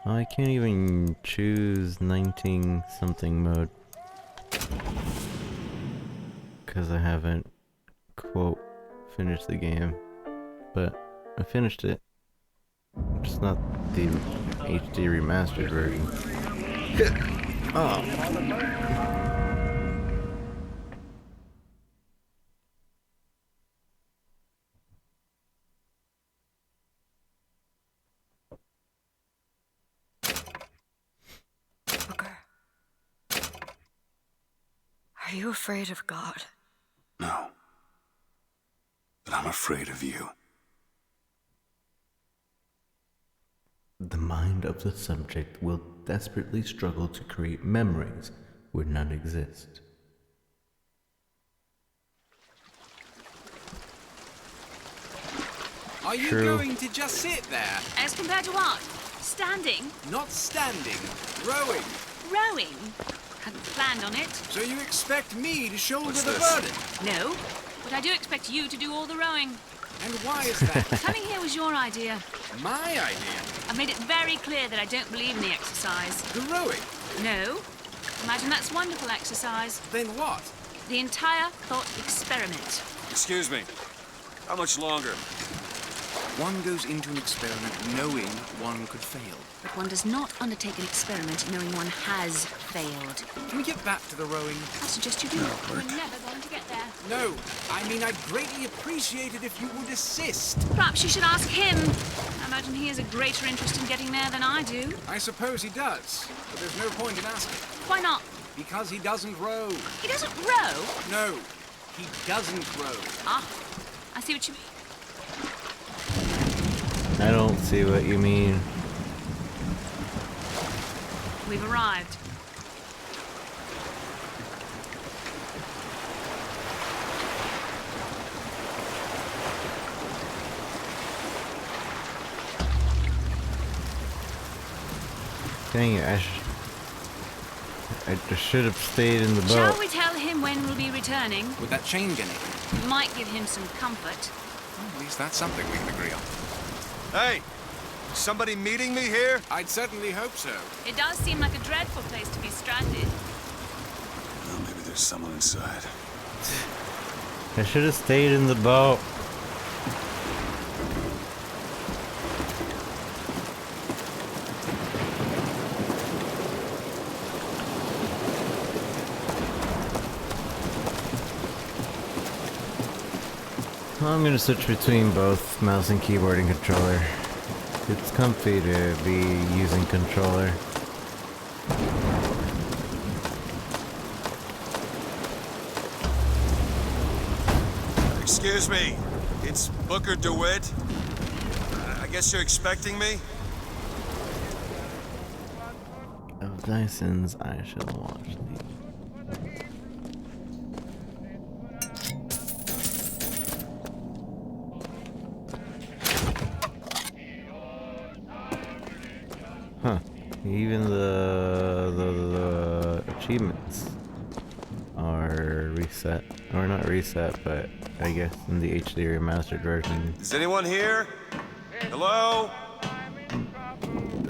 I can't even choose 19 something mode. Because I haven't, quote, finished the game. But I finished it. Just not the HD remastered version. Oh. Are you afraid of God? No. But I'm afraid of you. The mind of the subject will desperately struggle to create memories where none exist. Are you going to just sit there? As compared to what? Standing? Not standing, rowing. Rowing? Hadn't planned on it. So you expect me to shoulder the this? burden? No, but I do expect you to do all the rowing. And why is that? Coming here was your idea. My idea? I've made it very clear that I don't believe in the exercise. The rowing? No. Imagine that's wonderful exercise. Then what? The entire thought experiment. Excuse me. How much longer? One goes into an experiment knowing one could fail. But one does not undertake an experiment knowing one has failed. Can we get back to the rowing? I suggest you do. We're never going to get there. No, I mean I'd greatly appreciate it if you would assist. Perhaps you should ask him. I imagine he has a greater interest in getting there than I do. I suppose he does, but there's no point in asking. Why not? Because he doesn't row. He doesn't row? No, he doesn't row. Ah, I see what you mean. I don't see what you mean. We've arrived. Dang it, I just should have stayed in the boat. Shall we tell him when we'll be returning? Would that change anything? Might give him some comfort. Well, at least that's something we can agree on. Hey! Somebody meeting me here? I'd certainly hope so. It does seem like a dreadful place to be stranded. Well, maybe there's someone inside. I should have stayed in the boat. I'm gonna switch between both mouse and keyboard and controller. It's comfy to be using controller. Excuse me. It's Booker DeWitt. I guess you're expecting me? Of thy sins I shall watch thee. Huh. Even the achievements are reset. Or not reset, but I guess in the HD remastered version. Is anyone here? Hello?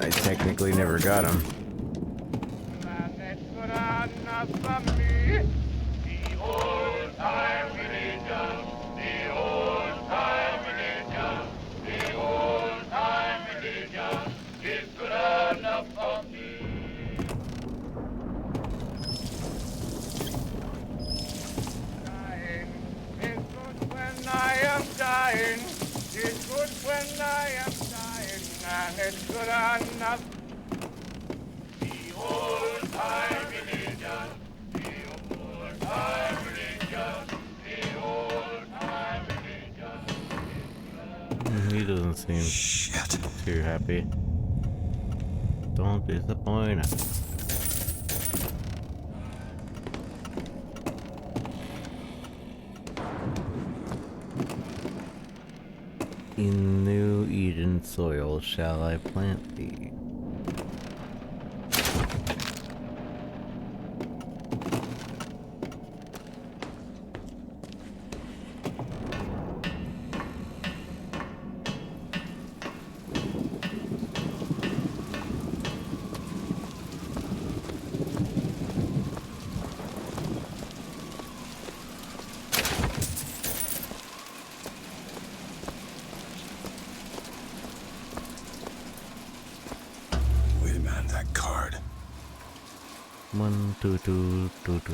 I technically never got them. It's good enough. The old time religion, the old time religion, the old time religion. He doesn't seem too happy. Don't disappoint us. In New Eden soil shall I plant thee. that card. 1, 2, 2, 2, 2.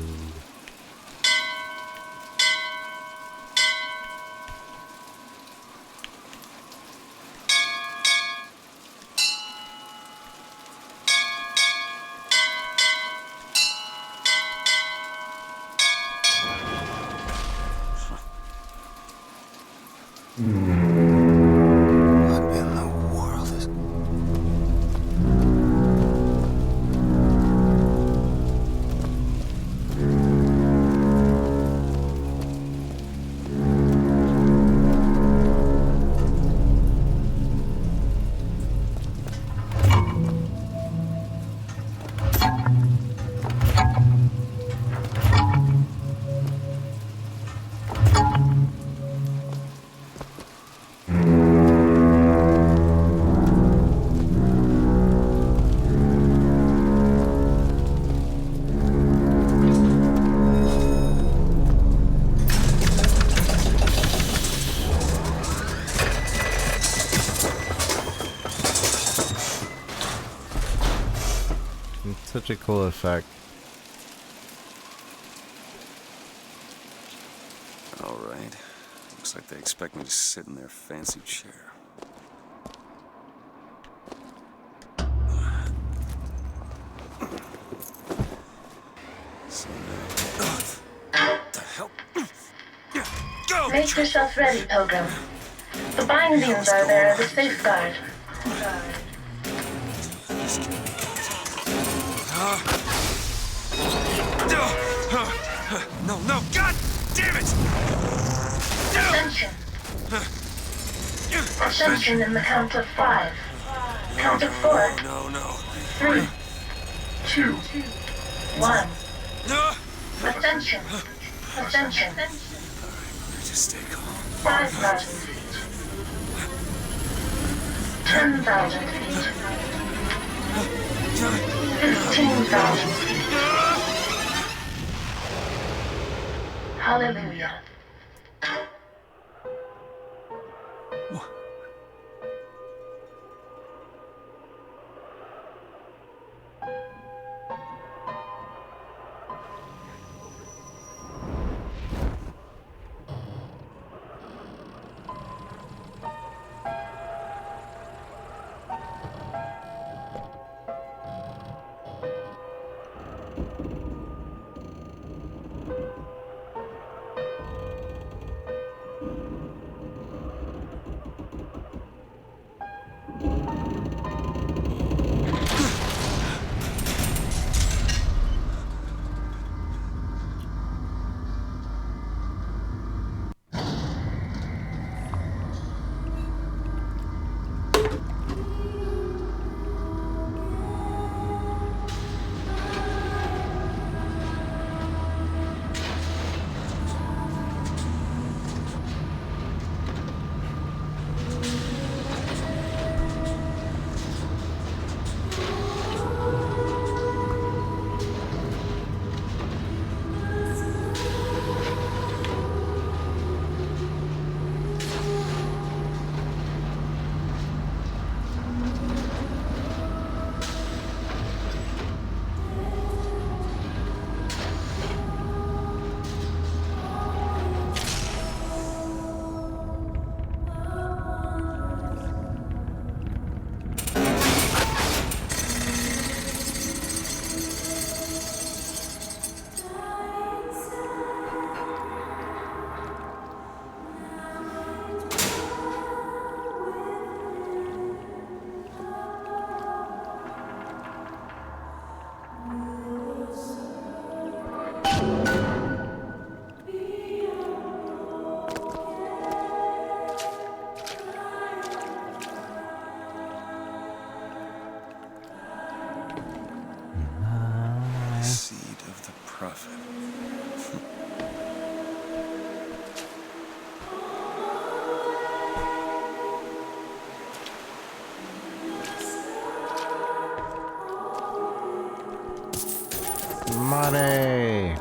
What in the world is... It's such a cool effect. All right. Looks like they expect me to sit in their fancy chair. So now... What the hell? Go! Make yourself ready, Pilgrim. The bindings are there as a safeguard. No, no, God damn it! Ascension. Ascension in the count of 5. Count of 4. No, no. 3, 2, 1. No! Ascension. Ascension. Just stay calm. 5,000 feet. 10,000 feet. 15,000 feet. Hallelujah. Seed of the prophet. Money!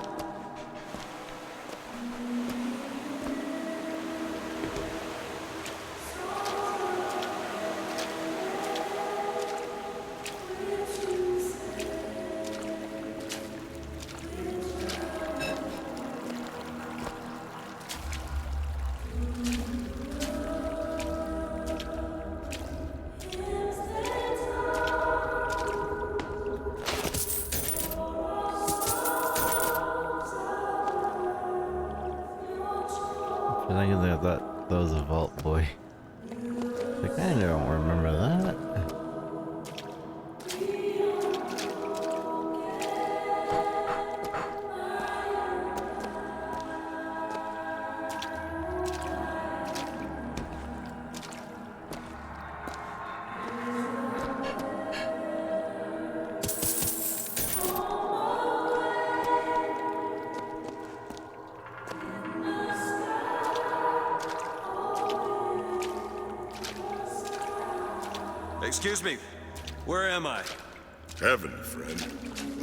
that was a Vault Boy. Like, I don't remember that. Excuse me, where am I? Heaven, friend.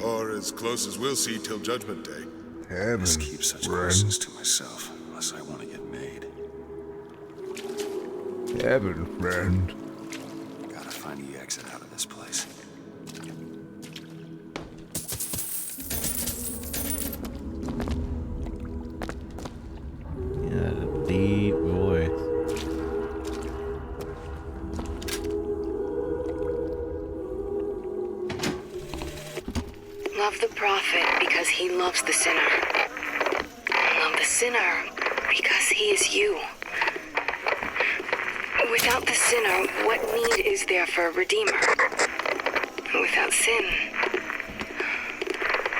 Or as close as we'll see till Judgment Day. Heaven, Just keep such friend. questions to myself, unless I want to get made. Heaven, friend. Gotta find the exit out of this place. Yeah, the deep voice. Love the prophet because he loves the sinner. Love the sinner because he is you. Without the sinner, what need is there for a redeemer? Without sin,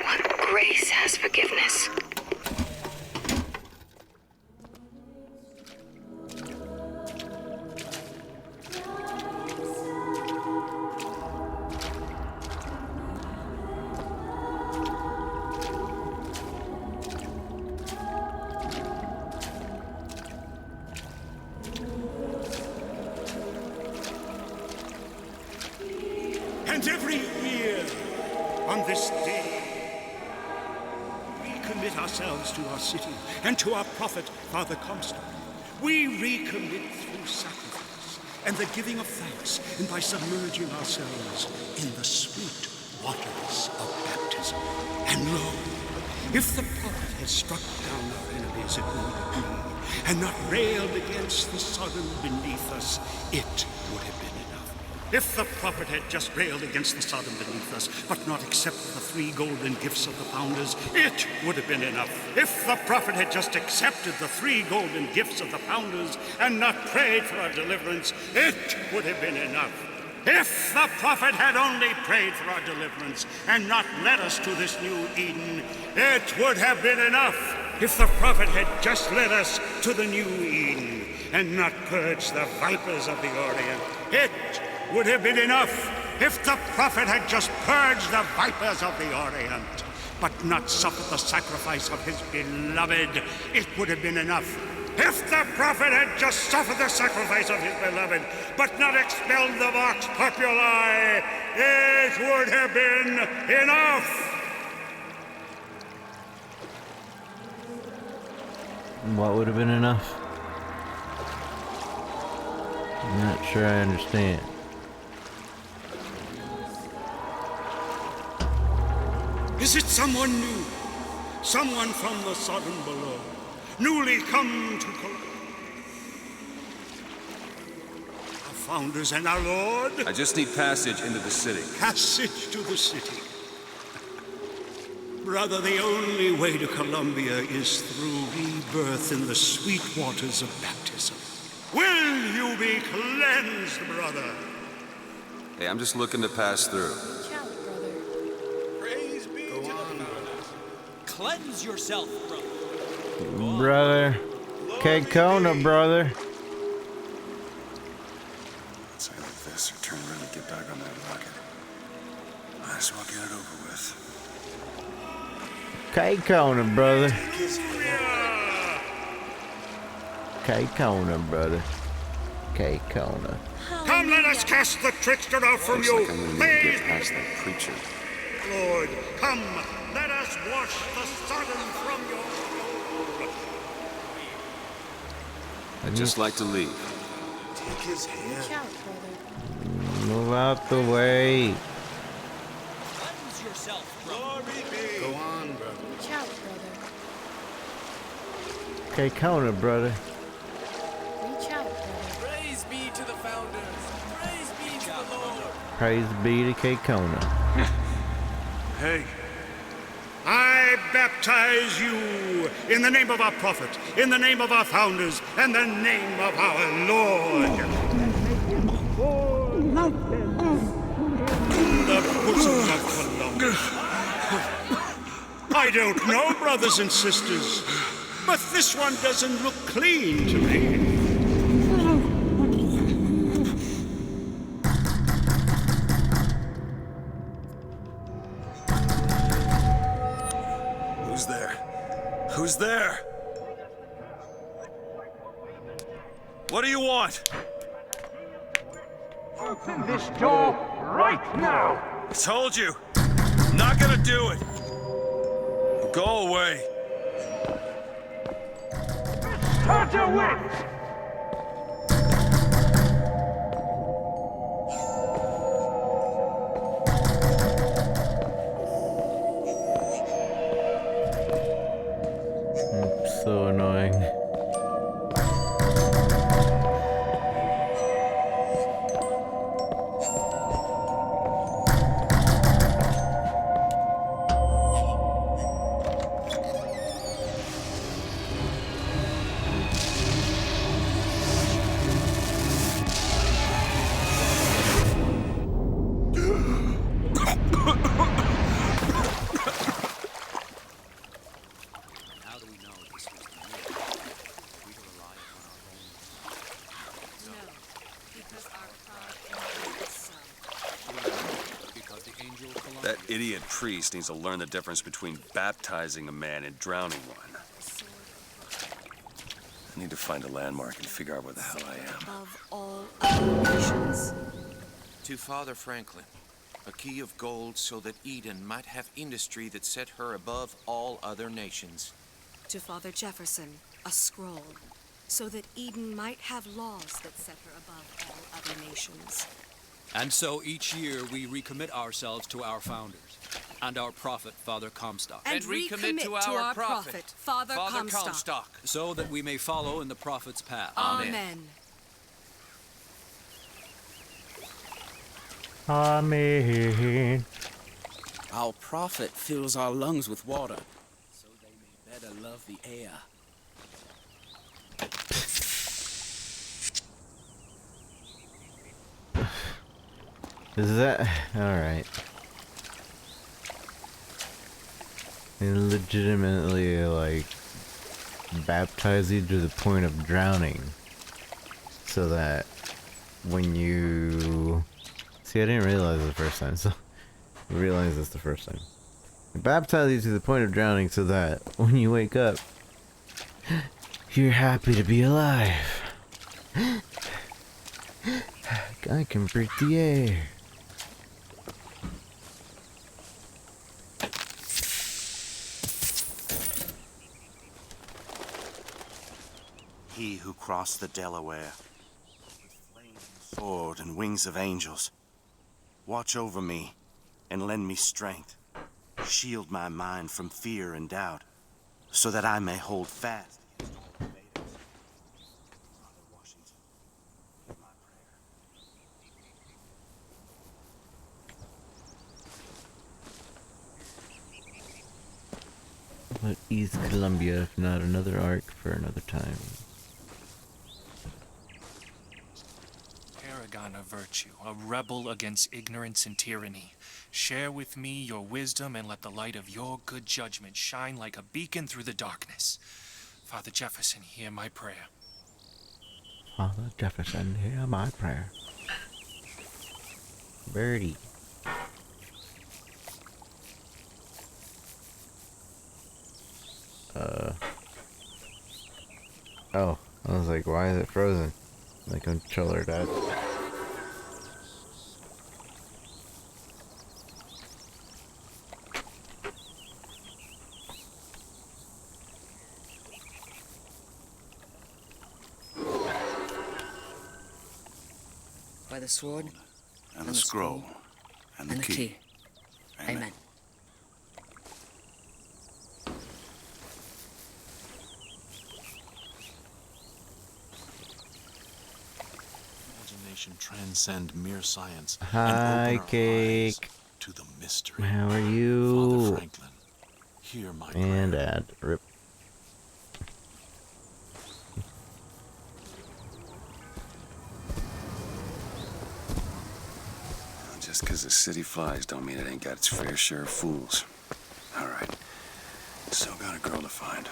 what grace has forgiveness? And every year, on this day, we commit ourselves to our city and to our prophet, Father Comstock. We recommit through sacrifice and the giving of thanks, and by submerging ourselves in the sweet waters of baptism. And lo, if the prophet had struck down our enemies, it would be, and not railed against the Sodom beneath us, it would have been enough. If the prophet had just railed against the Sodom beneath us, but not accepted the 3 golden gifts of the founders, it would have been enough. If the prophet had just accepted the 3 golden gifts of the founders and not prayed for our deliverance, it would have been enough. If the prophet had only prayed for our deliverance and not led us to this new Eden, it would have been enough. If the prophet had just led us to the new Eden and not purged the vipers of the Orient, it would have been enough. If the prophet had just purged the vipers of the Orient, but not suffered the sacrifice of his beloved, it would have been enough. If the prophet had just suffered the sacrifice of his beloved, but not expelled the vox populi, it would have been enough. What would have been enough? I'm not sure I understand. Is it someone new? Someone from the Sodom below, newly come to our founders and our Lord? I just need passage into the city. Passage to the city. Brother, the only way to Columbia is through rebirth in the sweet waters of baptism. Will you be cleansed, brother? Hey, I'm just looking to pass through. Praise be to the founders. Cleanse yourself, brother. Brother. K-Kona, brother. Let's either this or turn around and get back on that rocket. Might as well get it over with. K-Kona, brother. K-Kona, brother. K-Kona. Come, let us cast the trickster out from Looks you. like I'm gonna need to get past that preacher. Lord, come, let us wash the Sodom from your soul. I'd just like to leave. Take his hand. Move out the way. Cleanse yourself, brother. Go on, brother. K-Kona, brother. Praise be to the founders. Praise be to the Lord. Praise be to K-Kona. Hey, I baptize you in the name of our prophet, in the name of our founders, and the name of our Lord. In the bosom of Columbus. I don't know, brothers and sisters, but this one doesn't look clean to me. Who's there? Who's there? What do you want? Open this door right now! I told you! I'm not gonna do it! Go away! Start a wit! So annoying. How do we know this was the year? We rely upon our own. No, because our God is the sun. Because the angel Columbia. That idiot priest needs to learn the difference between baptizing a man and drowning one. I need to find a landmark and figure out where the hell I am. Above all other nations. To Father Franklin, a key of gold so that Eden might have industry that set her above all other nations. To Father Jefferson, a scroll, so that Eden might have laws that set her above all other nations. And so each year we recommit ourselves to our founders and our prophet, Father Comstock, And recommit to our prophet, Father Comstock. so that we may follow in the prophet's path. Amen. Amen. Our prophet fills our lungs with water, so they may better love the air. Is that alright? And legitimately, like, baptize you to the point of drowning, so that when you see, I didn't realize it the first time, so I realized this the first time. Baptize you to the point of drowning, so that when you wake up, you're happy to be alive. I can breathe the air. He who crossed the Delaware, with flaming sword and wings of angels, watch over me and lend me strength. Shield my mind from fear and doubt, so that I may hold fast against all invaders. Father Washington, hear my prayer. What is Columbia if not another arc for another time? Paragon of virtue, a rebel against ignorance and tyranny. Share with me your wisdom and let the light of your good judgment shine like a beacon through the darkness. Father Jefferson, hear my prayer. Father Jefferson, hear my prayer. Birdie. Oh, I was like, why is it frozen? My controller died. By the sword And the scroll, and the key. Amen. Imagination transcend mere science Hi, and open our Cake. eyes to the mystery. How are you? Father Franklin, Hear my And prayer. add. Rip. Just because the city flies don't mean it ain't got its fair share of fools. All right. Still got a girl to find.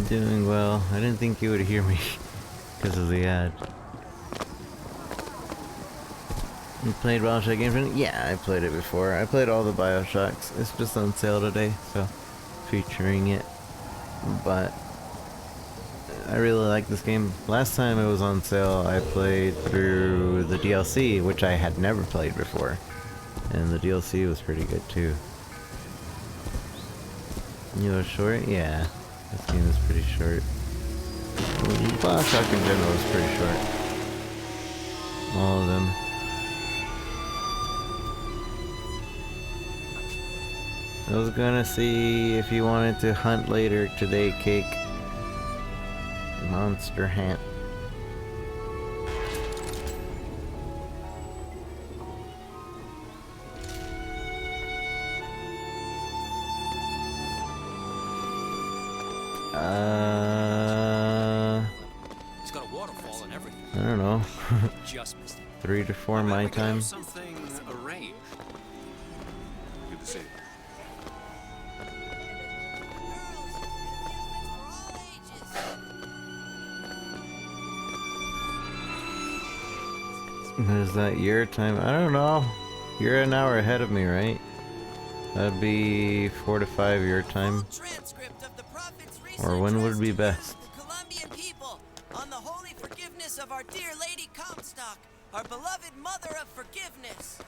Doing well. I didn't think you would hear me because of the ad. You played Bioshock Infinite? Yeah, I played it before. I played all the Bioshocks. It's just on sale today, so featuring it. But I really like this game. Last time it was on sale, I played through the DLC, which I had never played before. And the DLC was pretty good too. You know, short? Yeah. This game is pretty short. Bioshock in general is pretty short. All of them. I was gonna see if you wanted to hunt later today, Cake. Monster Hunt. It's got a waterfall and everything. I don't know. Just missed it. 3 to 4 my time. Something arranged. Good to see you. Is that your time? I don't know. You're an hour ahead of me, right? That'd be 4 to 5 your time. Or when would be best? Colombian people, on the holy forgiveness of our dear Lady Comstock, our beloved mother of forgiveness.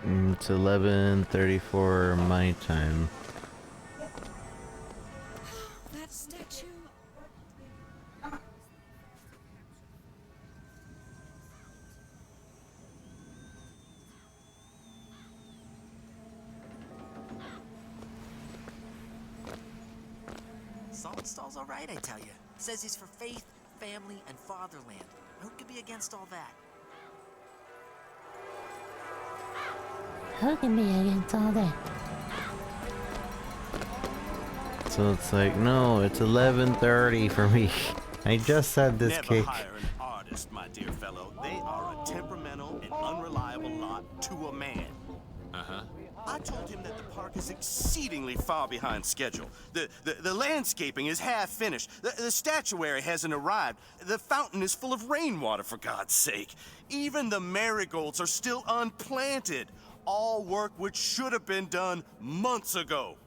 It's 11:34 my time. That statue. Saltonstall's all right, I tell you. Says he's for faith, family, and fatherland. Who could be against all that? Who can be against all that? So it's like, no, it's 11:30 for me. I just said this, Never Cake. hire an artist, my dear fellow. They are a temperamental and unreliable lot to a man. Uh-huh. I told him that the park is exceedingly far behind schedule. The landscaping is half finished. The statuary hasn't arrived. The fountain is full of rainwater, for God's sake. Even the marigolds are still unplanted. All work which should have been done months ago.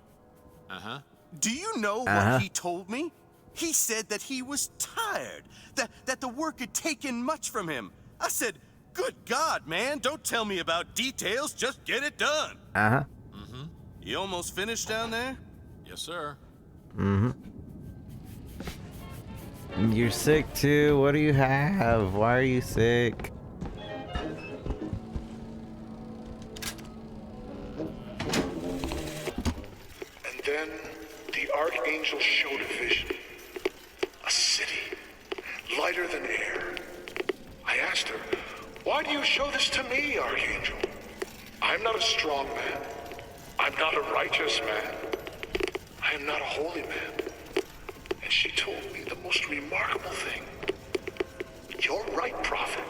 Uh-huh. Do you know what he told me? He said that he was tired, that the work had taken much from him. I said, good God, man, don't tell me about details, just get it done. Uh-huh. Mm-hmm. You almost finished down there? Yes, sir. Mm-hmm. You're sick too? What do you have? Why are you sick? And then the Archangel showed a vision. A city, lighter than air. I asked her, why do you show this to me, Archangel? I'm not a strong man. I'm not a righteous man. I am not a holy man. And she told me the most remarkable thing. You're right, prophet.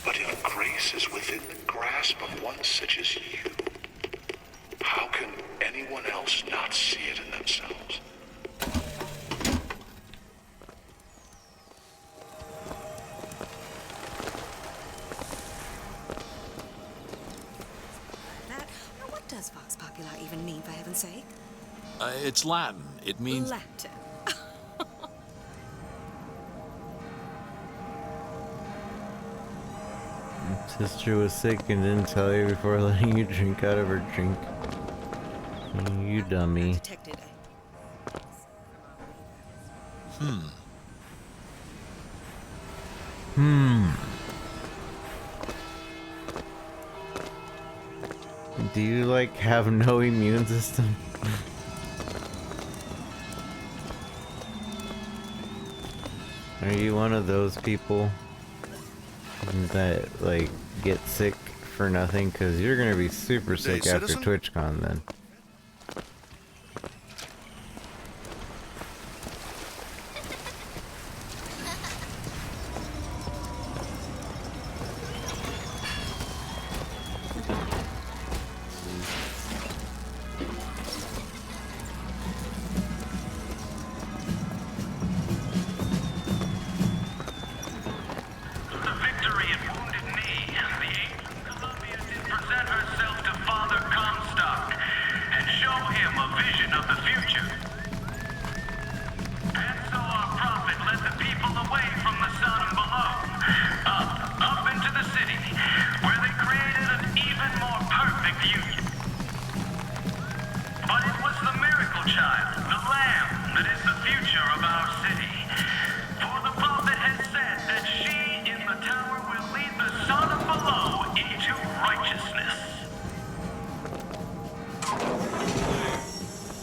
But if grace is within the grasp of one such as you, how can anyone else not see it in themselves? What does Vox Populi even mean, for heaven's sake? It's Latin. It means... Latin. Sister was sick and didn't tell you before letting you drink out of her drink. You dummy. Detected. Do you like have no immune system? Are you one of those people that like get sick for nothing? Cause you're gonna be super sick after citizen? TwitchCon then.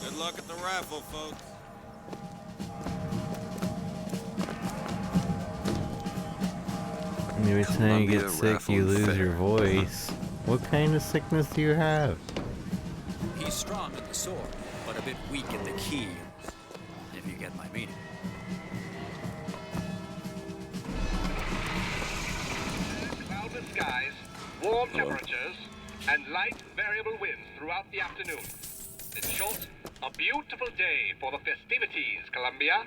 Good luck at the raffle, folks. Every time you get Columbia sick, Raffle you lose Fair. your voice. What kind of sickness do you have? He's strong in the sword, but a bit weak in the keys, if you get my meaning. Cloudless skies, warm temperatures, and light variable winds throughout the afternoon. In short, a beautiful day for the festivities, Columbia.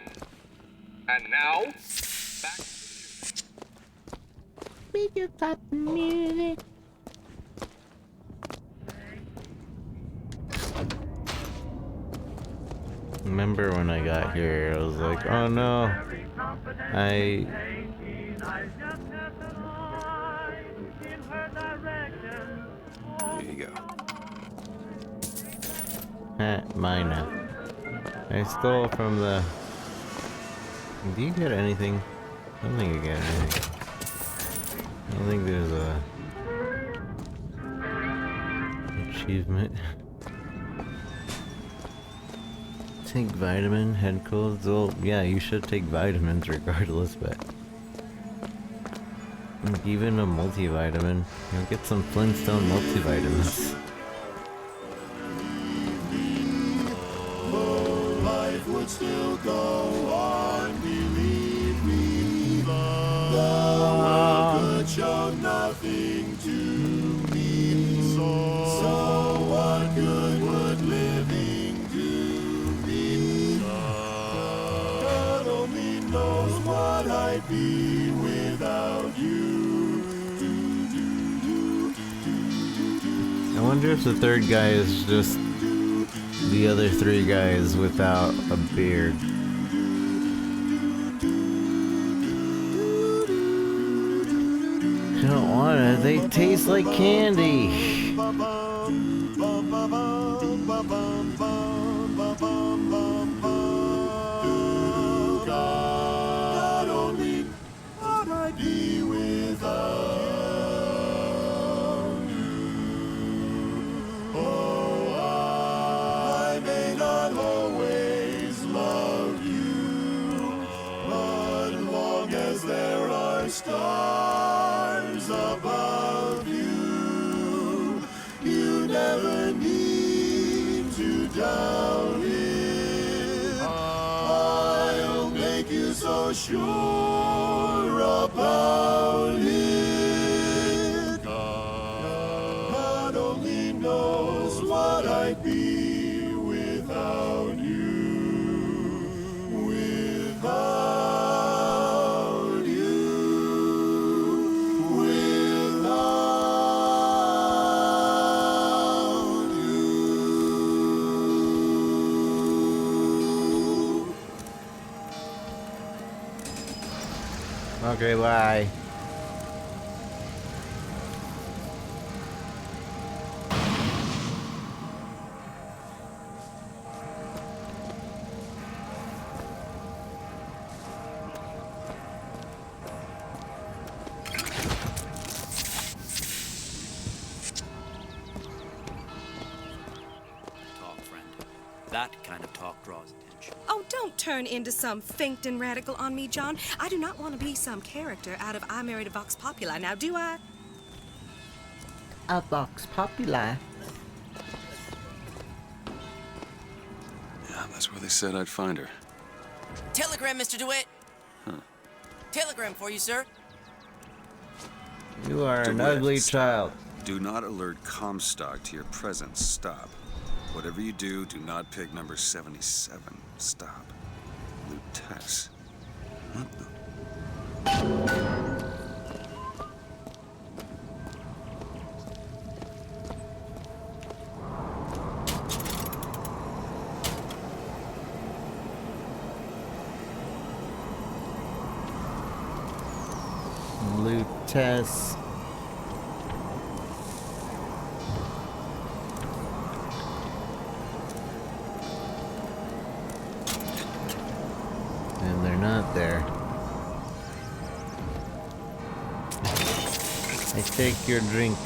And now, back to the music. Remember when I got here, I was like, oh no, I... Here you go. Mine now. I stole from the... Do you get anything? I don't think you get anything. I don't think there's a... achievement. Take vitamin, head colds. Well, yeah, you should take vitamins regardless, but... like, even a multivitamin. You'll get some Flintstone multivitamins. Life would still go on, believe me. The world could show nothing to me. So what good would living do me? God only knows what I'd be without you. I wonder if the third guy is just the other three guys without a beard. I don't wanna, they taste like candy. God only what I'd be without you. Oh, I may not always love you, but long as there are stars above you, you never need to doubt it. I'll make you so sure about it. God only knows what I'd be without you. Without you. Without you. Okay, bye. turn into some Finkton radical on me, John. I do not want to be some character out of I Married a Vox Populi, now do I? A Vox Populi? Yeah, that's where they said I'd find her. Telegram, Mr. DeWitt. Huh. Telegram for you, sir. You are an DeWitt, ugly stop. child. Do not alert Comstock to your presence. Stop. Whatever you do, do not pick number 77. Stop. Lutess. What the? Lutess. And they're not there. I take your drink.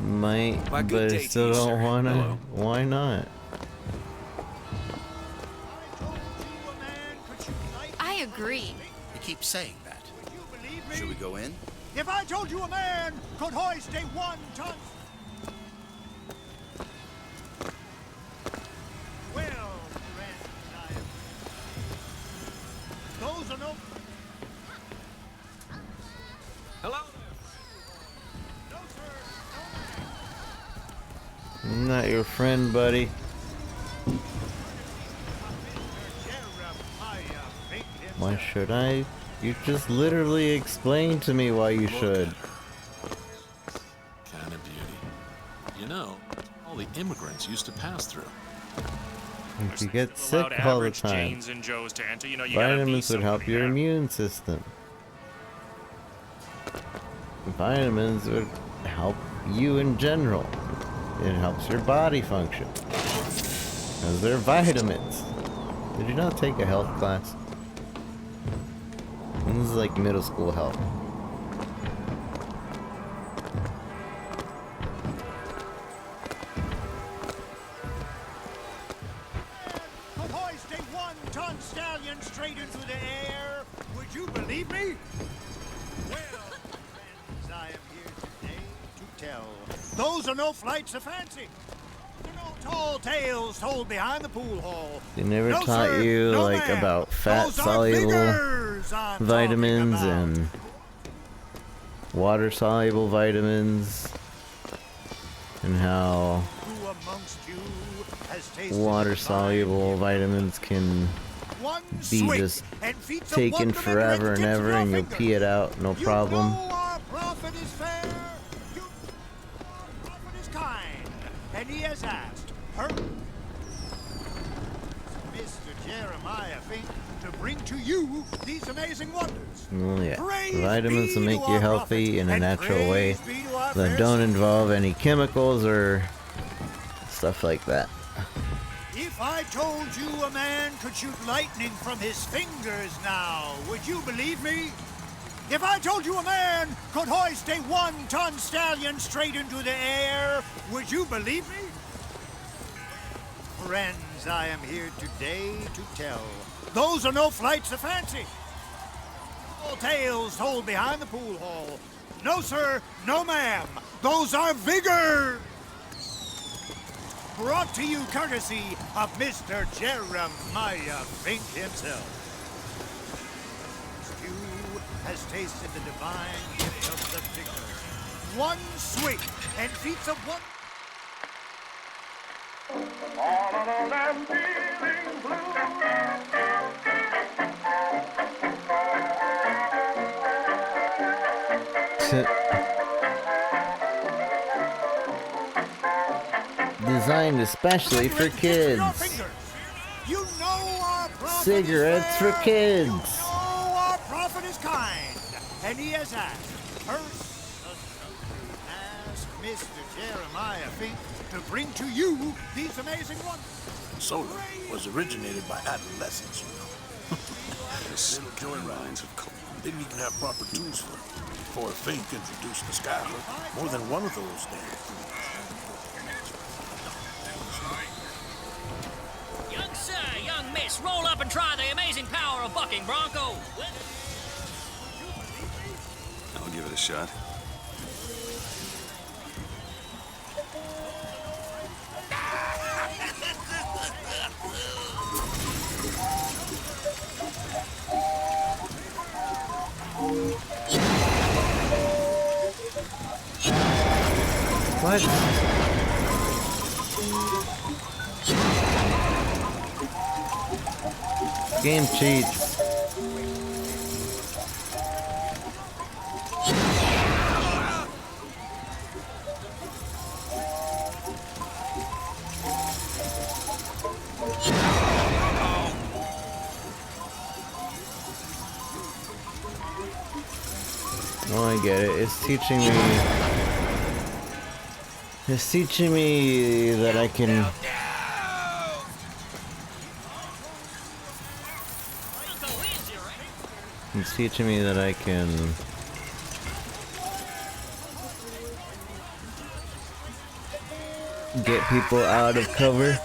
Might, Why, but good I day to still you, don't sir. wanna. Hello. Why not? I agree. You keep saying that. Should we go in? If I told you a man could hoist a 1-ton... Well, friends, those are no... Hello I'm not your friend, buddy. Why should I? You just literally explained to me why you should. Kind of beauty. You know, all the immigrants used to pass through. If you get Allowed sick all the average time, Janes and Joes to enter. You know, you gotta be vitamins would help somebody your there. immune system. Vitamins would help you in general. It helps your body function. Because they're vitamins. Did you not take a health class? This is like middle school health. Could hoist a 1-ton stallion straight into the air. Would you believe me? Well, friends, I am here today to tell. Those are no flights of fancy. They're no tall tales told behind the pool hall. They never No, taught sir, you no, like ma'am. about fat Those are soluble figures I'm vitamins talking about. and water soluble vitamins and how Who amongst you has tasted water soluble vitamins can one be swig just and feats of taken wonderment forever with and tips of ever your and you'll fingers? pee it out, no You problem. know our prophet is fair. You know our prophet is kind. And he has asked her, Mr. Jeremiah Fink, to bring to you these amazing wonders. Well, yeah. Praise Vitamins be will make to you our healthy prophet, in a and natural way praise be to our that fair don't city. involve any chemicals or stuff like that. If I told you a man could shoot lightning from his fingers now, would you believe me? If I told you a man could hoist a 1-ton stallion straight into the air, would you believe me? Friends, I am here today to tell. Those are no flights of fancy. All tales told behind the pool hall. No, sir, no, ma'am. Those are vigor. Brought to you courtesy of Mr. Jeremiah Fink himself. Stew has tasted the divine gift of the vigor. One swig and feats of one. All alone I'm feeling Designed especially for kids. You know our prophet Cigarettes is for fair. kids. You know our prophet is kind, and he has asked ask Mr. Jeremiah Fink to bring to you these amazing wonders. Soda was originated by adolescents, you know. This Little joyrides. Didn't even have proper tools for it. before Fink introduced the Skyler. More than one of those damn fools. Young sir, young miss, roll up and try the amazing power of bucking bronco. I'll give it a shot. What? Game cheats. Oh, I get it. It's teaching me. It's teaching me that I can. It's teaching me that I can. Get people out of cover.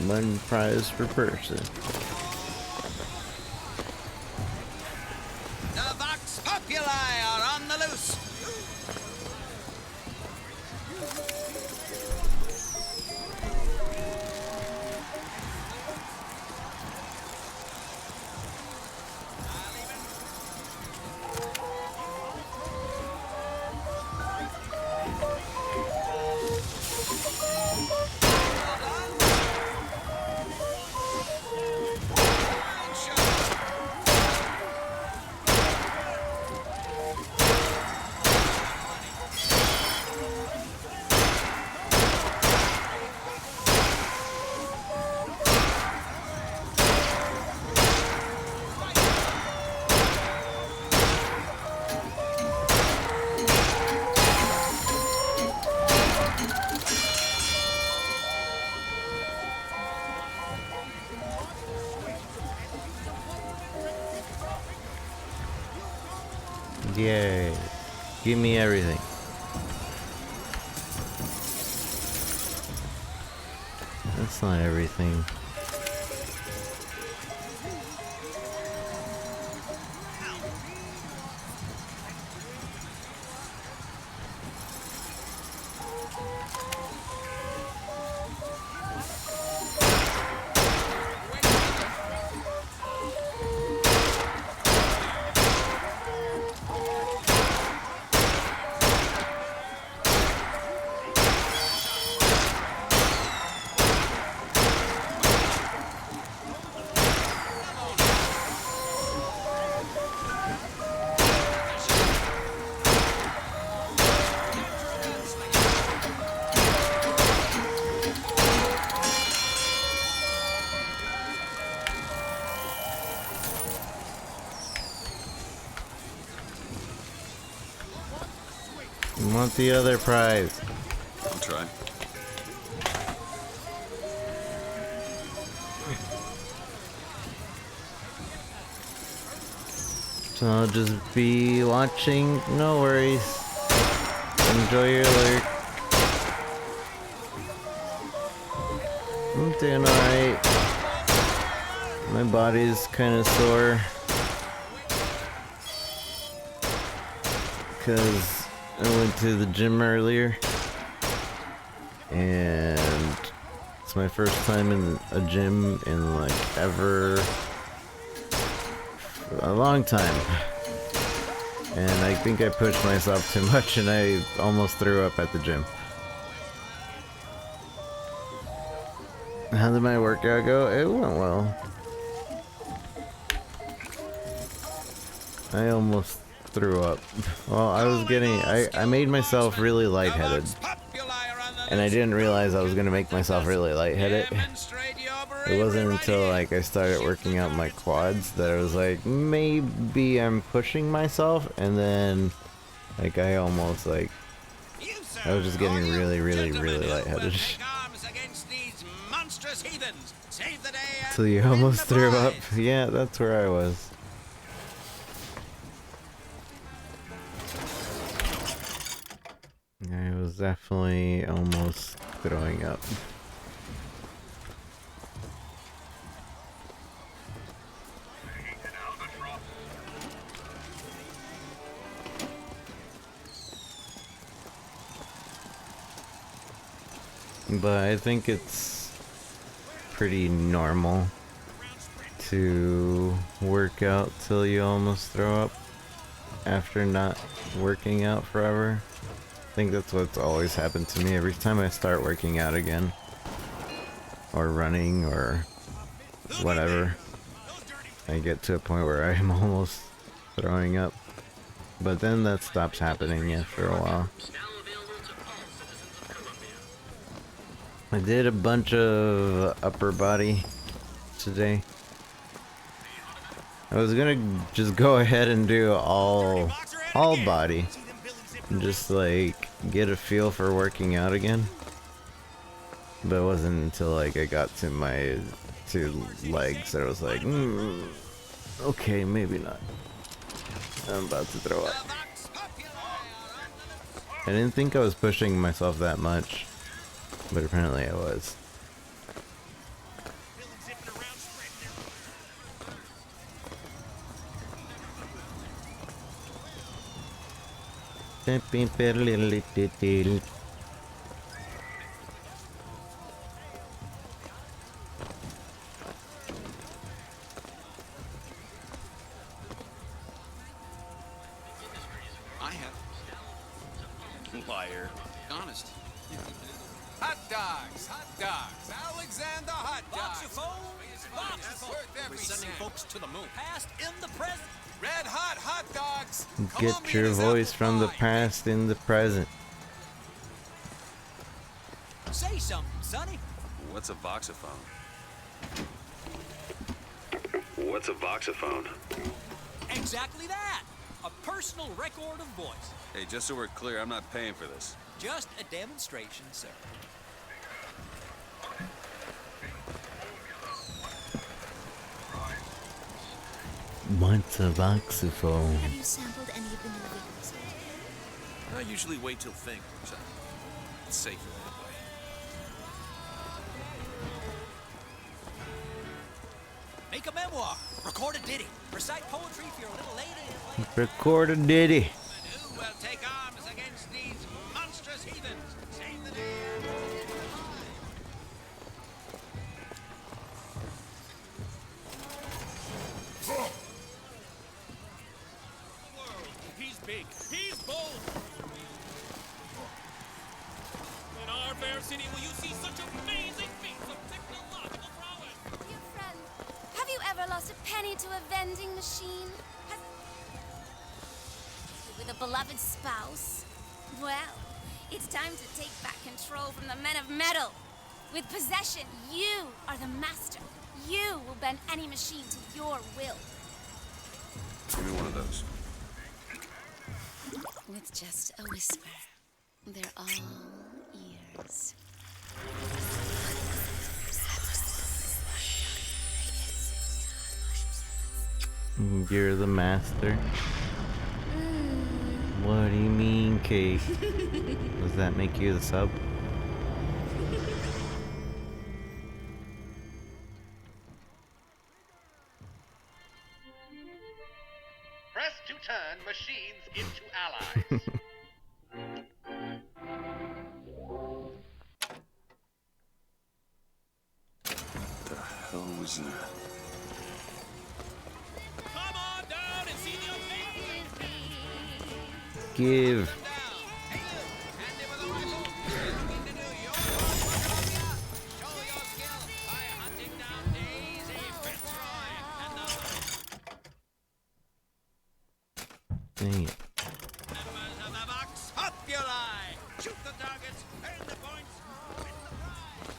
One prize per person. The Vox Populi are on the loose. Yay. Give me everything. That's not everything. I want the other prize. I'll try. So I'll just be watching. No worries. Enjoy your lurk. I'm doing alright. My body's kind of sore. Because I went to the gym earlier. And it's my first time in a gym in like ever. A long time. And I think I pushed myself too much and I almost threw up at the gym. How did my workout go? It went well. I almost threw up. Well, I was getting... I made myself really lightheaded. And I didn't realize I was gonna make myself really lightheaded. It wasn't until like I started working out my quads that I was like, maybe I'm pushing myself, and then like I almost like I was just getting really lightheaded. So you almost threw up? Yeah, that's where I was. I was definitely almost throwing up. But I think it's pretty normal to work out till you almost throw up after not working out forever. I think that's what's always happened to me every time I start working out again. Or running or whatever. I get to a point where I'm almost throwing up. But then that stops happening after a while. I did a bunch of upper body today. I was gonna just go ahead and do all body. And just like get a feel for working out again. But it wasn't until like I got to my 2 legs that I was like, okay, maybe not. I'm about to throw up. I didn't think I was pushing myself that much. But apparently I was. I have. Liar. Honest. Hot dogs, Alexander hot dogs. We're sending folks to the moon. Past in the present. Red hot dogs. Get your voice from the past in the present. Say something, Sonny. What's a voxophone? What's a voxophone? Exactly that. A personal record of voice. Hey, just so we're clear, I'm not paying for this. Just a demonstration, sir. What's a voxophone? Have you sampled any of the new videos? I usually wait till thing comes out. It's safer that way. Make a memoir. Record a ditty. Recite poetry for your little lady. Record a ditty. Who will take arms against these monstrous heathens? Save the day. He's big. He's bold. In our fair city, will you see such amazing feats of technological prowess? Dear friend, have you ever lost a penny to a vending machine? With a beloved spouse? Well, it's time to take back control from the men of metal. With possession, you are the master. You will bend any machine to your will. Give me one of those. With just a whisper, they're all ears. You're the master. What do you mean, Kate? Does that make you the sub? Press to turn machines into allies. What the hell was that? Come on down and see the amazing. Give. Dang it. targets, earn the points, win the prize.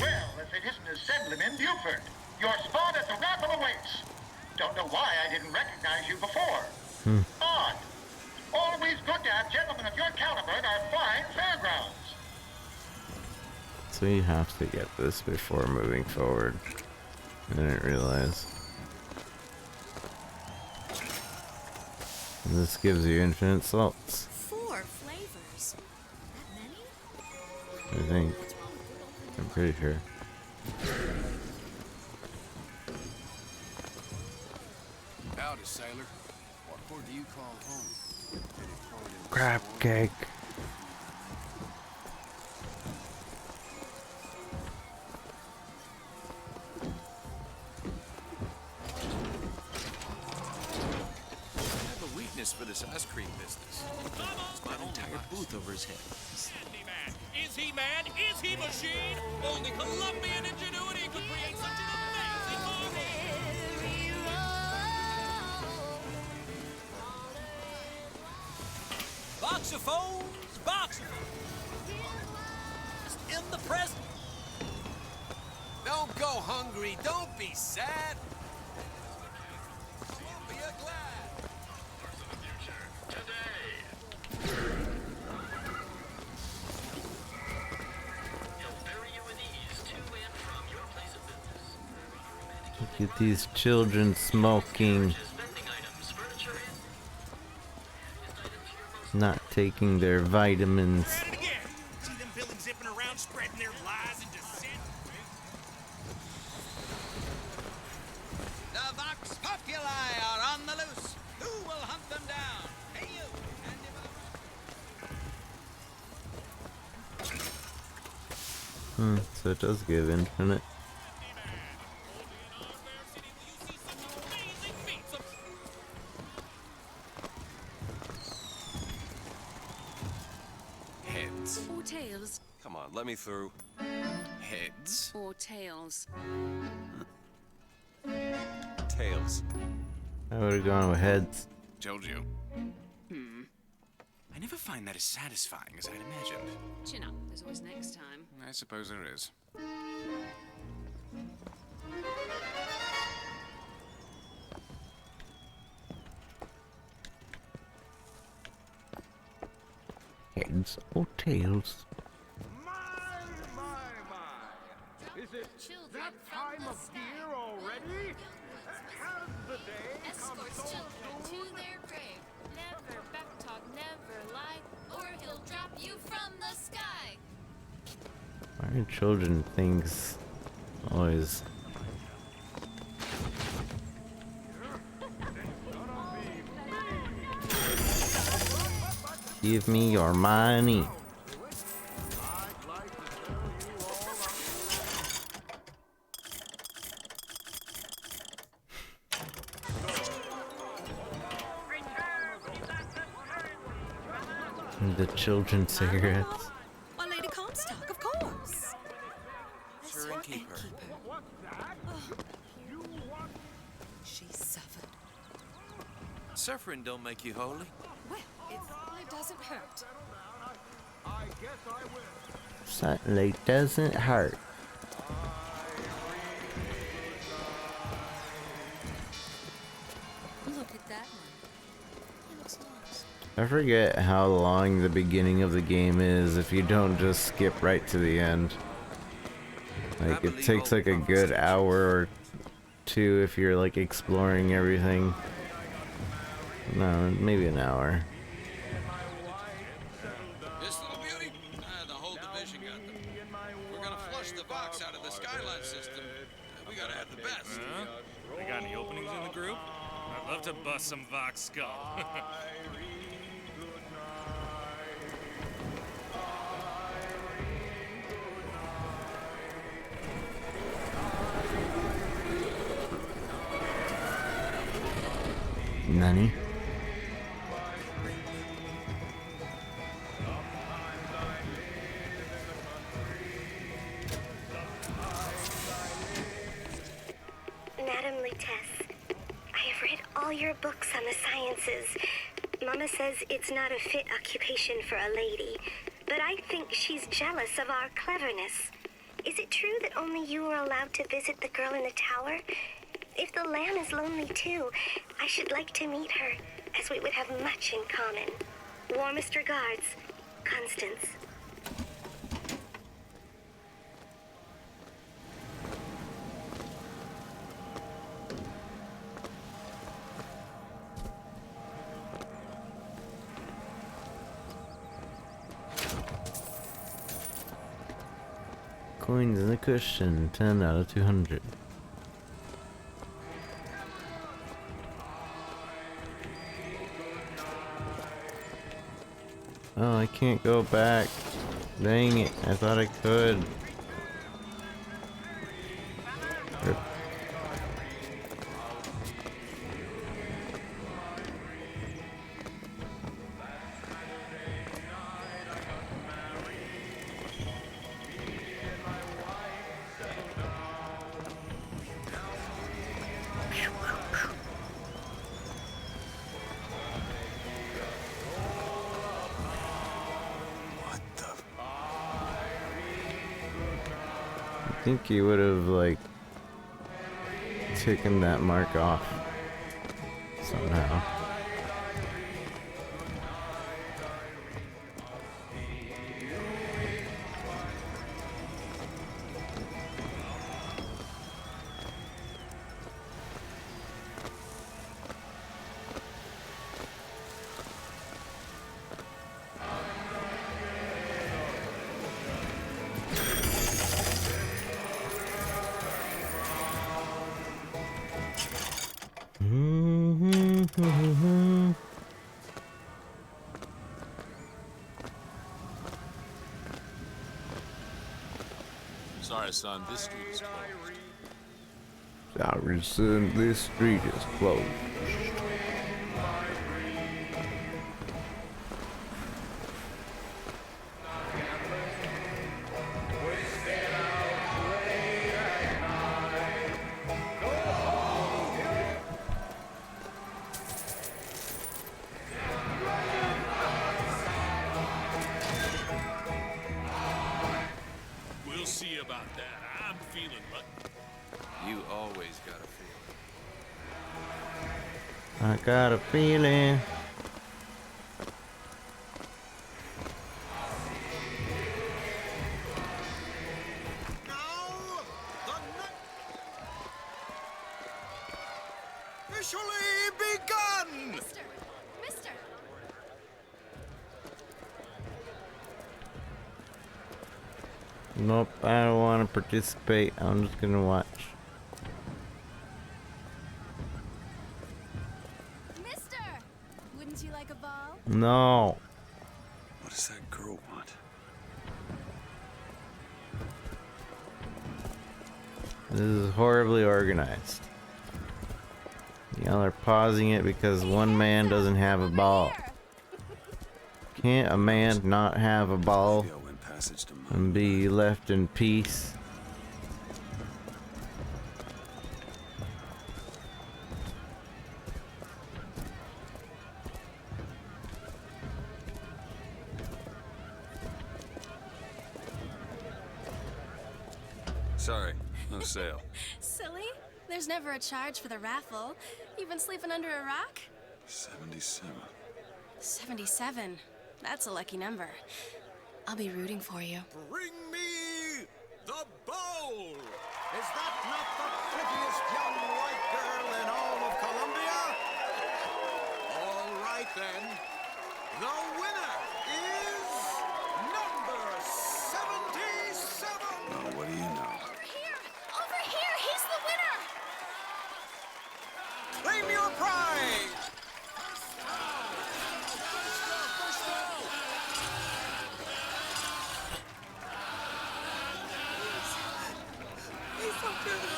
Well, if it isn't Assemblyman Buford, your spot at the raffle awaits. Don't know why I didn't recognize you before. Odd. Always good to have gentlemen of your caliber at our fine fairgrounds. So you have to get this before moving forward. I didn't realize. And this gives you infinite salts. 4 flavors. That many? I think. I'm pretty sure. Howdy, sailor. What port do you call home? Crab cake. For this ice cream business. It's my entire booth over his head. Candyman. Is he man? Is he machine? Only Colombian ingenuity could create such an amazing marvel. Boxophones, boxophones. In the present. Don't go hungry. Don't be sad. Be glad. Look at these children smoking. Not taking their vitamins. See them villains zipping around, spreading their lies and dissent. The Vox Populi are on the loose. Who will hunt them down? Hey, you! So it does give infinite. Heads. Or tails. Come on, let me through. Heads. Or tails. Tails. I would have gone with heads. Told you. I never find that as satisfying as I'd imagined. Chin up. There's always next time. I suppose there is. Heads or tails? Is it that time of year already? Has the day Escorts children to their grave. Never backtalk, never lie, or he'll drop you from the sky. Why are children things always? Give me your money. The children's cigarettes. Our Lady Comstock, of course. Sure and keep her. She suffered. Suffering don't make you holy. Well, it doesn't hurt. I guess I will. Certainly doesn't hurt. Look at that one. It looks nice. I forget how long the beginning of the game is if you don't just skip right to the end. Like, it takes like a good hour or two if you're like exploring everything. No, maybe an hour. This little beauty? The whole division got them. We're gonna flush the Vox out of the Skyline system. We gotta have the best. Huh? They got any openings in the group? I'd love to bust some Vox skull. Nani? Madam all your books on the sciences. Mama says it's not a fit occupation for a lady, but I think she's jealous of our cleverness. Is it true that only you are allowed to visit the girl in the tower? If the lamb is lonely too, I should like to meet her, as we would have much in common. Warmest regards, Constance. Coins in the cushion, 10 out of 200. Oh, I can't go back. Dang it, I thought I could. Rip. I think he would have, like, taken that mark off somehow. Sorry, son, this street is closed. Sorry, son, this street is closed. We'll see about that. I'm feeling lucky. You always got a feeling. I got a feeling. Officially begun! Mister! Nope, I don't want to participate. I'm just gonna watch. Mister! Wouldn't you like a ball? No. What does that girl want? This is horribly organized. Y'all are pausing it because one man doesn't have a ball. Can't a man not have a ball and be left in peace? Sorry, no sale. Silly? There's never a charge for the raffle. You've been sleeping under a rock? 77. 77. That's a lucky number. I'll be rooting for you. Bring me the bowl! Is that not the prettiest young white girl in all of Columbia? All right then. The winner is number 77! Oh, what do you know? Over here! He's the winner! Claim your prize!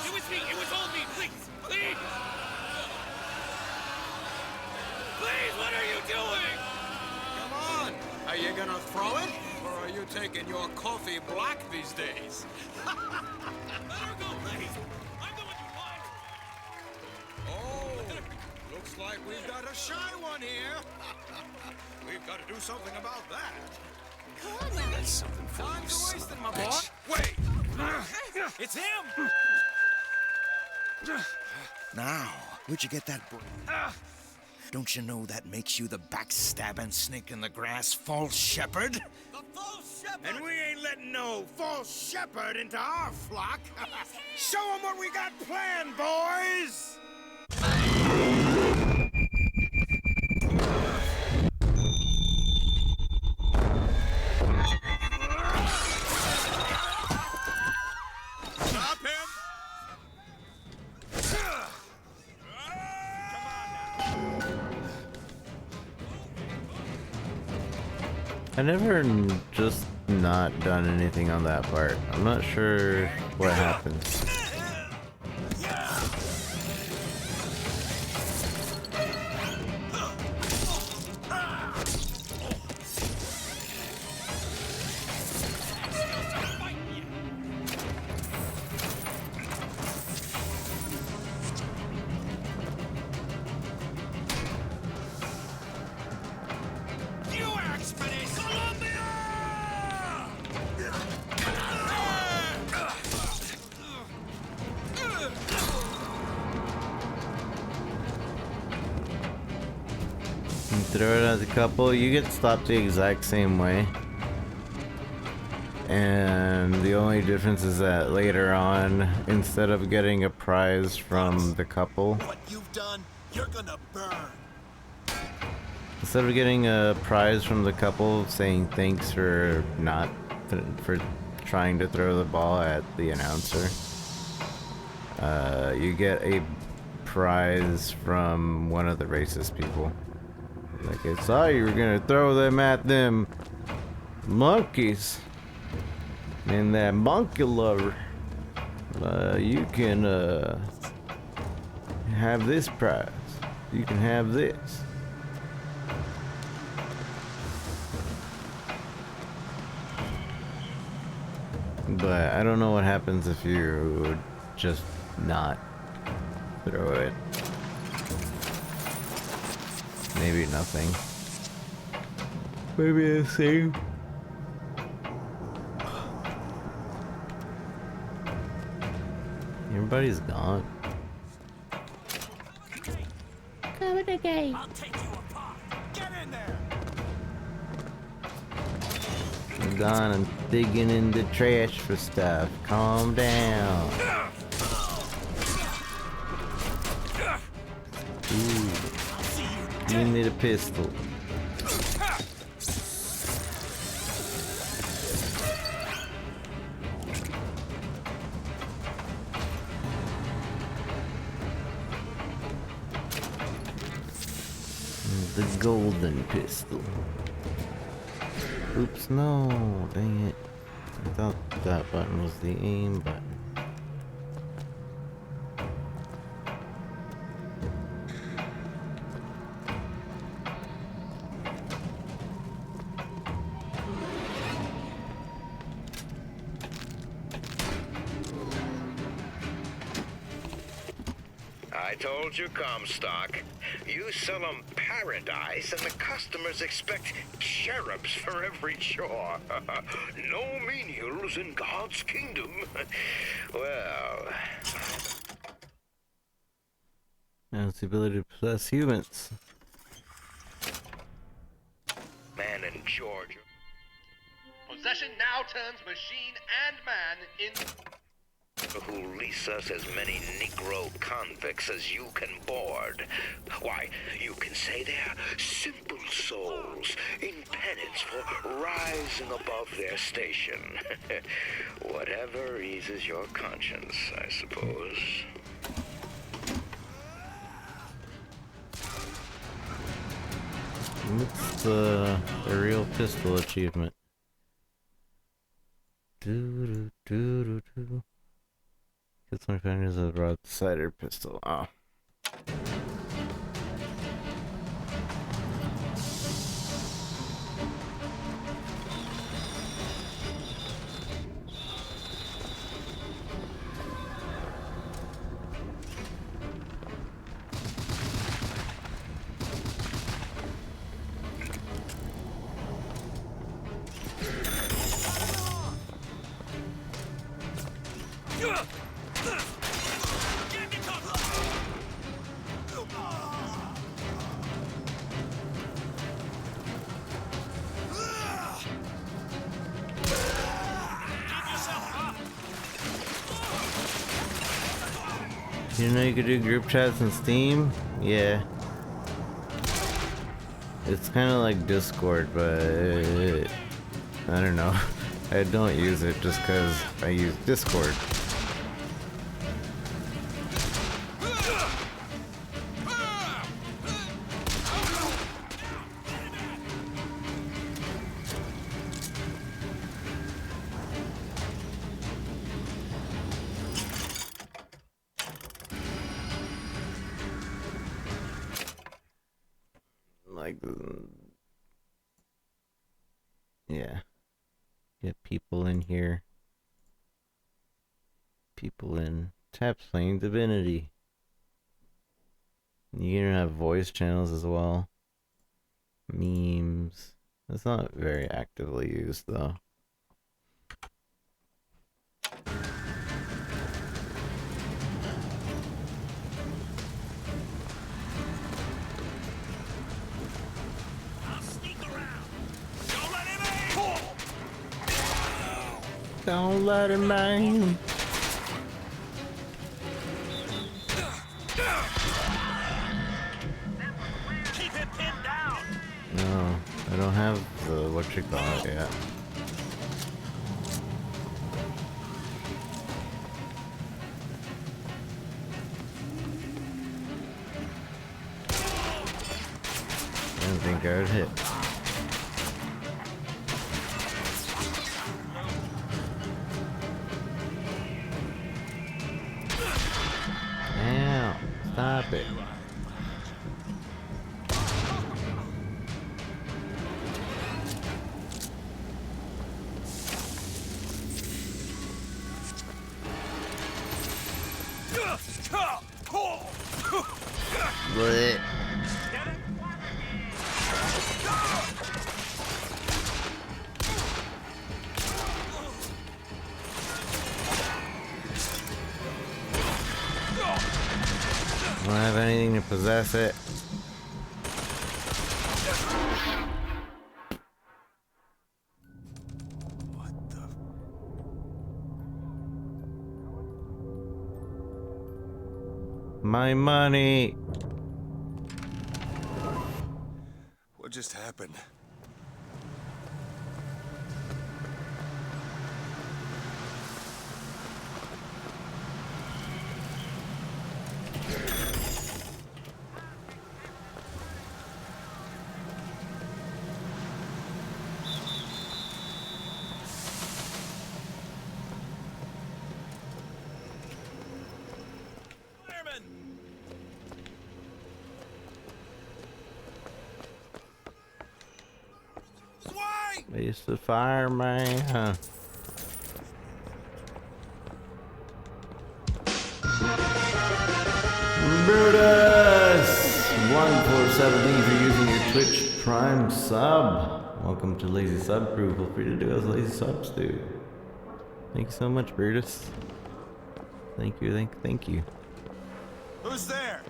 It was me! It was all me! Please! Please! Please, what are you doing? Come on! Are you gonna throw it? Or are you taking your coffee black these days? Let her go, please! I'm the one you want! Oh! Looks Looks like we've got a shy one here. We've got to do something about that. That's something for Time you, to son waste of it, a my boy. bitch. Wait! It's him! Now, where'd you get that Don't you know that makes you the backstabbing snake in the grass false shepherd? The false shepherd! And we ain't letting no false shepherd into our flock. Show them what we got planned, boys! Stop him! I never just not done anything on that part. I'm not sure what happens. Throw it as a couple, you get stopped the exact same way. And the only difference is that later on, instead of getting a prize from the couple, What you've done, you're gonna burn. instead of getting a prize from the couple saying thanks for for trying to throw the ball at the announcer, you get a prize from one of the racist people. Like, I saw you were gonna throw them at them monkeys and that monkey lover. You can have this prize. You can have this. But I don't know what happens if you just not throw it. Maybe nothing. Maybe the same. Everybody's gone. Come again. I'll take you apart. Get in there. I'm gone. I'm digging in the trash for stuff. Calm down. Ooh. You need a pistol. The golden pistol. Oops, no. Dang it. I thought that button was the aim button. I told you, Comstock. You sell them paradise, and the customers expect cherubs for every chore. No menials in God's kingdom. Well... Now it's the ability to possess humans. Man in Georgia. Possession now turns machine and man in... Who lease us as many Negro convicts as you can board. Why, you can say they're simple souls in penance for rising above their station. Whatever eases your conscience, I suppose. What's the real pistol achievement? Do do do do do. Gets my fingers a broad-sider pistol. Oh. You know you could do group chats in Steam? Yeah. It's kind of like Discord, but I don't know. I don't use it just because I use Discord. Like, yeah. Get people in here. People in. Tap's playing Divinity. You can have voice channels as well. Memes. It's not very actively used though. Don't let him aim. Keep him pinned down. No, I don't have the what you call it yet. I didn't think I would hit. Ow, stop it. Blech. I don't have anything to possess it. My money. What just happened? It's the fireman. Brutus! 147D for using your Twitch Prime sub. Welcome to Lazy Sub Crew. Feel free to do as Lazy Subs do. Thank you so much, Brutus. Thank you, thank you. Who's there?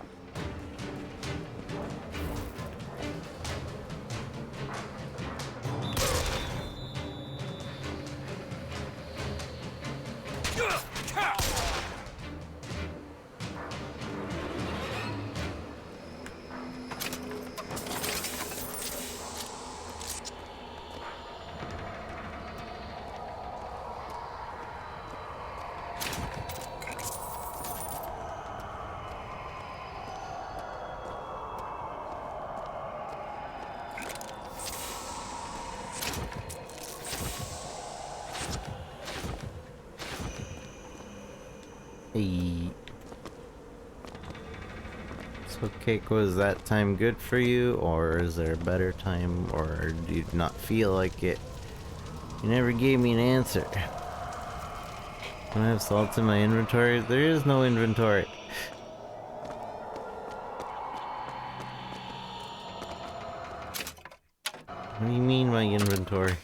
Hey. So, Keiko, was that time good for you, or is there a better time, or do you not feel like it? You never gave me an answer. Do I have salt in my inventory? There is no inventory. What do you mean, my inventory?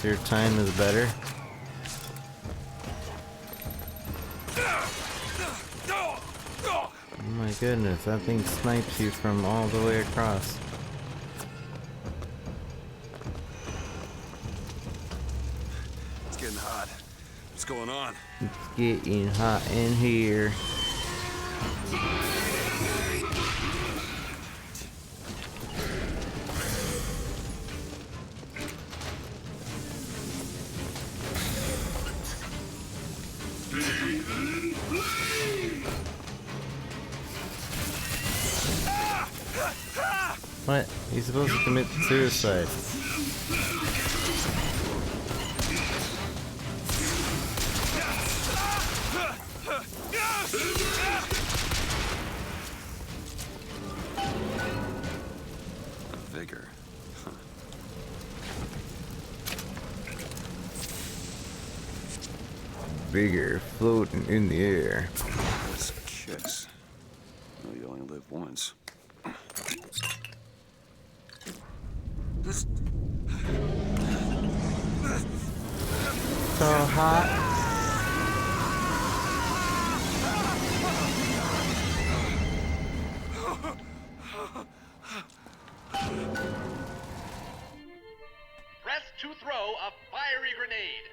Your time is better. Oh my goodness, that thing snipes you from all the way across. It's getting hot. What's going on? It's getting hot in here. What? He's supposed to commit suicide. Vigor. Vigor floating in the air. That's a kiss. No, you only live once. So hot. Press to throw a fiery grenade.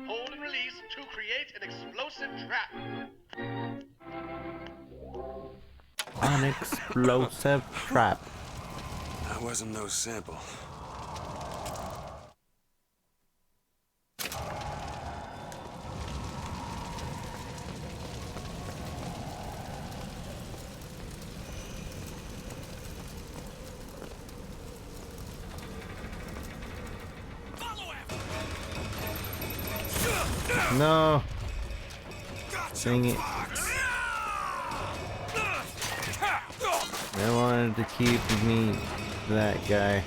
Hold and release to create an explosive trap. An explosive trap. That wasn't no sample. No. Dang it. I wanted to keep me that guy.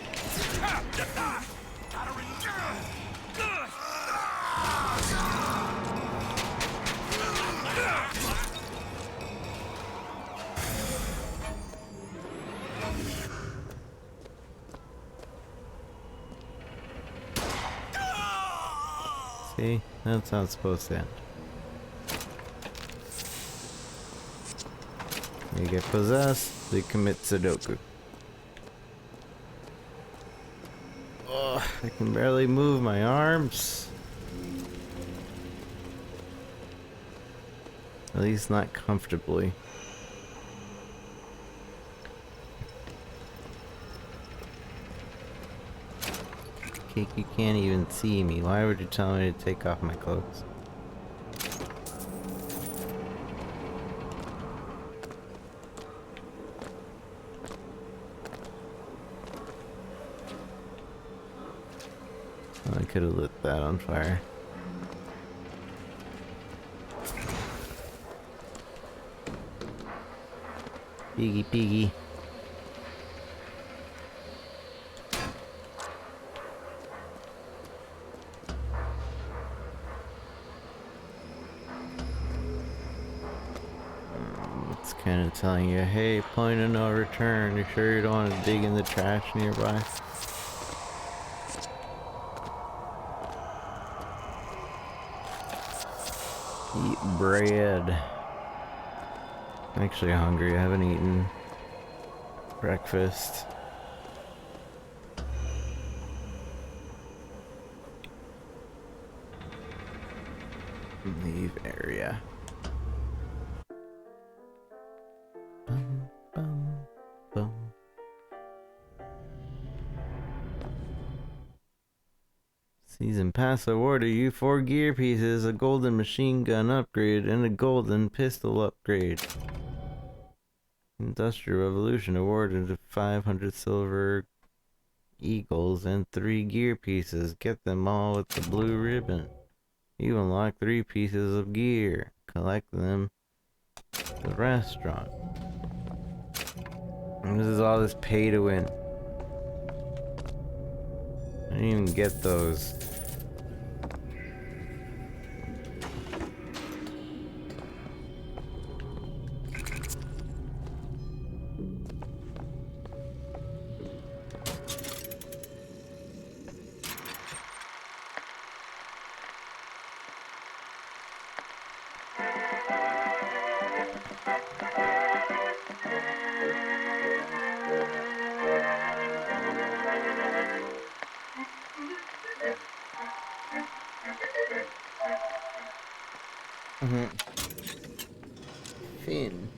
See? That's how it's supposed to end. They get possessed, they commit Sudoku. Ugh, I can barely move my arms. At least not comfortably. Cake, you can't even see me. Why would you tell me to take off my clothes? I could have lit that on fire. Piggy, piggy. It's kind of telling you, hey, point of no return. You sure you don't want to dig in the trash nearby? Eat bread. I'm actually hungry. I haven't eaten breakfast. Leave area. Bum, bum, bum. Season pass awarded you 4 gear pieces, a golden machine gun upgrade, and a golden pistol upgrade. Industrial Revolution awarded 500 silver eagles and 3 gear pieces. Get them all with the blue ribbon. You unlock 3 pieces of gear. Collect them at the restaurant. And this is all this pay to win. I didn't even get those. Finn.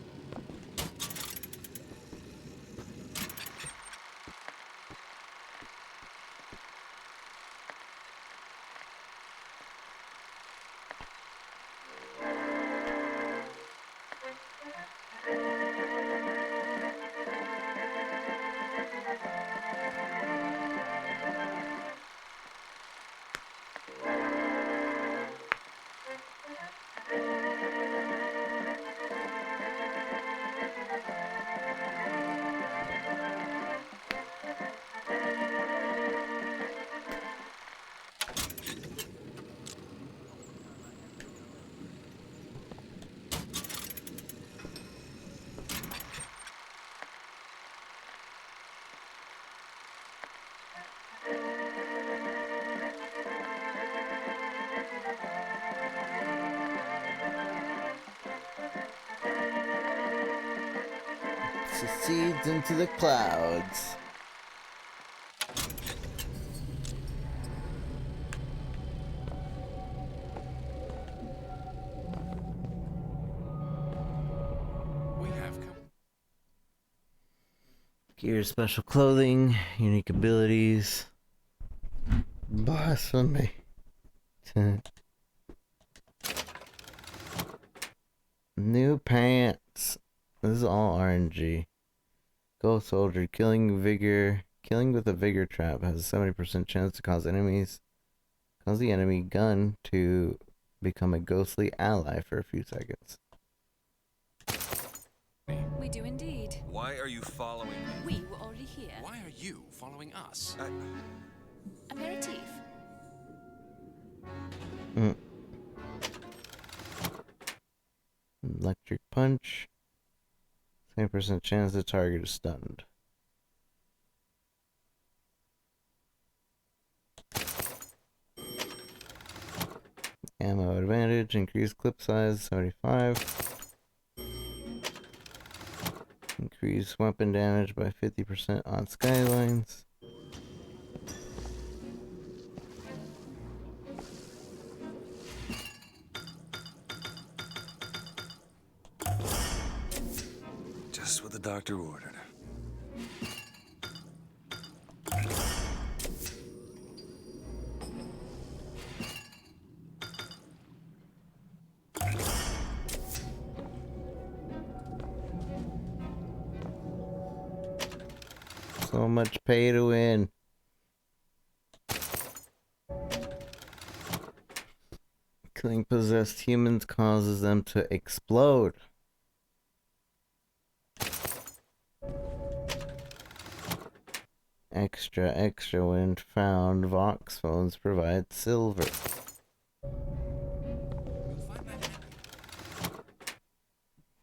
Succeeds into the clouds. We have come. Gear, special clothing, unique abilities. Blasphemy. New pants. This is all RNG. Ghost soldier, killing with a vigor trap has a 70% chance to cause the enemy gun to become a ghostly ally for a few seconds. We do indeed. Why are you following me? We were already here. Why are you following us? Aperitif. Electric punch. 70% chance the target is stunned. Ammo advantage, increased clip size, 75. Increase weapon damage by 50% on skylines. Just what the doctor ordered. So much pay to win. Killing possessed humans causes them to explode. Extra when found, Vox phones provide silver.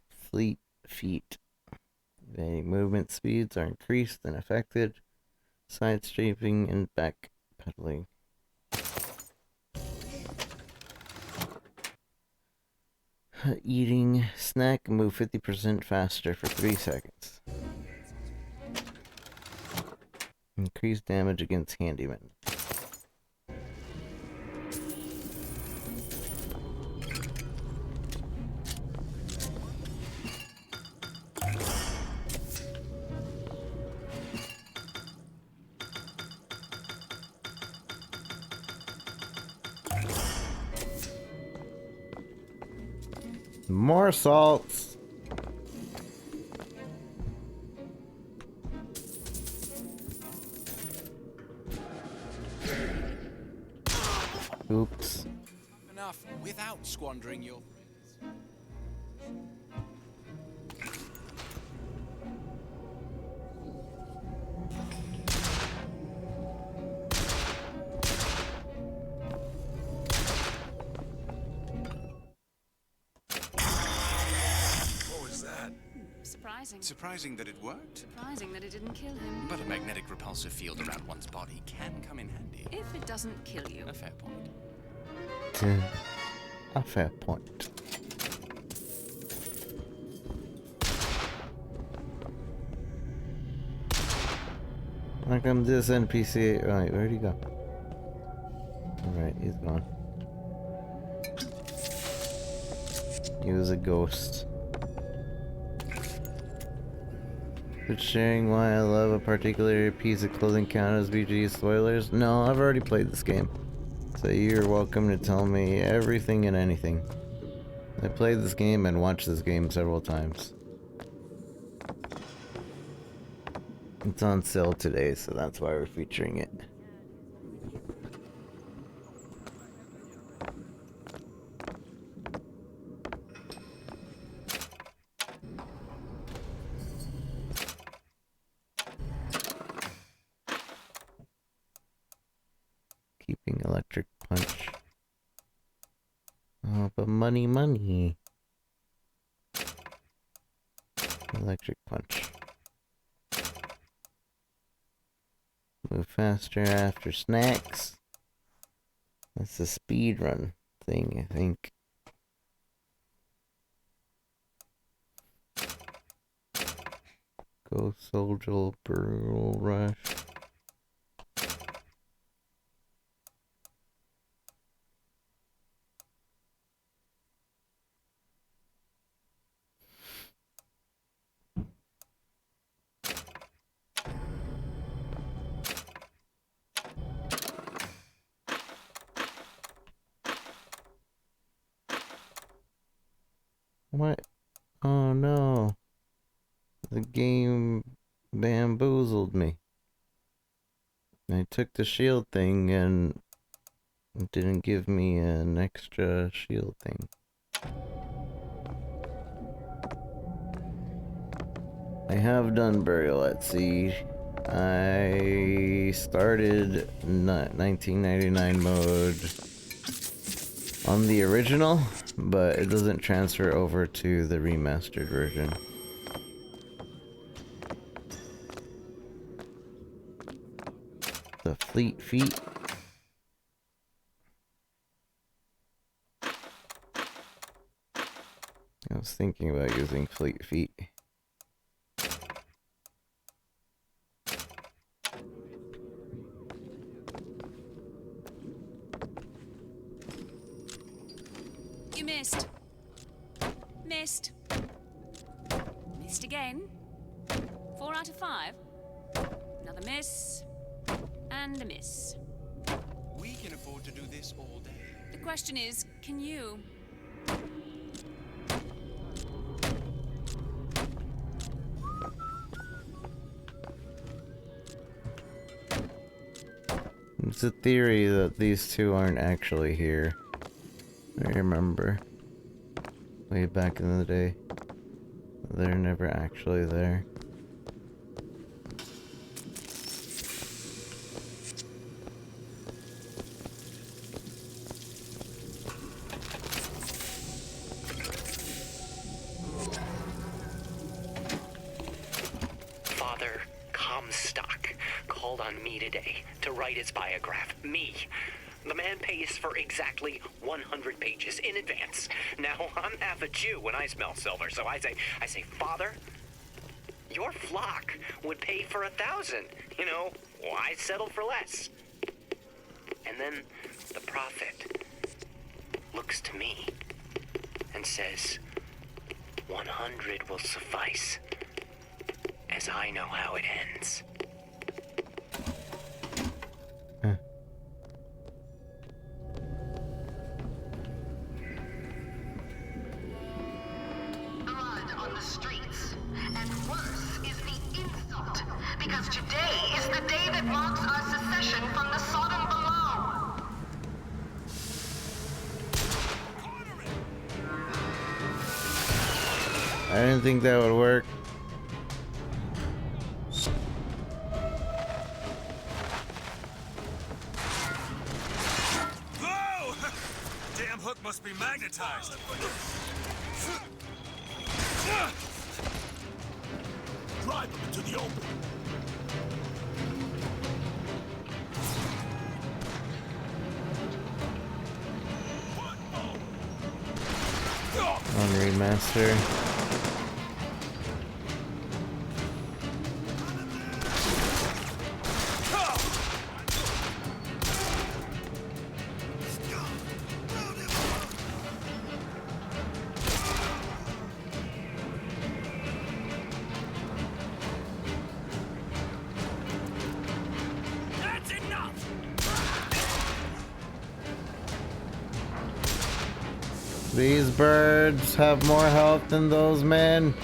Fleet feet. The movement speeds are increased and affected. Side strafing and back pedaling. Eating snack, move 50% faster for 3 seconds. Increased damage against handymen. More salts. Oops. Enough without squandering your Surprising that it worked. Surprising that it didn't kill him. But a magnetic repulsive field around one's body can come in handy. If it doesn't kill you. A fair point. A fair point. How come this NPC? Right, where'd he go? Alright, he's gone. He was a ghost. But sharing why I love a particular piece of clothing count as BG spoilers? No, I've already played this game. So you're welcome to tell me everything and anything. I played this game and watched this game several times. It's on sale today, so that's why we're featuring it. Keeping electric punch. Oh, but money. Electric punch. Move faster after snacks. That's the speed run thing, I think. Go soldier, brutal rush. What? Oh no. The game bamboozled me. I took the shield thing and it didn't give me an extra shield thing. I have done Burial at Sea. I started 1999 mode on the original, but it doesn't transfer over to the remastered version. The Fleet Feet. I was thinking about using Fleet Feet. You missed. Missed. Missed again. 4 out of 5. Another miss. And a miss. We can afford to do this all day. The question is, can you? It's a theory that these two aren't actually here. I remember. Way back in the day. They're never actually there. Father Comstock called on me today to write his biograph. Me. The man pays for exactly 100 pages in advance. Now, I'm half a Jew when I smell silver, so I say, Father, your flock would pay for 1,000. You know, why settle for less? And then the prophet looks to me and says, 100 will suffice, as I know how it ends. Because today is the day that marks our secession from the Sodom below. I didn't think that would work. Whoa! Damn hook must be magnetized. Drive them into the open. On Remaster. These birds have more health than those men.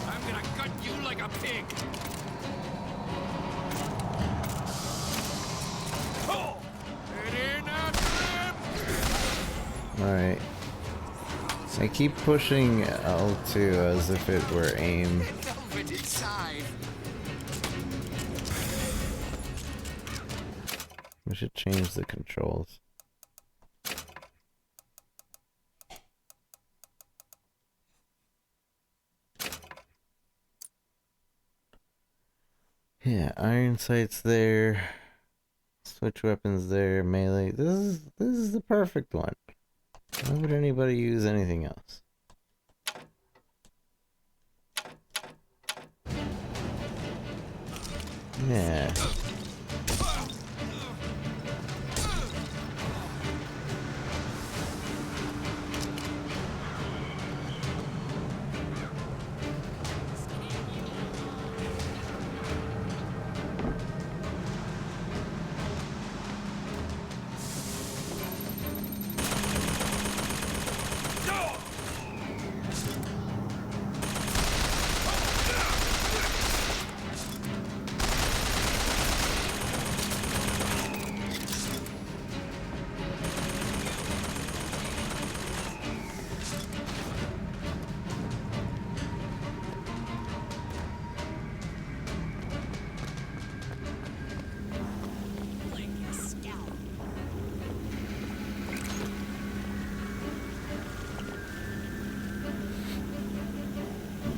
I'm gonna gut you like a pig. Oh, get in Alright. I keep pushing L2 as if it were aim. Velvet inside. We should change the controls. Yeah, iron sights there. Switch weapons there, melee. This is the perfect one. Why would anybody use anything else? Yeah.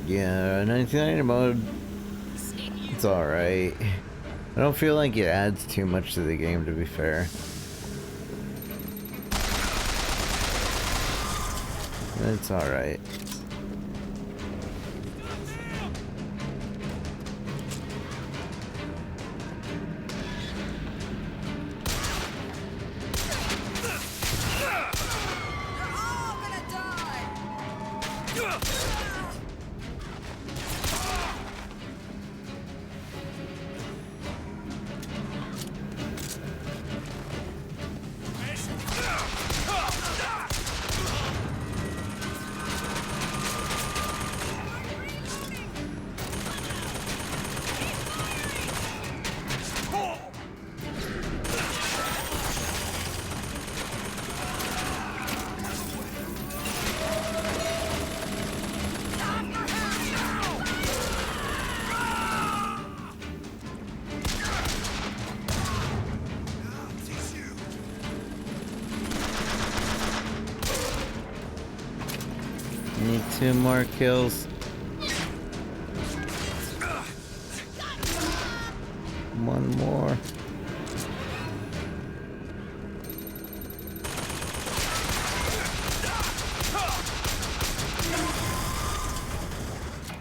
Yeah, 1990 mode, it's alright. I don't feel like it adds too much to the game, to be fair. It's alright. Need 2 more kills. One more.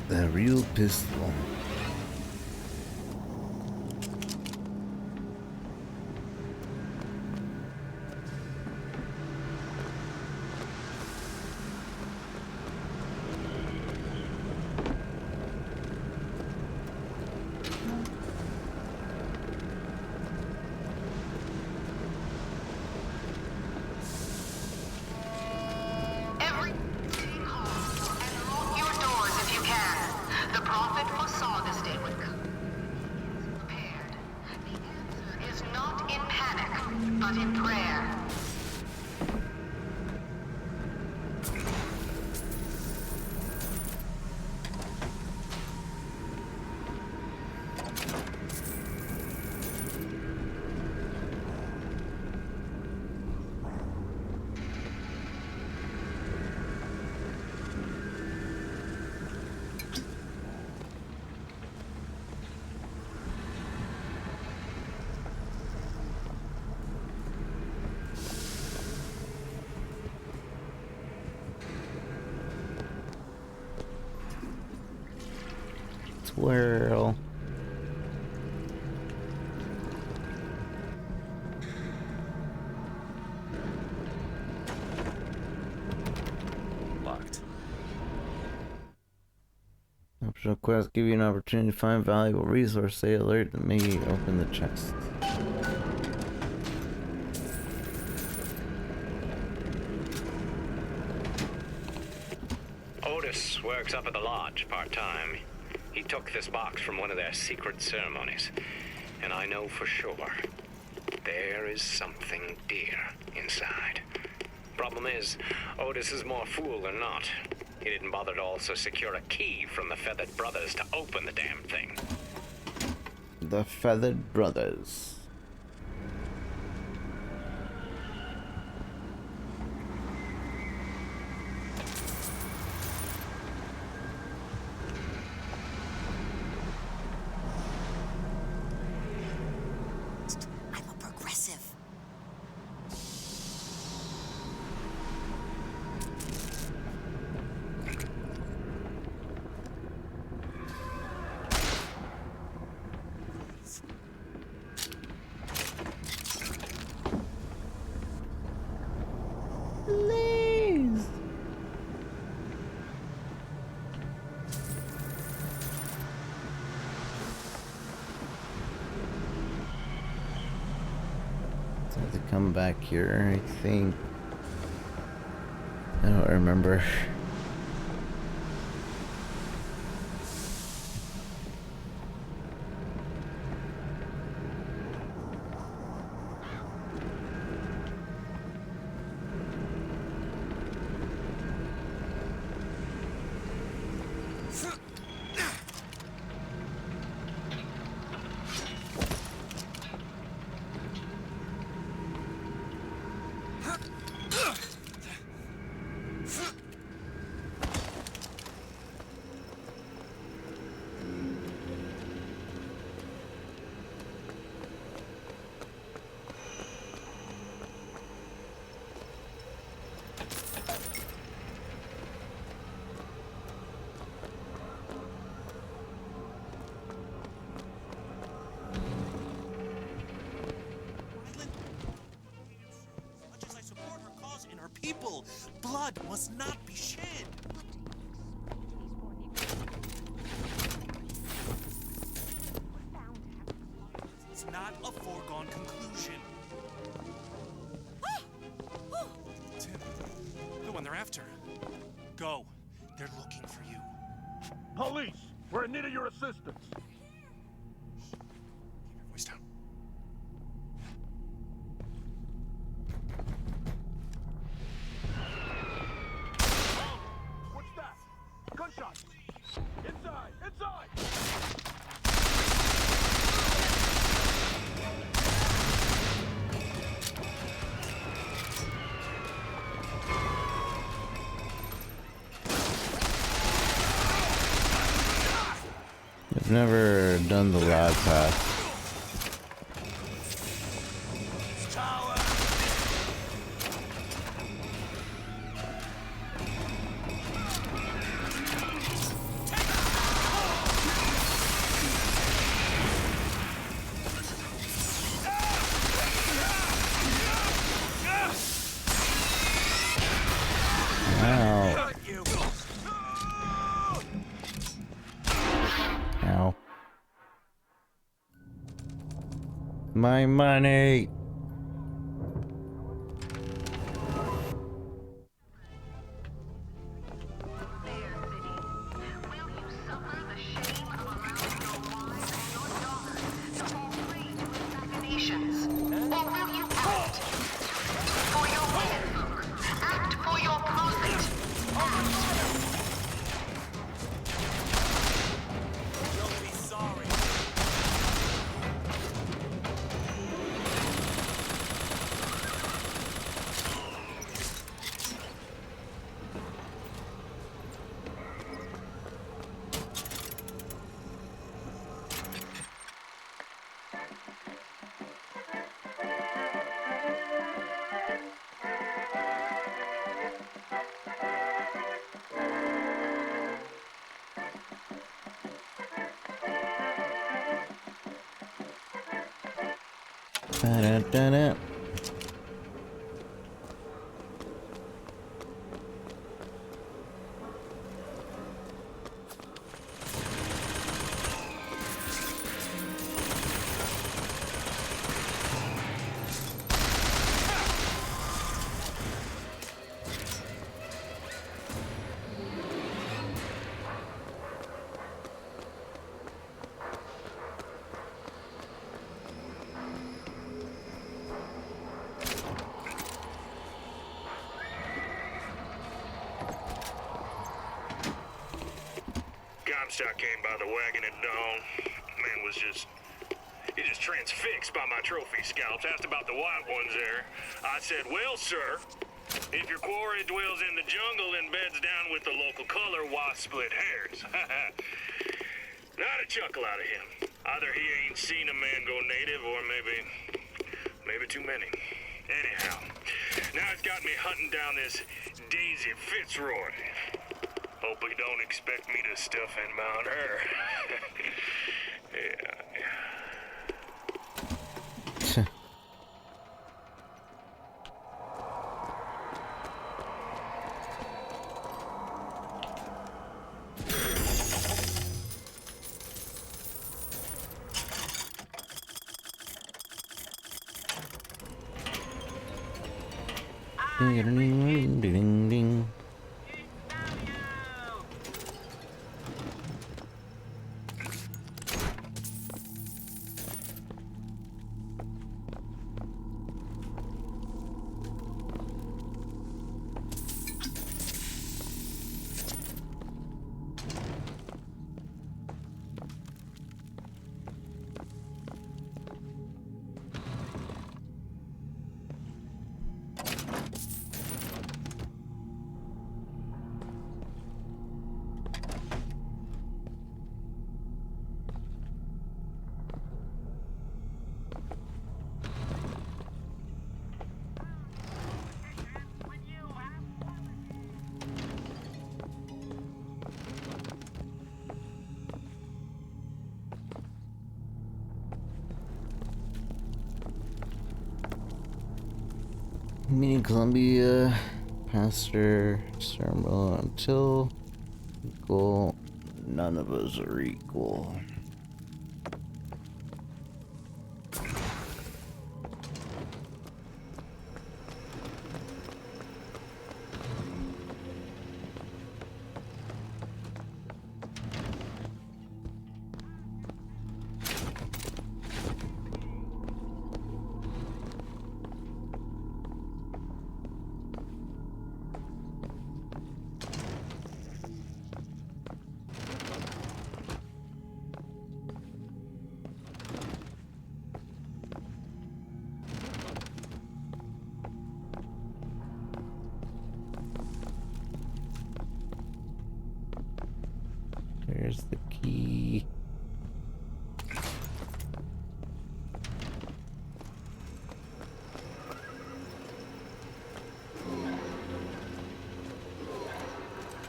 The real pistol. Twirl. Locked. Optional quests give you an opportunity to find valuable resource. Say alert that may open the chest. Otis works up at the lodge part-time. He took this box from one of their secret ceremonies. And I know for sure there is something dear inside. Problem is, Otis is more fool than not. He didn't bother to also secure a key from the Feathered Brothers to open the damn thing. The Feathered Brothers. I'm a progressive. Please. So I have to come back here, I think. I don't remember. People, blood must not be shed. It's not a foregone conclusion. Tim, the one they're after. Go. They're looking for you. Police! We're in need of your assistance. Keep your voice down. What's that? Gunshot! Inside! Inside! I've never done the lab path. Ow. Ow. My money! Da-da-da-da. Comstock came by the wagon at dawn. Man was just transfixed by my trophy scalps. Asked about the white ones there. I said, well, sir, if your quarry dwells in the jungle and beds down with the local color, why split hairs? Not a chuckle out of him. Either he ain't seen a man go native, or maybe too many. Anyhow, now it's got me hunting down this Daisy Fitzroy. Hope he don't expect me to stuff and mount her. Yeah. Ding ding ding ding ding. Meaning Columbia, Pastor, Ceremony until equal. None of us are equal. There's the key.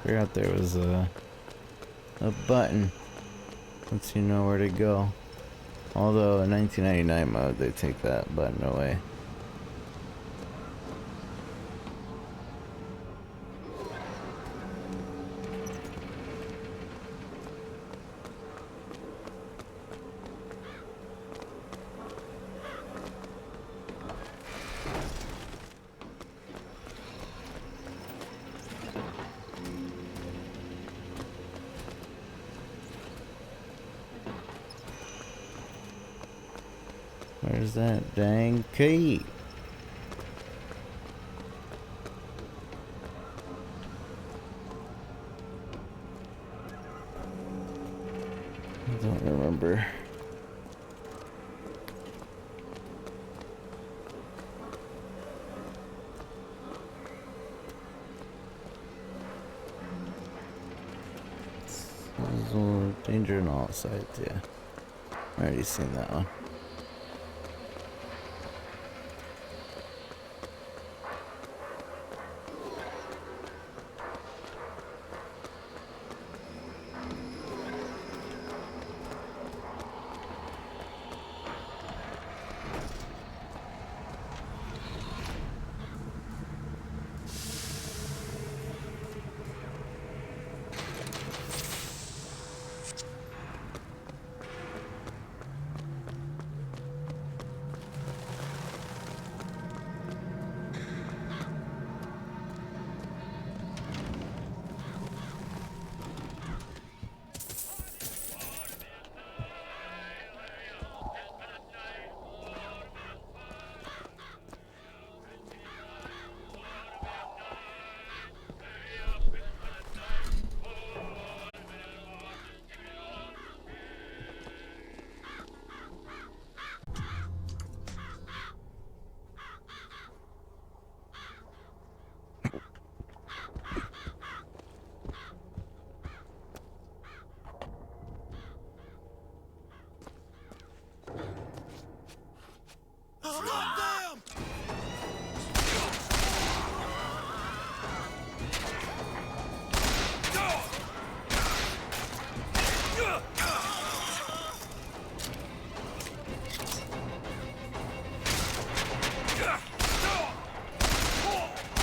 Figured out there was a button. Lets you know where to go. Although in 1999 mode they take that button away. Where's that dang key? I don't remember. Danger on all sides, yeah. I already seen that one.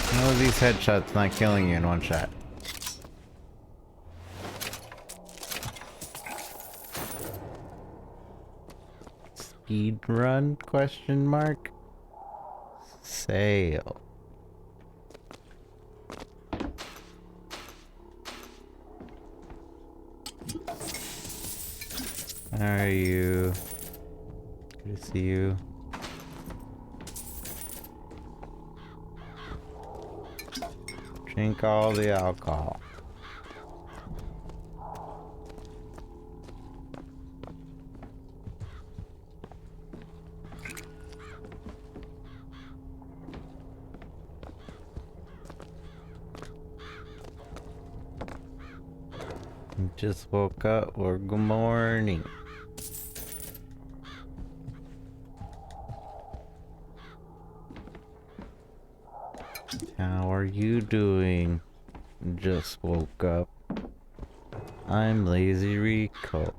How are these headshots not killing you in one shot? Speed run? Question mark. Sail. How are you? Good to see you. Drink all the alcohol. Just woke up, or good morning. How are you doing? Just woke up. I'm Lazy Rico.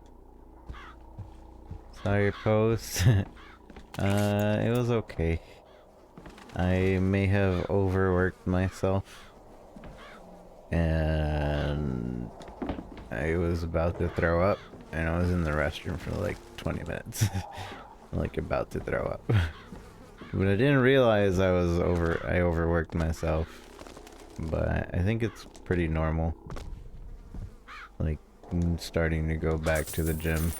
Saw your post. It was okay. I may have overworked myself. And I was about to throw up. And I was in the restroom for like 20 minutes. Like about to throw up. But I didn't realize I overworked myself. But I think it's pretty normal. Like, I'm starting to go back to the gym.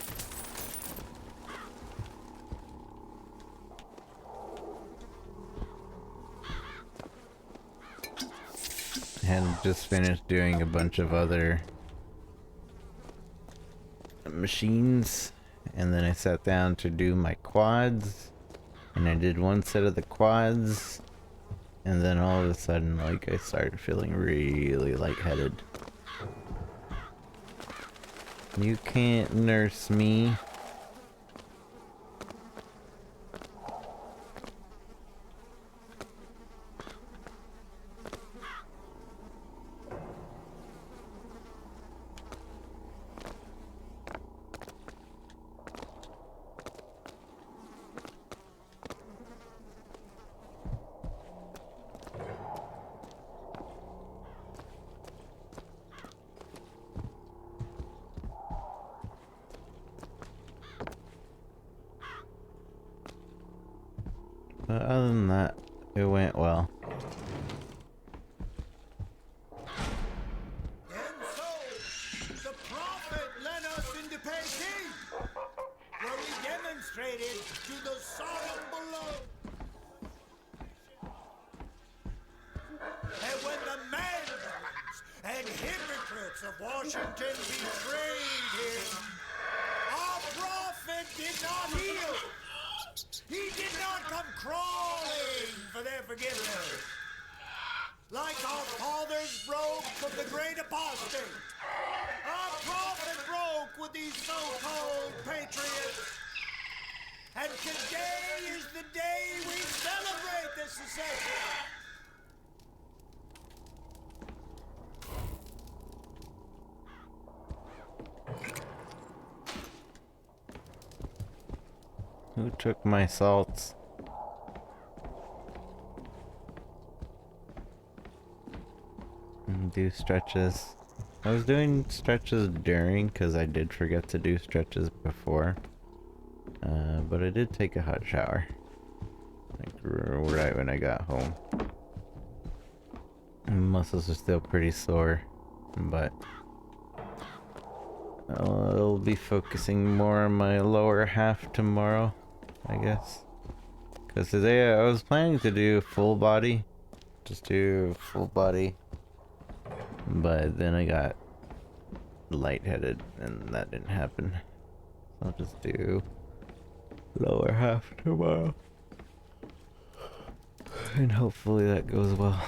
I had just finished doing a bunch of other machines. And then I sat down to do my quads. And I did one set of the quads. And then all of a sudden, like, I started feeling really lightheaded. You can't nurse me. But other than that, it went well. And so, the prophet led us into Peking, where we demonstrated to the solemn below. And when the mandarins and hypocrites of Washington betrayed him, our prophet did not heal. He did not come crawling for their forgiveness. Like our fathers broke from the great apostate, our prophet broke with these so-called patriots. And today is the day we celebrate this secession. Who took my salts? Do stretches. I was doing stretches during, because I did forget to do stretches before. But I did take a hot shower. Like right when I got home. My muscles are still pretty sore, but I'll be focusing more on my lower half tomorrow, I guess. Because today I was planning to do full body. Just do full body. But then I got lightheaded and that didn't happen. So I'll just do lower half tomorrow. And hopefully that goes well.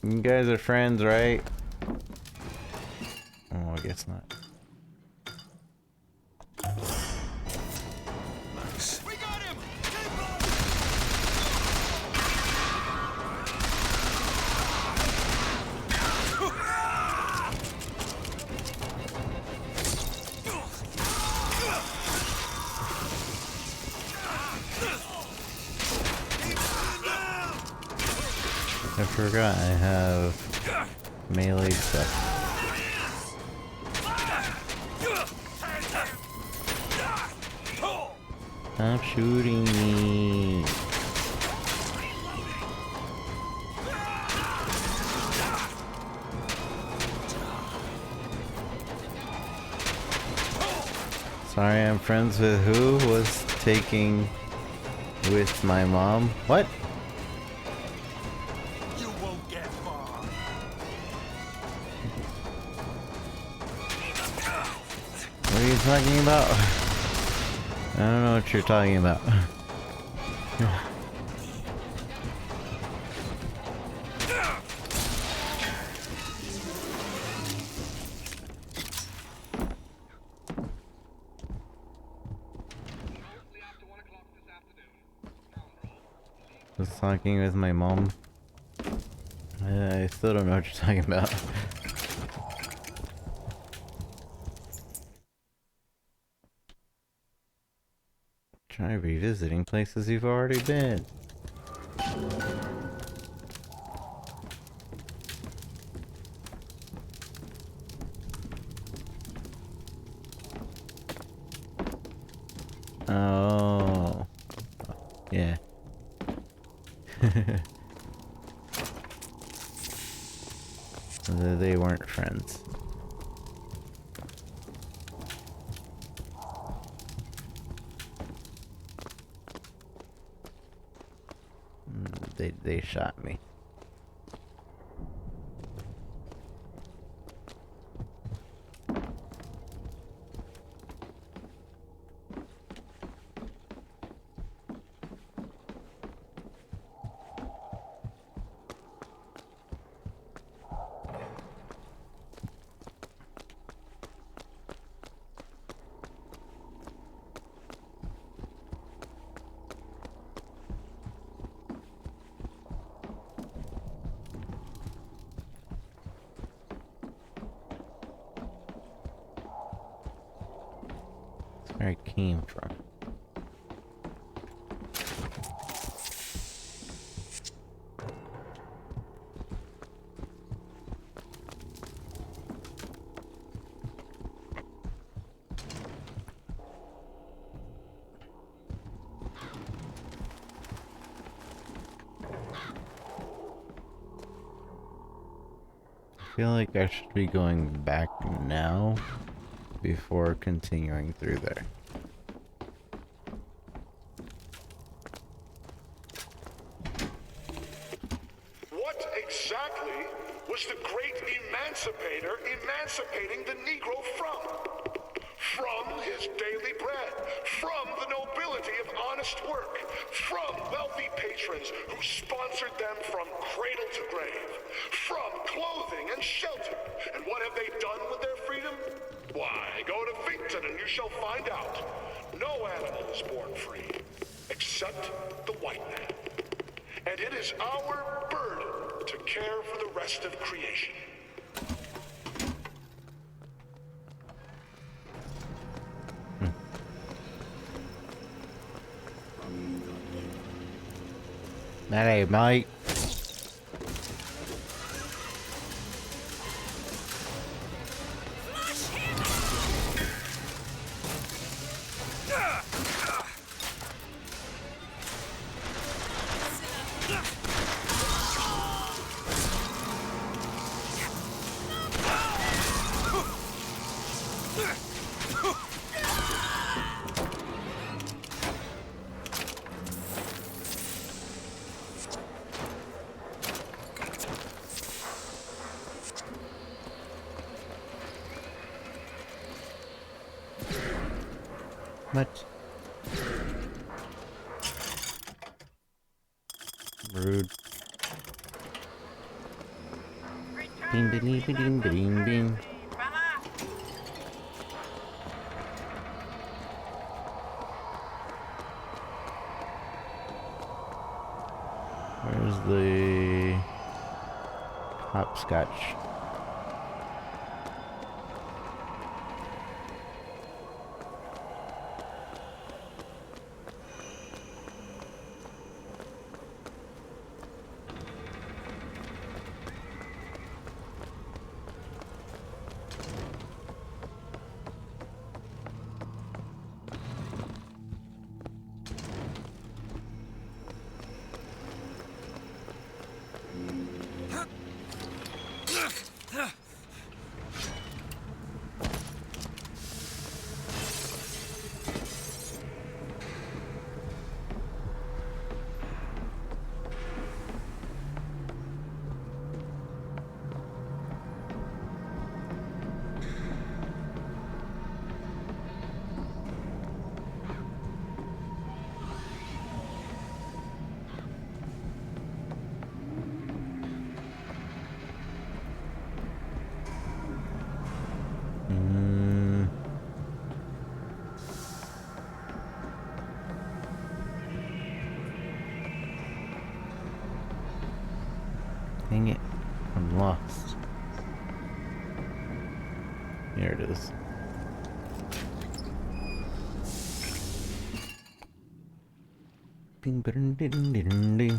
You guys are friends, right? Oh, I guess not. I forgot I have melee stuff. Stop shooting me. Sorry, I'm friends with who was taking with my mom. What? You won't get far. What are you talking about? I don't know what you're talking about. Was talking with my mom. I still don't know what you're talking about. Try revisiting places you've already been. Oh. Yeah. They weren't friends. They shot me. That's where I came from. I feel like I should be going back now before continuing through there. What exactly was the great emancipator emancipating the Negro from? From his daily bread, from the nobility of honest work, from wealthy patrons who sponsored them from cradle to grave, from clothing and shelter. And what have they done with their freedom? Why, go to Finkton and you shall find out. No animal is born free, except the white man. And it is our burden to care for the rest of creation. That ain't mate. What? Rude. Bing, bing, bing, bing, bing, bing. Where's the hopscotch? Dang it. I'm lost. Here it is. Ding, ding, ding, ding, ding.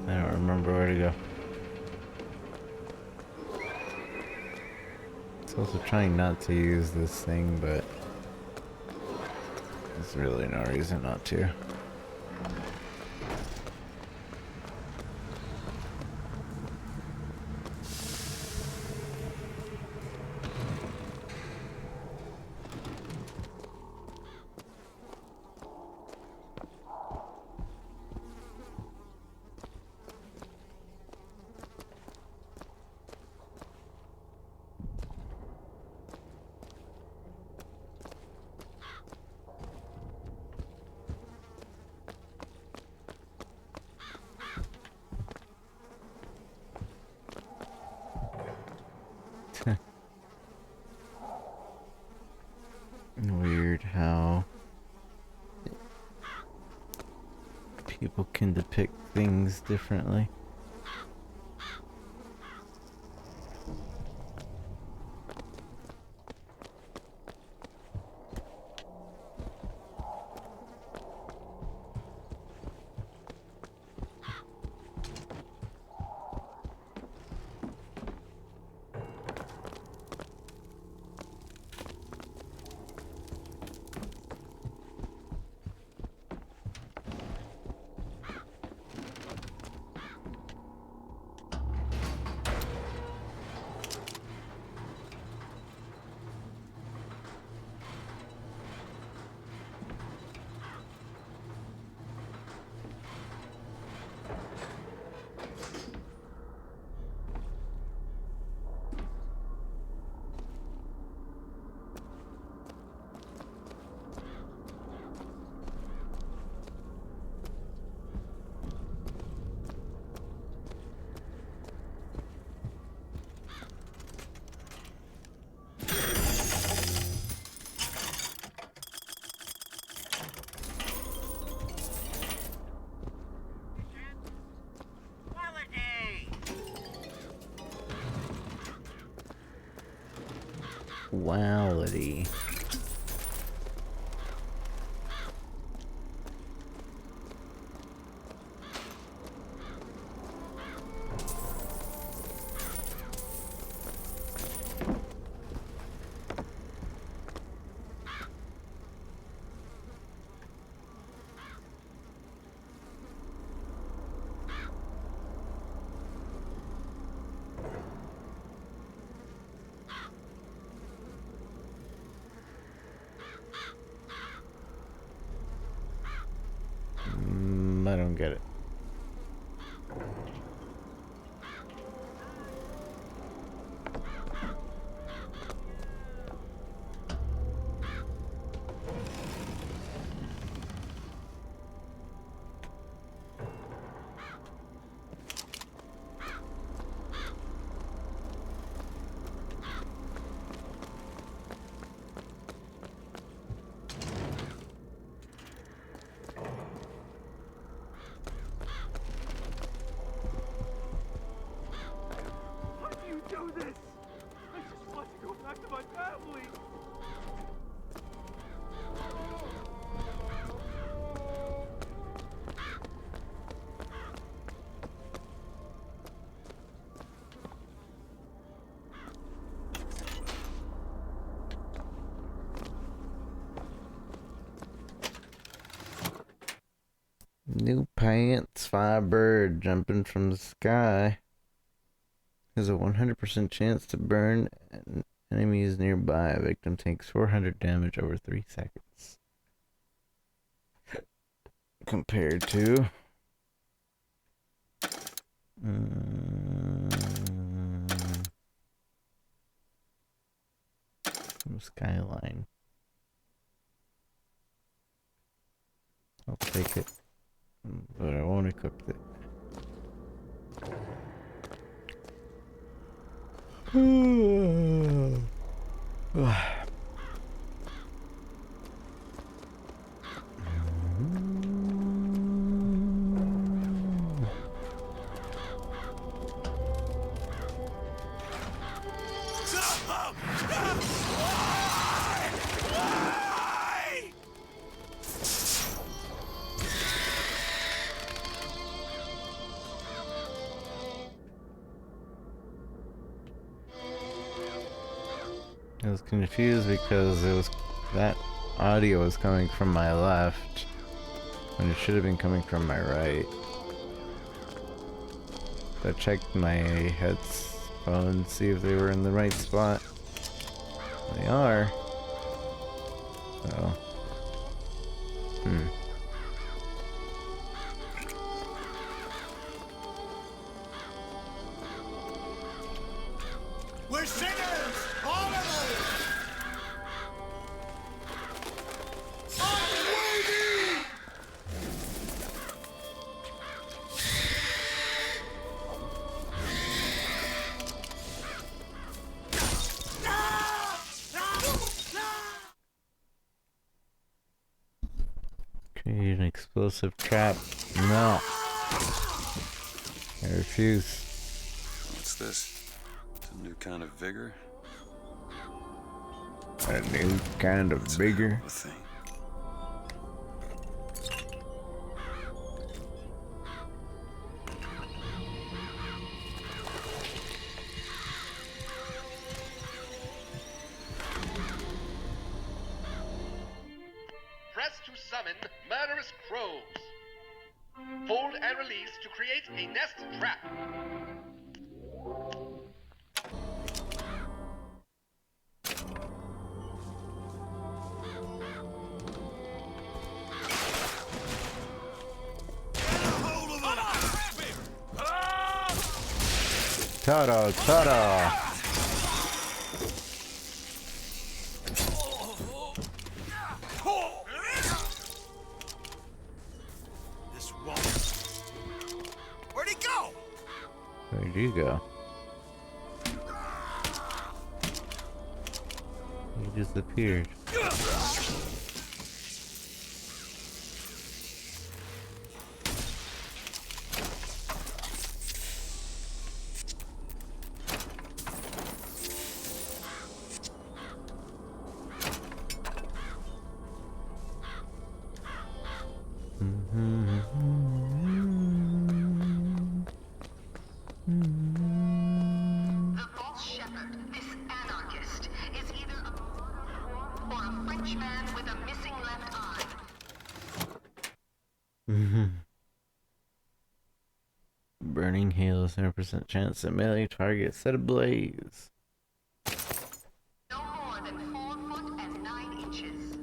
I don't remember where to go. It's also trying not to use this thing, but there's really no reason not to. Weird how people can depict things differently. Quality. I don't get it. Do this! I just want to go back to my family! pants, Firebird jumping from the sky. There's a 100% chance to burn enemies nearby. A victim takes 400 damage over 3 seconds. Compared to... Skyline. I'll take it, but I won't equip it. I was confused because that audio was coming from my left when it should have been coming from my right. So I checked my headphones, see if they were in the right spot. They are. So. We're sinners! All of us! Unworthy! Create an explosive trap. No. I refuse. What's this? It's a new kind of vigor? A new kind of bigger. Press to summon murderous crows. Hold and release to create a nest trap. Ta-da, ta-da! This won't. Where'd he go? Where'd you go? He disappeared. The false shepherd, this anarchist, is either a dwarf or a Frenchman with a missing left eye. Burning hail, 100% chance to melee target set ablaze. No more than 4 foot and 9 inches.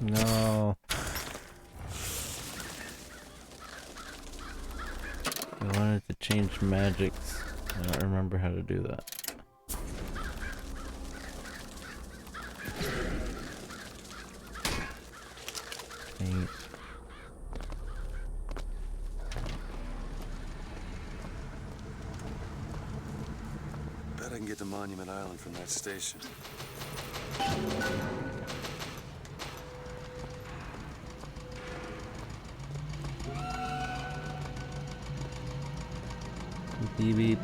No. I wanted to change magics. I don't remember how to do that. Paint. Bet I can get to Monument Island from that station. Beep beep.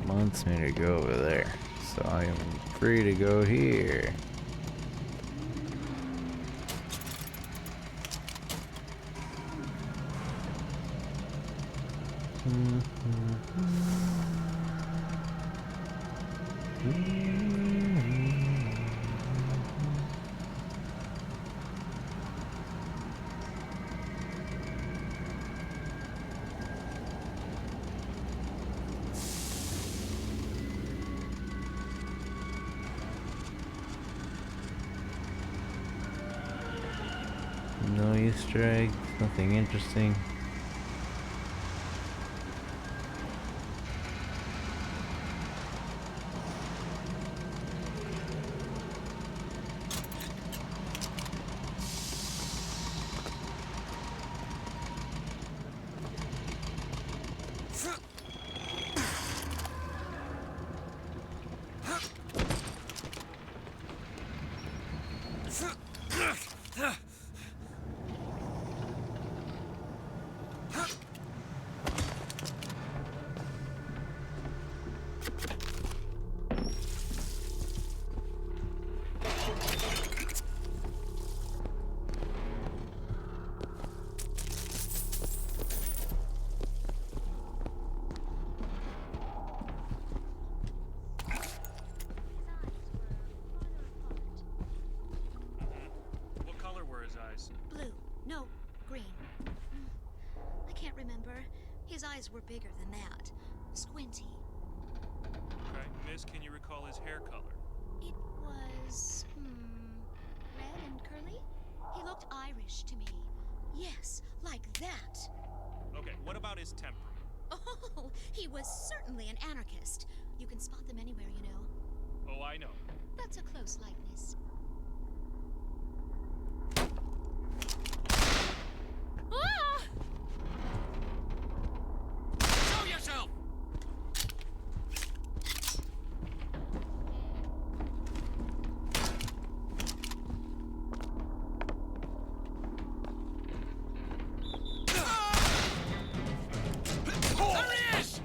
Wants me to go over there. So I am free to go here. No Easter eggs, nothing interesting. What color were his eyes? Blue. No, green. I can't remember. His eyes were bigger than that. Squinty. Okay, Miss, can you recall his hair color? It was, red and curly? He looked Irish to me. Yes, like that. Okay, what about his temperament? Oh, he was certainly an anarchist. You can spot them anywhere, you know. Oh, I know. That's a close likeness. Ah! Show yourself! There he is!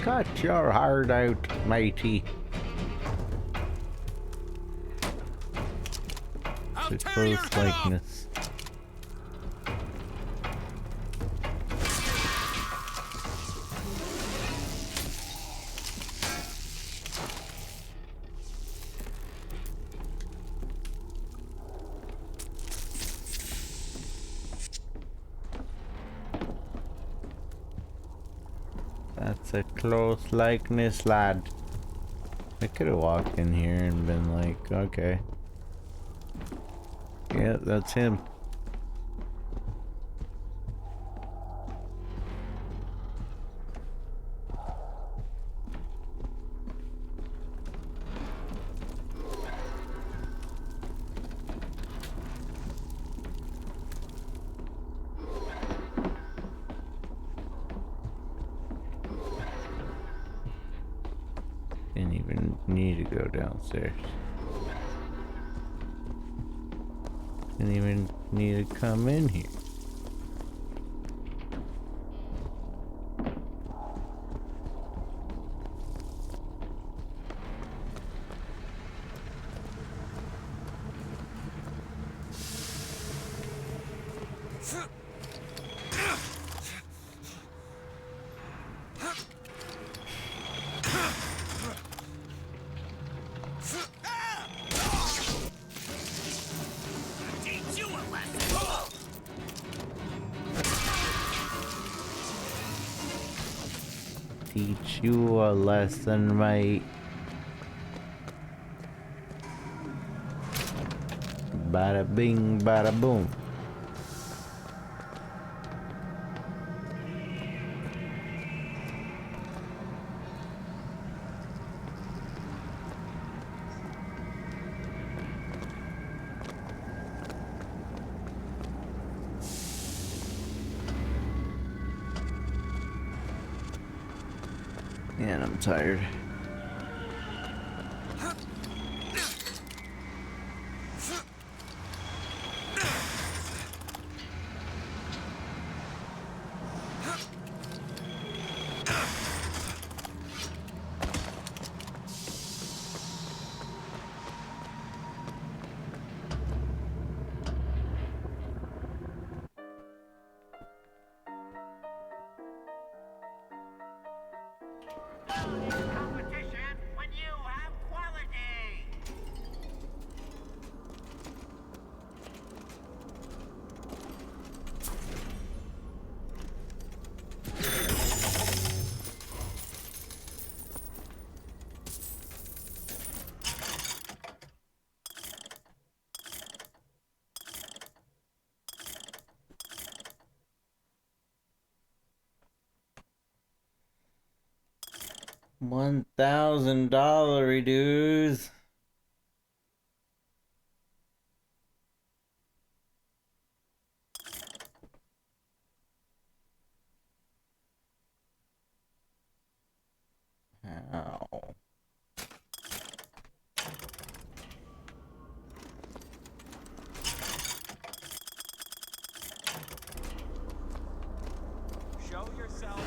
Cut your heart out, matey. The close likeness. That's a close likeness, lad. I could have walked in here and been like, okay. Yeah, that's him. Didn't even need to go downstairs. Didn't even need to come in here. Teach you a lesson! Teach you a lesson, mate. Bada bing, bada boom. And I'm tired. Competition when you have quality. $1,000 dues. Ow. Show yourself.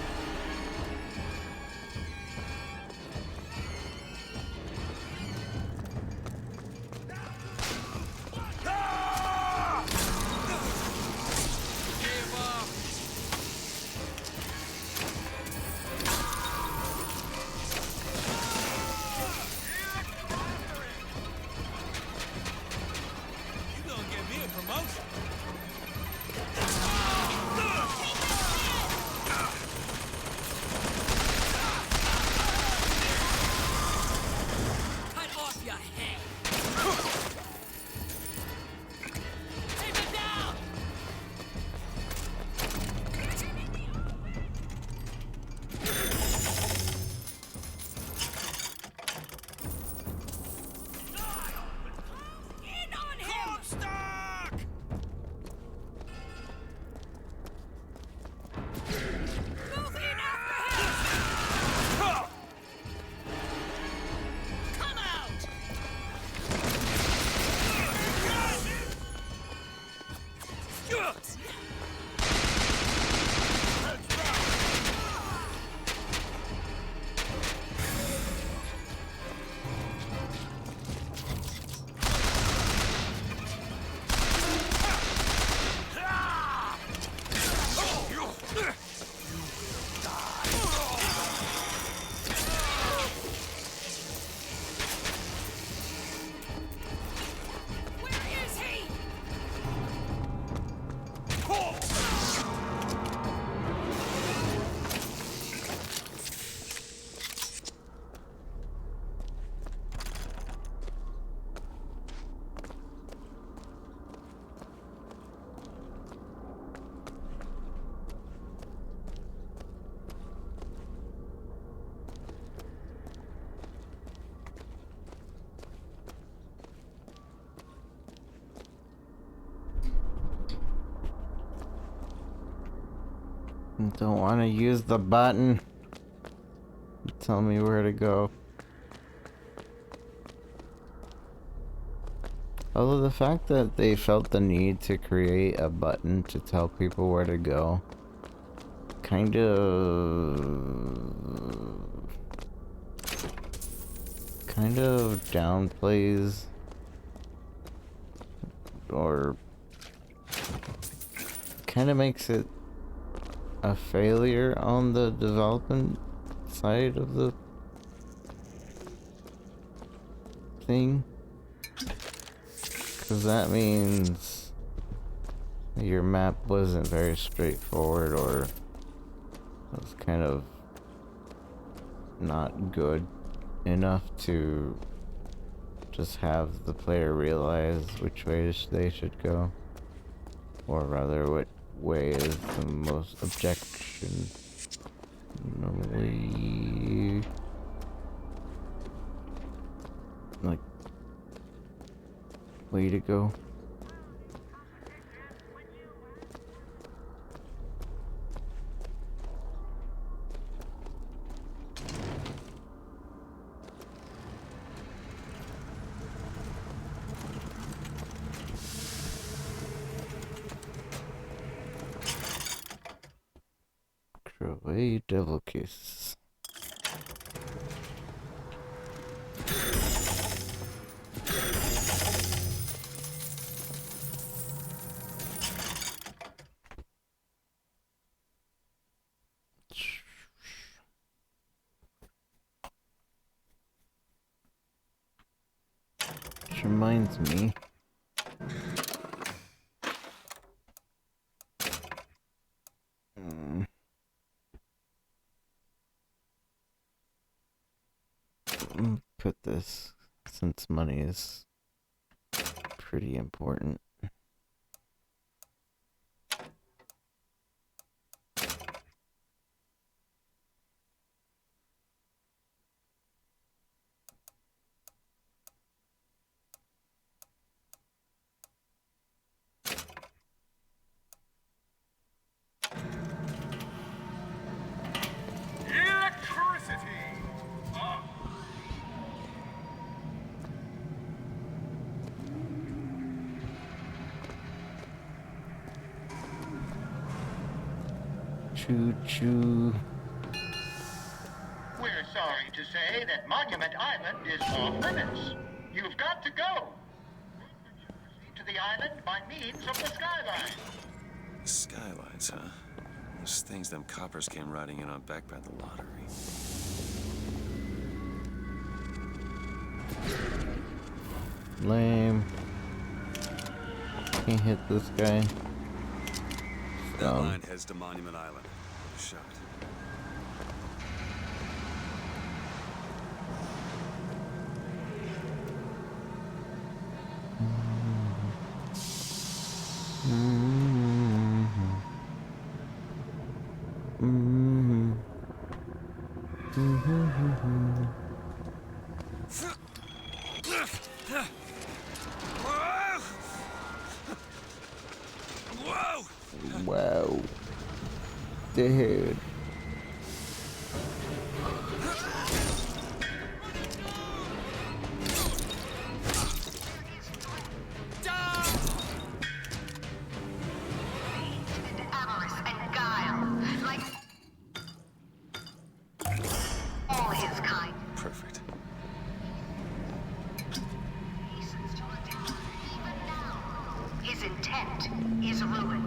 Don't want to use the button. Tell me where to go. Although the fact that they felt the need to create a button to tell people where to go kind of downplays or kind of makes it a failure on the development side of the thing, because that means your map wasn't very straightforward or was kind of not good enough to just have the player realize which way they should go, or rather what way is the most objection normally, like, way to go. Away devil kiss. reminds me. Put this, since money is pretty important. Electricity! Choo-choo. We're sorry to say that Monument Island is off limits. You've got to go. Proceed to the island by means of the skyline. Skylines, huh? Those things them coppers came riding in on back by the lottery. Lame. Can't hit this guy. That line heads to Monument Island. What a shot. Wow. Dude. Perfect. His intent is ruin.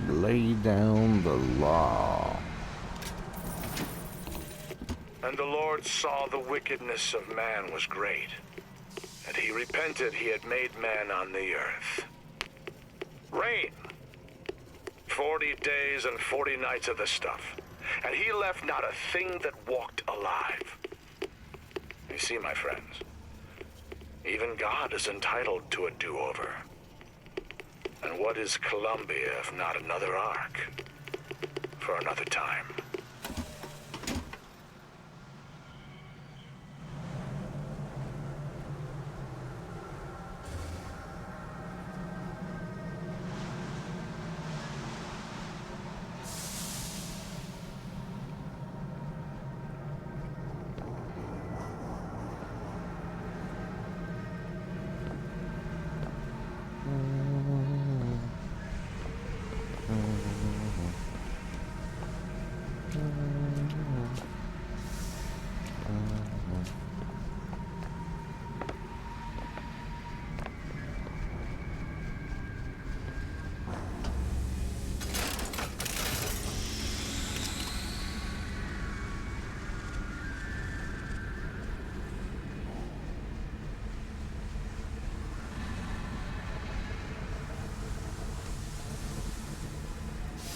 Lay down the law. And the Lord saw the wickedness of man was great, and he repented he had made man on the earth. Rain. 40 days and 40 nights of the stuff, and he left not a thing that walked alive. You see, my friends, even God is entitled to a do-over. And what is Columbia if not another ark for another time?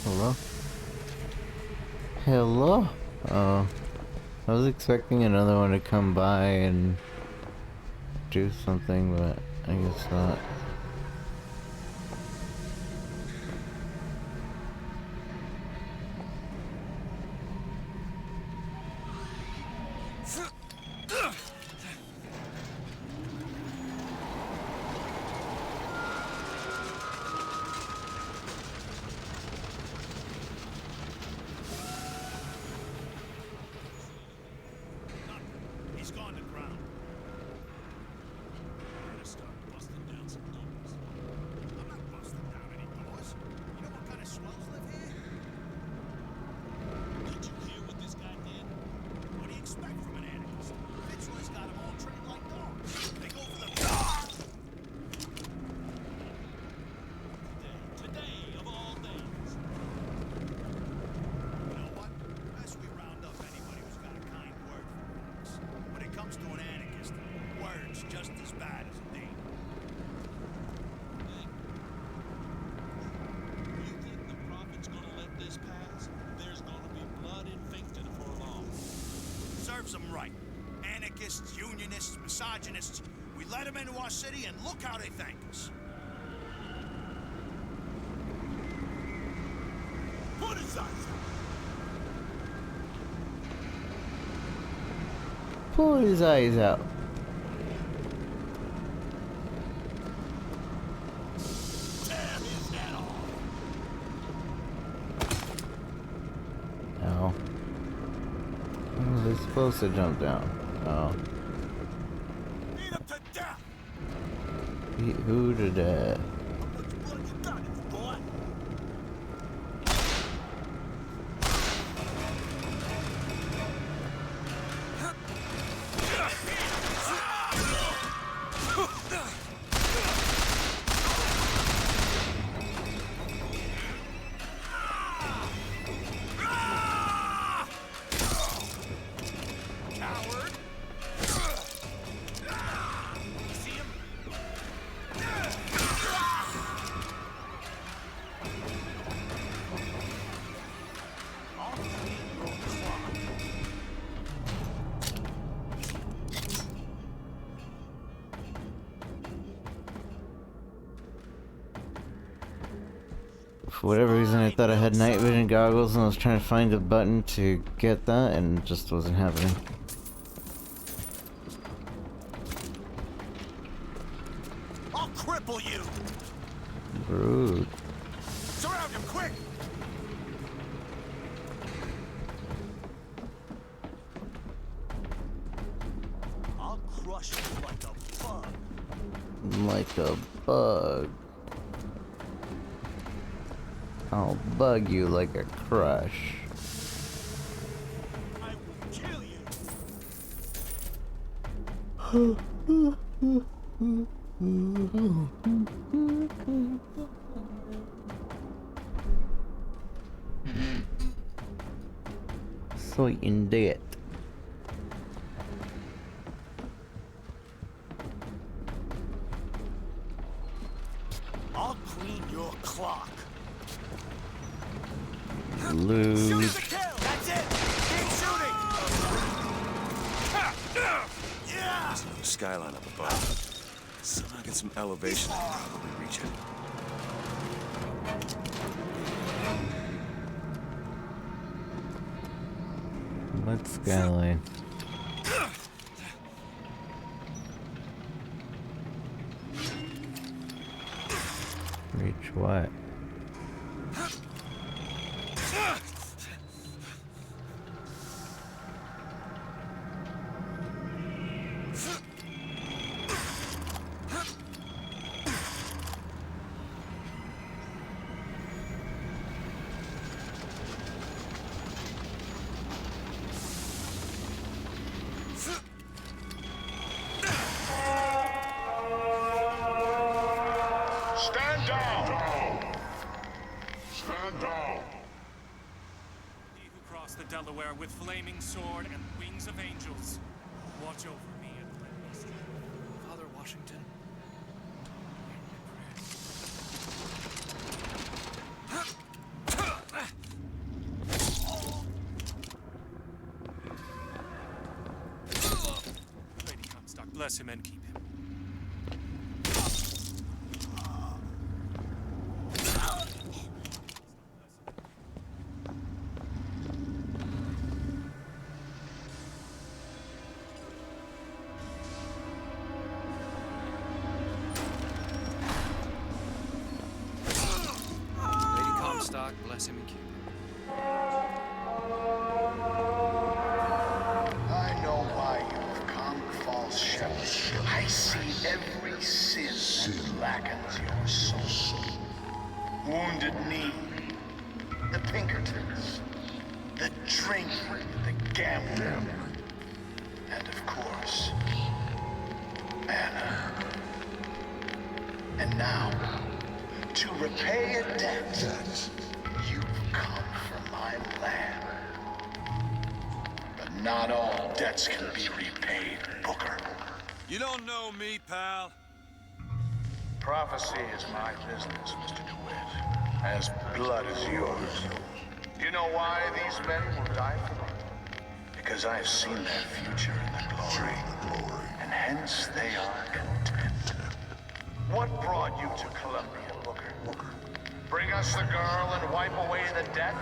Hello? Hello? Oh. I was expecting another one to come by and do something, but I guess not. just as bad as a demon. You think the prophet's gonna let this pass? There's gonna be blood in Finkton before long. Serves them right. Anarchists, unionists, misogynists. We let them into our city and look how they thank us. Put his eyes out. Pull his eyes out. Tear his head off. Ow. Oh, they're supposed to jump down. Oh. Beat him to death. Beat who to death? For whatever reason, I thought I had night vision goggles and I was trying to find a button to get that and it just wasn't happening. I'll cripple you. Rude. Surround him, quick. I'll crush you like a bug. Like a bug. I'll bug you like a crush. I will kill you. Sweet and dead. I'll clean your clock. Lose. Shoot is a kill. That's it. Keep shooting. Yeah. There's no skyline up above. Somehow get some elevation and probably reach it. What skyline? Reach what? Stand down! Stand down! He who crossed the Delaware with flaming sword and wings of angels, watch over me at the Remaster. Father Washington, Lady Comstock, bless him and keep him. Lady Comstock, bless him and keep him. I know why you have come, false shepherd. I see every sin that blackens your soul. Wounded knee, the Pinkertons, the drink, the gambling, and of course, Anna. And now, to repay a debt, you've come from my land. But not all debts can be repaid, Booker. You don't know me, pal. Prophecy is my business, Mr. DeWitt. As blood is yours. Do you know why these men will die for me? Because I have seen their future in the glory. And hence they are content. What brought you to Columbia, Booker? Bring us the girl and wipe away the debt?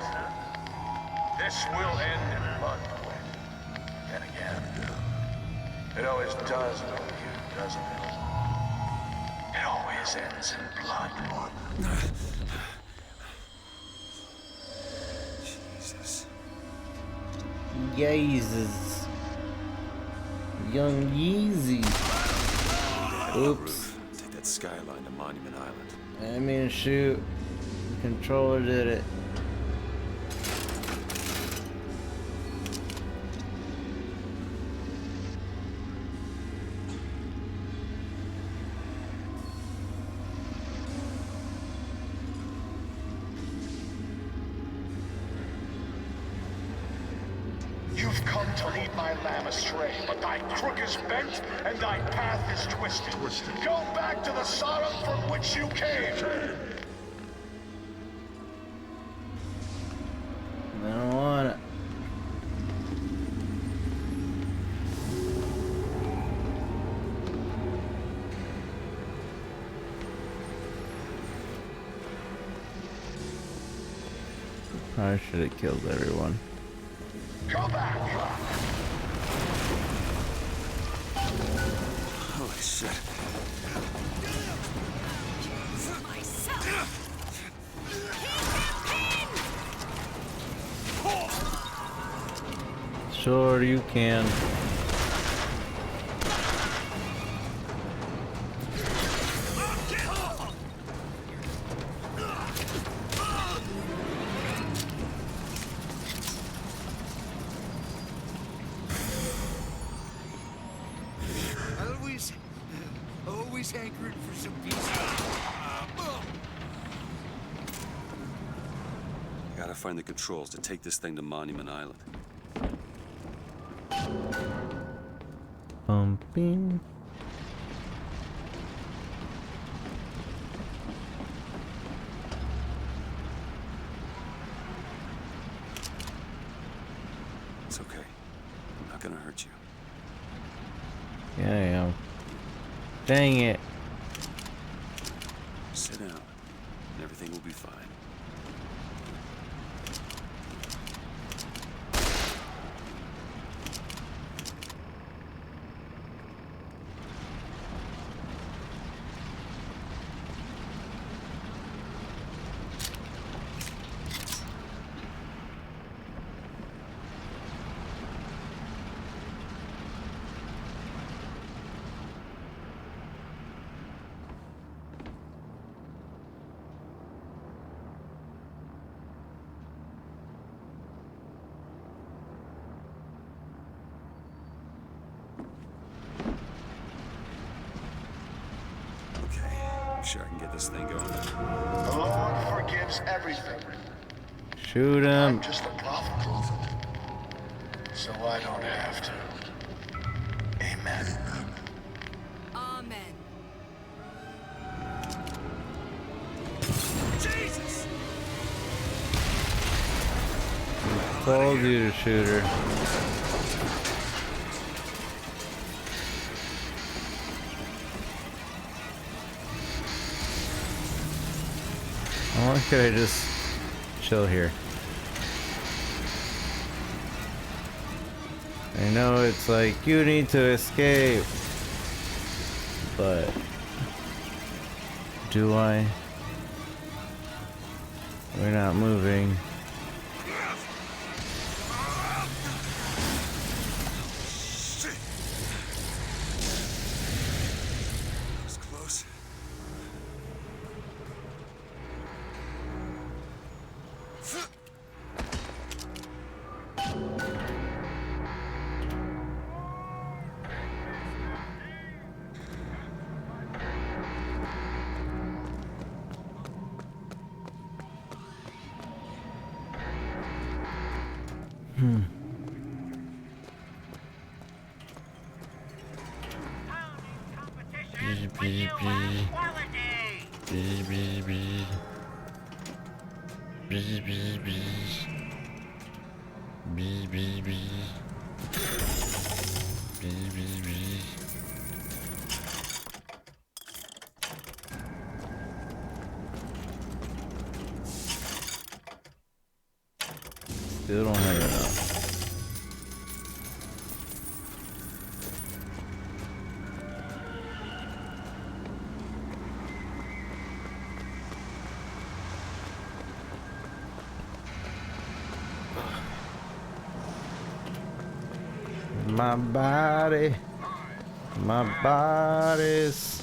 This will end in blood, DeWitt. Then again, it always does with you, doesn't it? It always ends in blood. Jesus. Jesus. Young Yeezy. Oops. Take that skyline to Monument Island. I mean, shoot. The controller did it. You've come to lead my lamb astray, but thy crook is bent and thy path is twisted. Go back to the Sodom from which you came. I don't want it. I should have killed everyone. Go back! Holy shit. Sure you can. Always hankering for some peace. I gotta find the controls to take this thing to Monument Island. Pumping. It's okay. I'm not gonna hurt you. Yeah, I am. Dang it. Sit down, and everything will be fine. Sure I can get this thing going. The Lord forgives everything. Shoot him. I'm just a prophet, so I don't have to. Amen. Amen. Jesus! Told you to shoot her. Why could I just chill here? I know it's like, you need to escape. But do I? We're not moving. It's close. Still don't have enough. My body's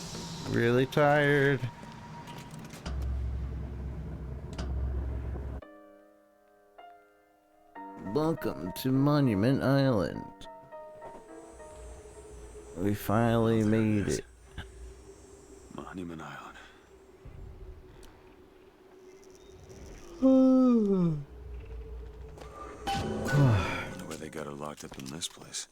really tired. Welcome to Monument Island. We finally made it. Monument Island. I wonder where they got her locked up in this place.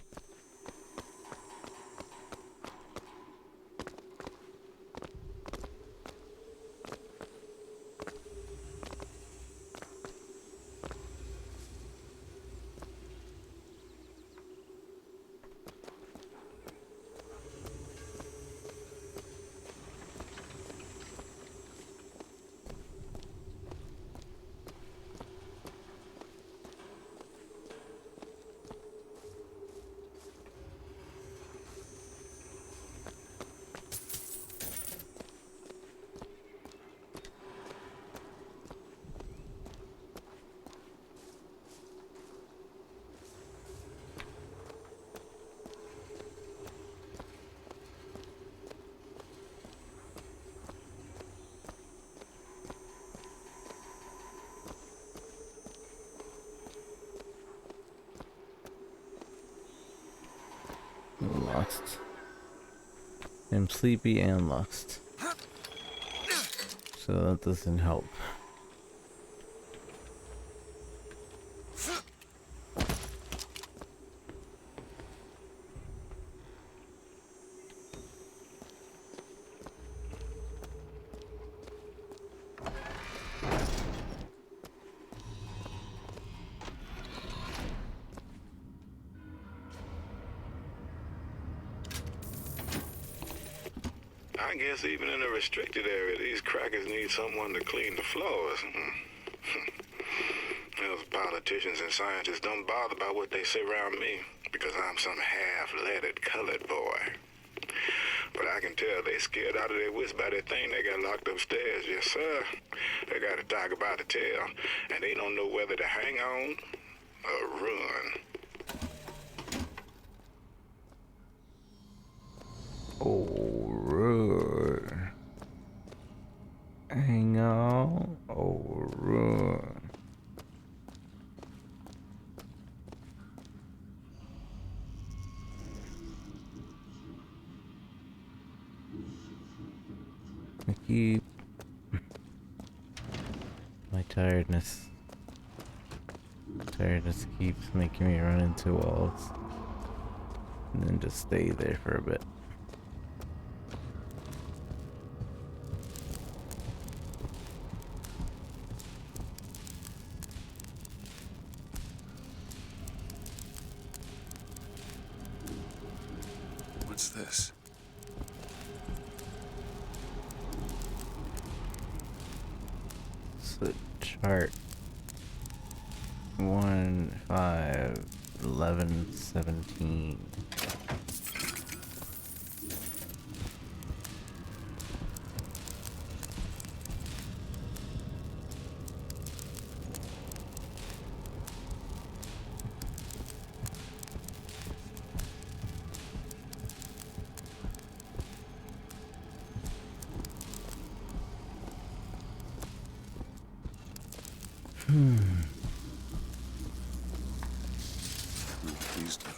Lost. I'm sleepy and lost. So that doesn't help. I guess even in a restricted area, these crackers need someone to clean the floors. Those politicians and scientists don't bother about what they say around me because I'm some half-leaded colored boy. But I can tell they scared out of their wits by that thing they got locked upstairs. Yes, sir. They got a dog about to tell, and they don't know whether to hang on or run. Oh, run. Hang on. Oh, run. I keep my tiredness keeps making me run into walls and then just stay there for a bit. What's this? So chart 1, 5, 11, 17. Please do.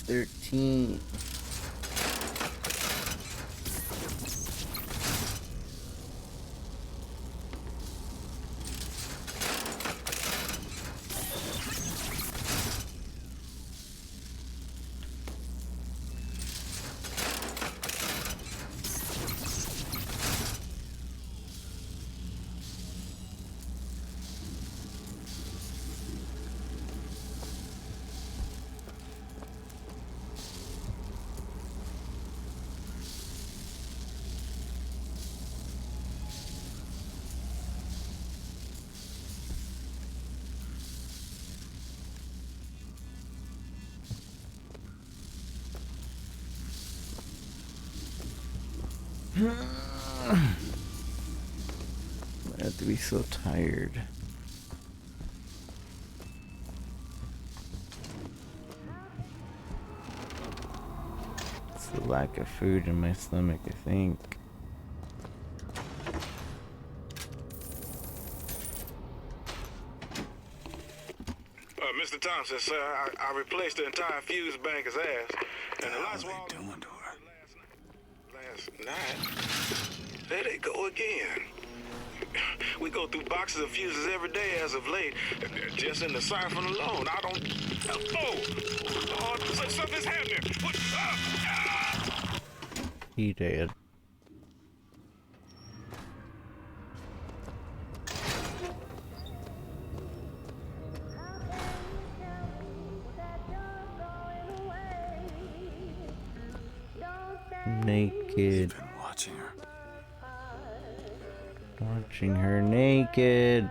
13. I have to be so tired. It's the lack of food in my stomach, I think. Mr. Thompson, sir, I replaced the entire fuse bank as asked. And the lights were all doing to her last night. There they go again. We go through boxes of fuses every day as of late. Just in the siphon alone, I don't... Oh, something's happening. What? He did. Naked. Been watching her. Watching her naked.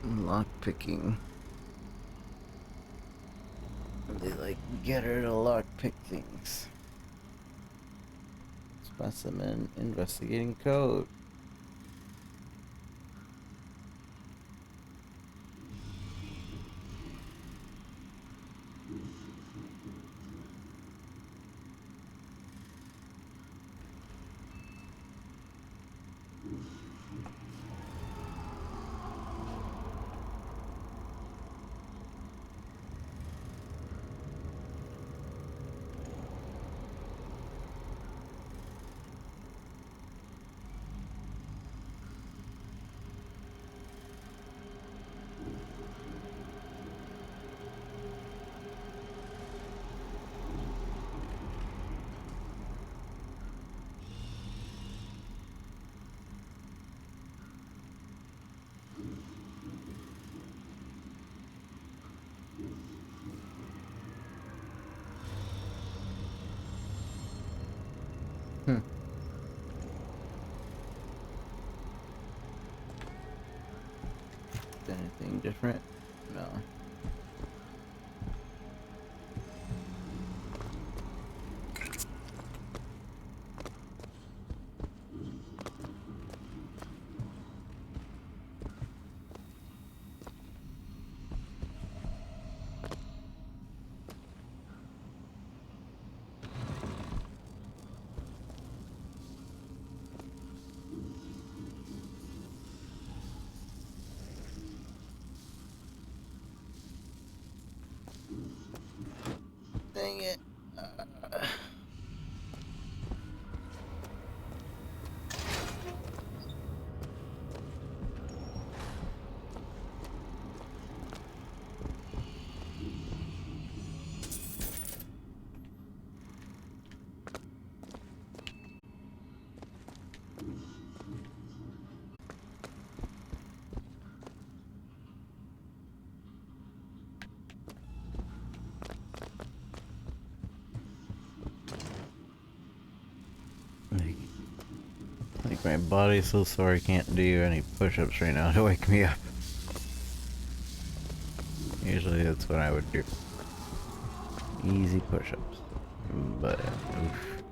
Lock picking. They like get her to lock pick things. Specimen investigating code. Anything different? No. Dang it. My body's so sore I can't do any push-ups right now to wake me up. Usually that's what I would do. Easy push-ups. But, oof.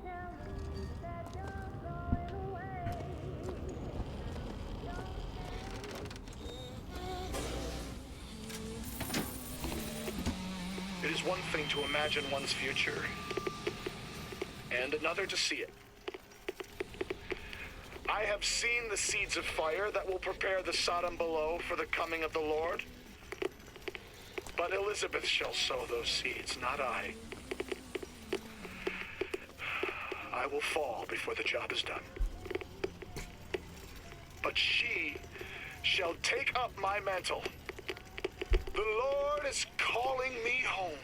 It is one thing to imagine one's future, and another to see it. I have seen the seeds of fire that will prepare the Sodom below for the coming of the Lord. But Elizabeth shall sow those seeds, not I. I will fall before the job is done. But she shall take up my mantle. The Lord is calling me home.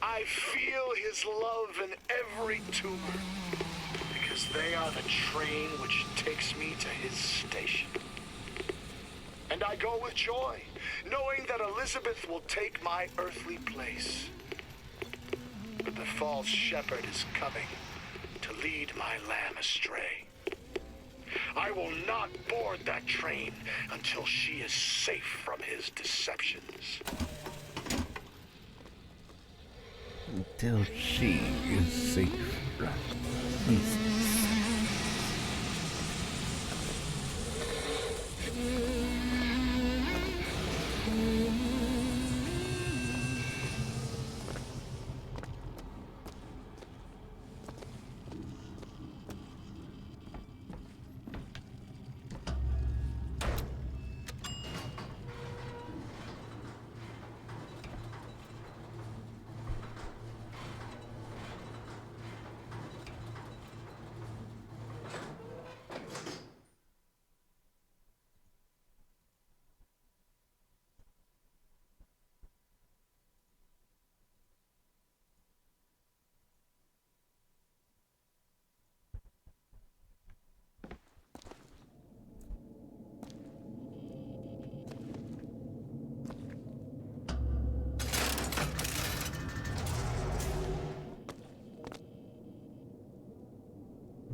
I feel his love in every tumor, because they are the train which takes me to his station. And I go with joy, knowing that Elizabeth will take my earthly place. But the false shepherd is coming to lead my lamb astray. I will not board that train until she is safe from his deceptions. Until she is safe from his.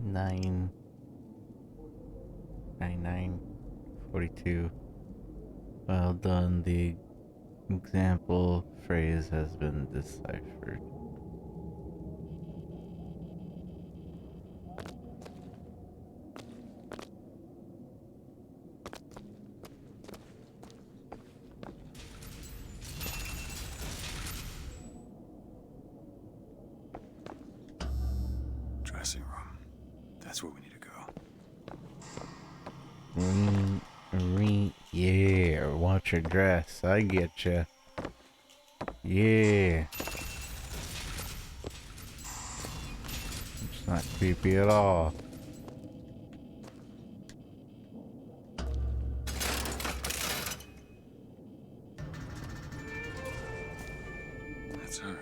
Nine 42. Well done, the example phrase has been deciphered. Dressing room. That's where we need to go. Yeah, watch your dress. I get ya. Yeah. It's not creepy at all. That's her.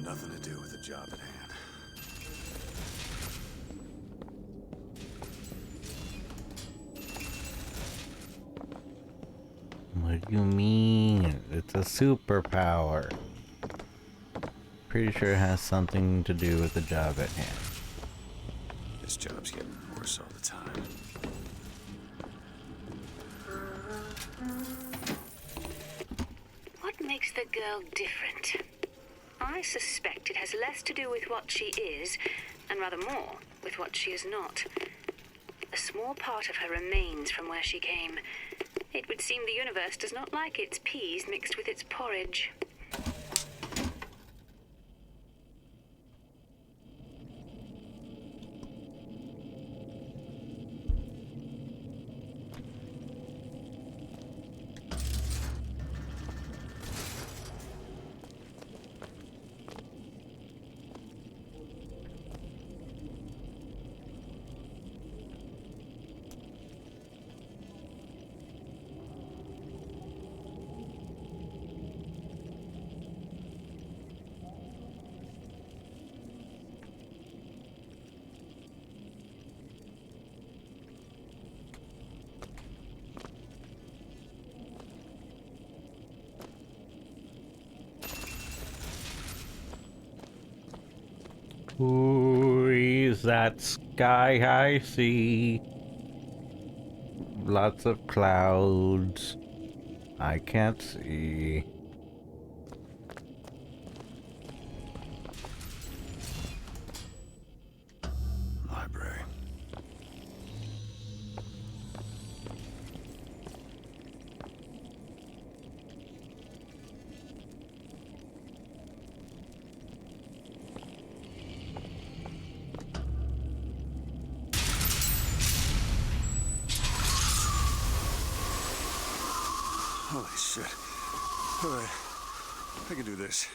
nothing to do with the job at hand. What do you mean? It's a superpower. Pretty sure it has something to do with the job at hand. This job's getting worse all the time. What makes the girl different? I suspect it has less to do with what she is, and rather more with what she is not. A small part of her remains from where she came. It would seem the universe does not like its peas mixed with its porridge. Who is that sky I see? Lots of clouds. I can't see. Library. Holy shit. Alright. I can do this.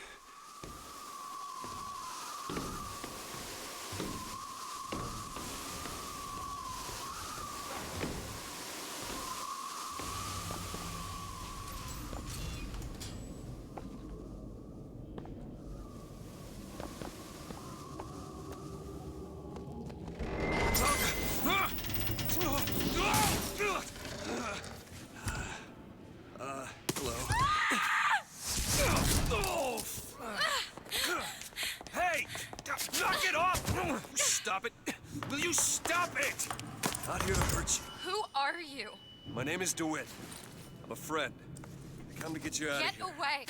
Hello. Hey! Knock it off! Stop it! Will you stop it? Not here to hurt you. Who are you? My name is DeWitt. I'm a friend. I come to get you out of here. Get away!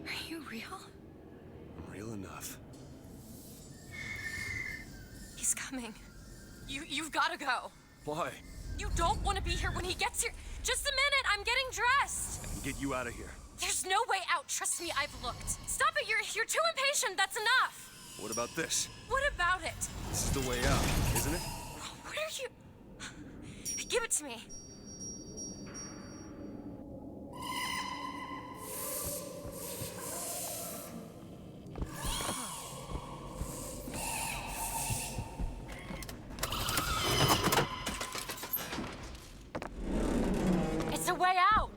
Are you real? I'm real enough. He's coming. You've got to go. Why? You don't want to be here when he gets here. Just a minute, I'm getting dressed. I can get you out of here. There's no way out. Trust me, I've looked. Stop it, you're too impatient. That's enough. What about this? What about it? This is the way out, isn't it? What are you? Give it to me. It's a way out.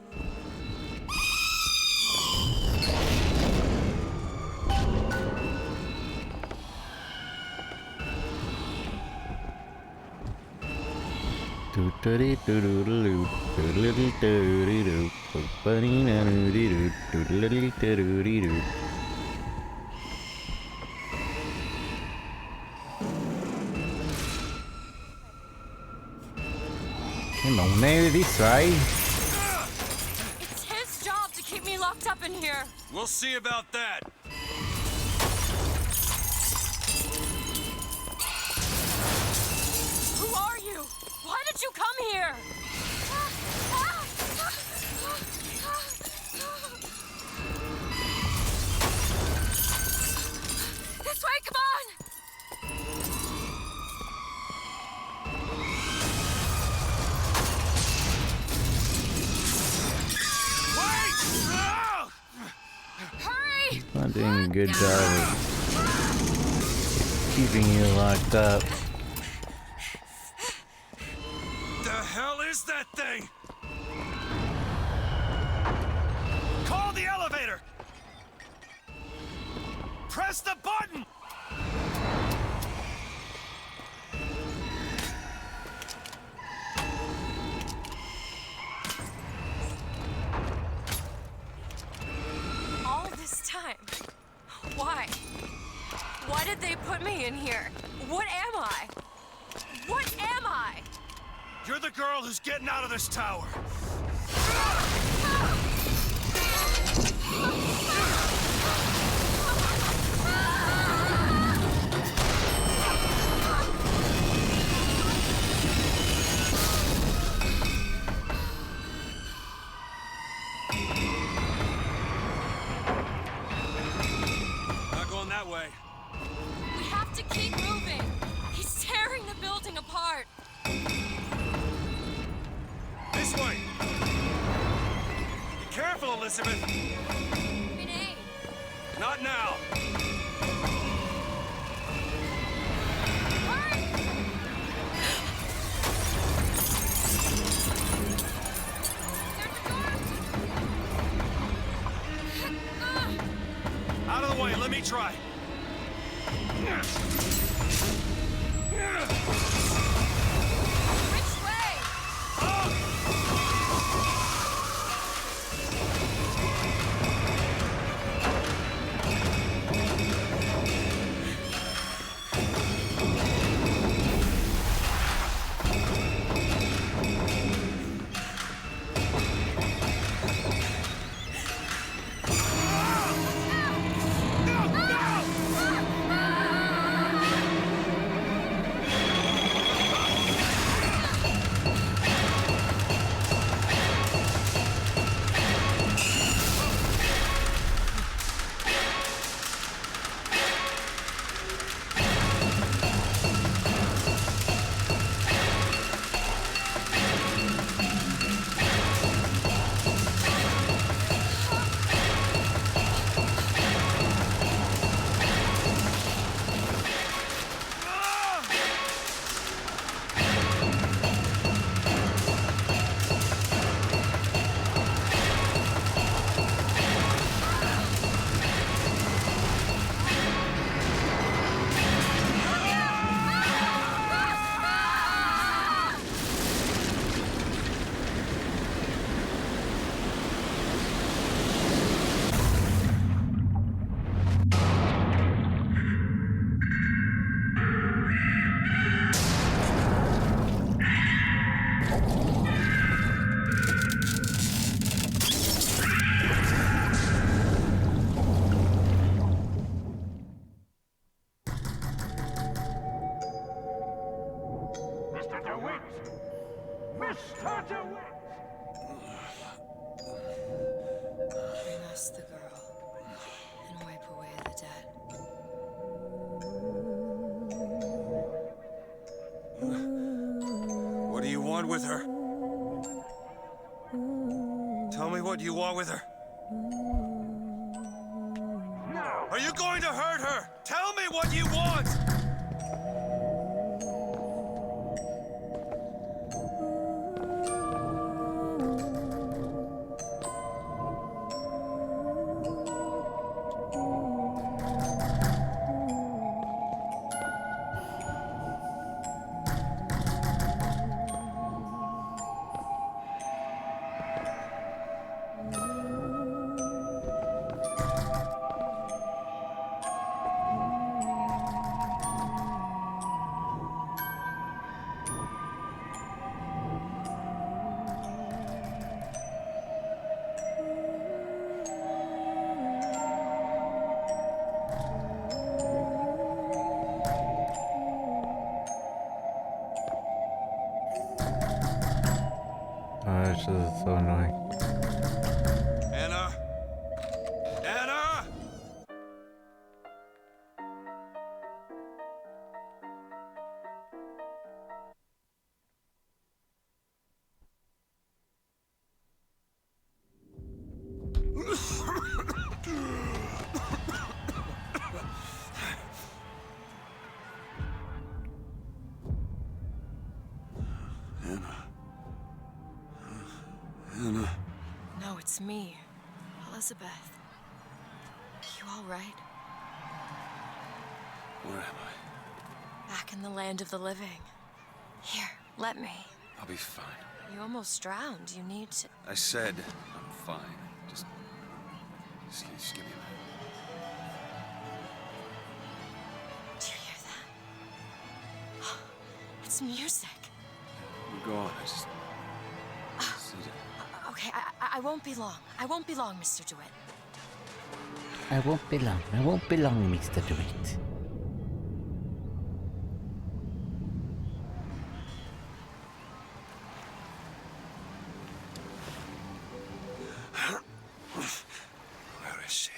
Non è di sai. It's his job to keep me locked up in here. We'll see about that. Who are you? Why did you come here? This way, come on! Hurry! Not doing a good job of keeping you locked up. The hell is that thing? Press the button! All this time. Why? Why did they put me in here? What am I? What am I? You're the girl who's getting out of this tower. Not going that way. We have to keep moving. He's tearing the building apart. This way. Be careful, Elizabeth. It ain't. Not now. Out of the way, let me try. Which way? Mr. DeWitt! Bring us the girl and wipe away the debt. What do you want with her? Tell me what you want with her. Are you going to hurt her? Tell me what you want! This is so annoying. Anna? Anna? Anna. No, it's me, Elizabeth. You all right? Where am I? Back in the land of the living. Here, let me. I'll be fine. You almost drowned. You need to... I said I'm fine. Just give me a minute. Do you hear that? It's music. Go on. I just need Okay, I won't be long. I won't be long, Mr. DeWitt. I won't be long. I won't be long, Mr. DeWitt. Where is she?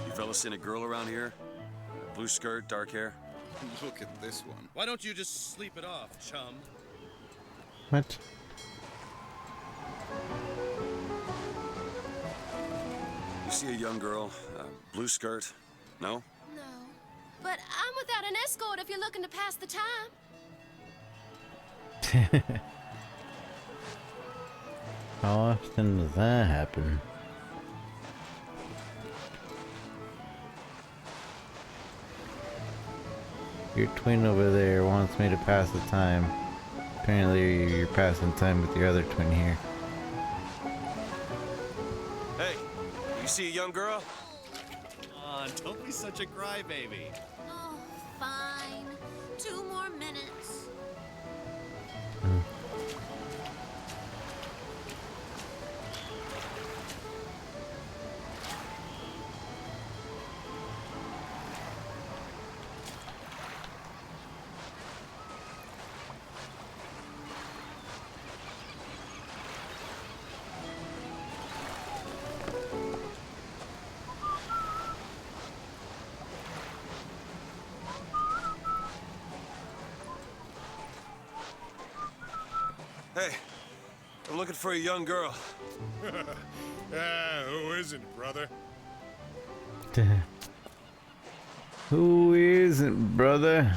You fellas seen a girl around here? Blue skirt, dark hair? Look at this one. Why don't you just sleep it off, chum? What? You see a young girl, blue skirt? No? No. But I'm without an escort if you're looking to pass the time. How often does that happen? Your twin over there wants me to pass the time. Apparently you're passing time with your other twin here. Hey, you see a young girl? Come on, don't be such a crybaby. Oh, fine. 2 more minutes. Hey, I'm looking for a young girl. Who isn't, brother? Who isn't, brother?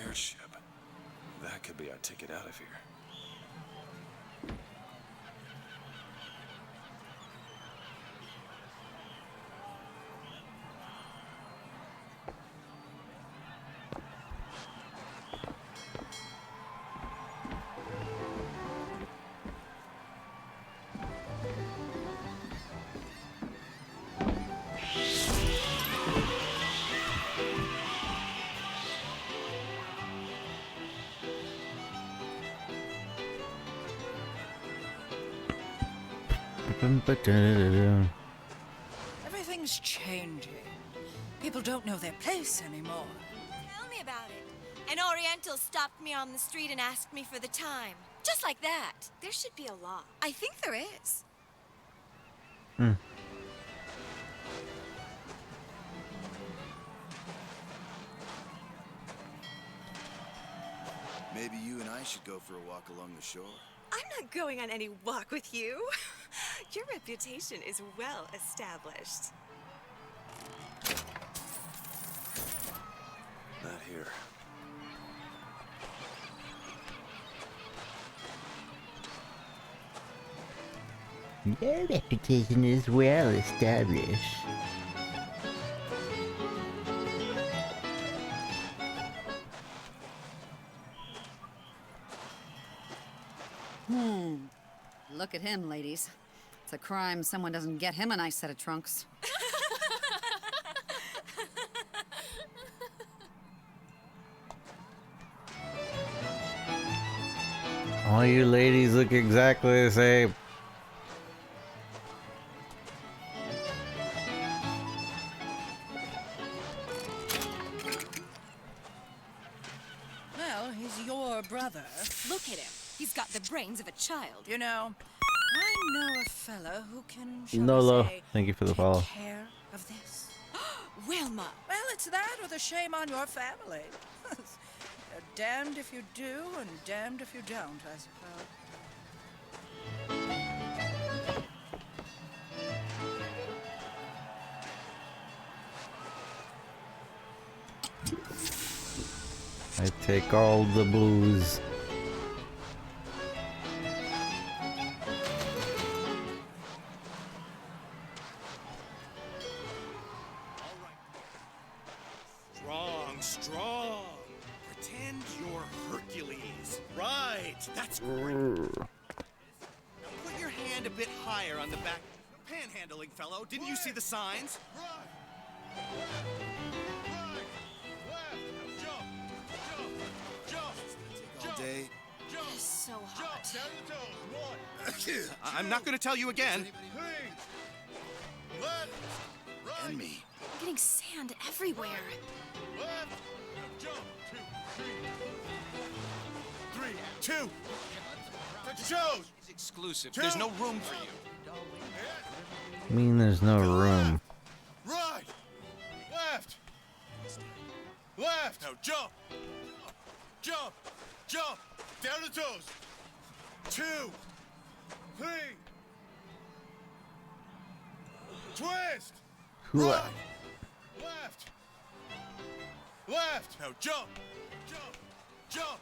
Airship. That could be our ticket out of here. Everything's changing. People don't know their place anymore. Tell me about it. An Oriental stopped me on the street and asked me for the time. Just like that. There should be a law. I think there is. Maybe you and I should go for a walk along the shore. I'm not going on any walk with you. Your reputation is well established. Not here. Your reputation is well established. Look at him, ladies. It's a crime someone doesn't get him a nice set of trunks. All you ladies look exactly the same. Well, he's your brother. Look at him. He's got the brains of a child. You know, I know a fella who can, shall Nolo, we say, thank you for the take follow. care of this. Wilma! Well, it's that or the shame on your family. You're damned if you do and damned if you don't, I suppose. I take all the booze. Strong, strong. Pretend you're Hercules. Right, that's great. Now put your hand a bit higher on the back. Panhandling, fellow. Didn't you see the signs? All day. It's so hot. I'm not going to tell you again. And me. I'm getting sand everywhere. Three, two. Touch your toes. It's exclusive. There's no room for you. I mean, there's no room. Right. Left. Left. Now jump. Jump. Jump. Down the toes. 2, 3. Twist. Right. Left. Left. Now jump. Jump. Jump.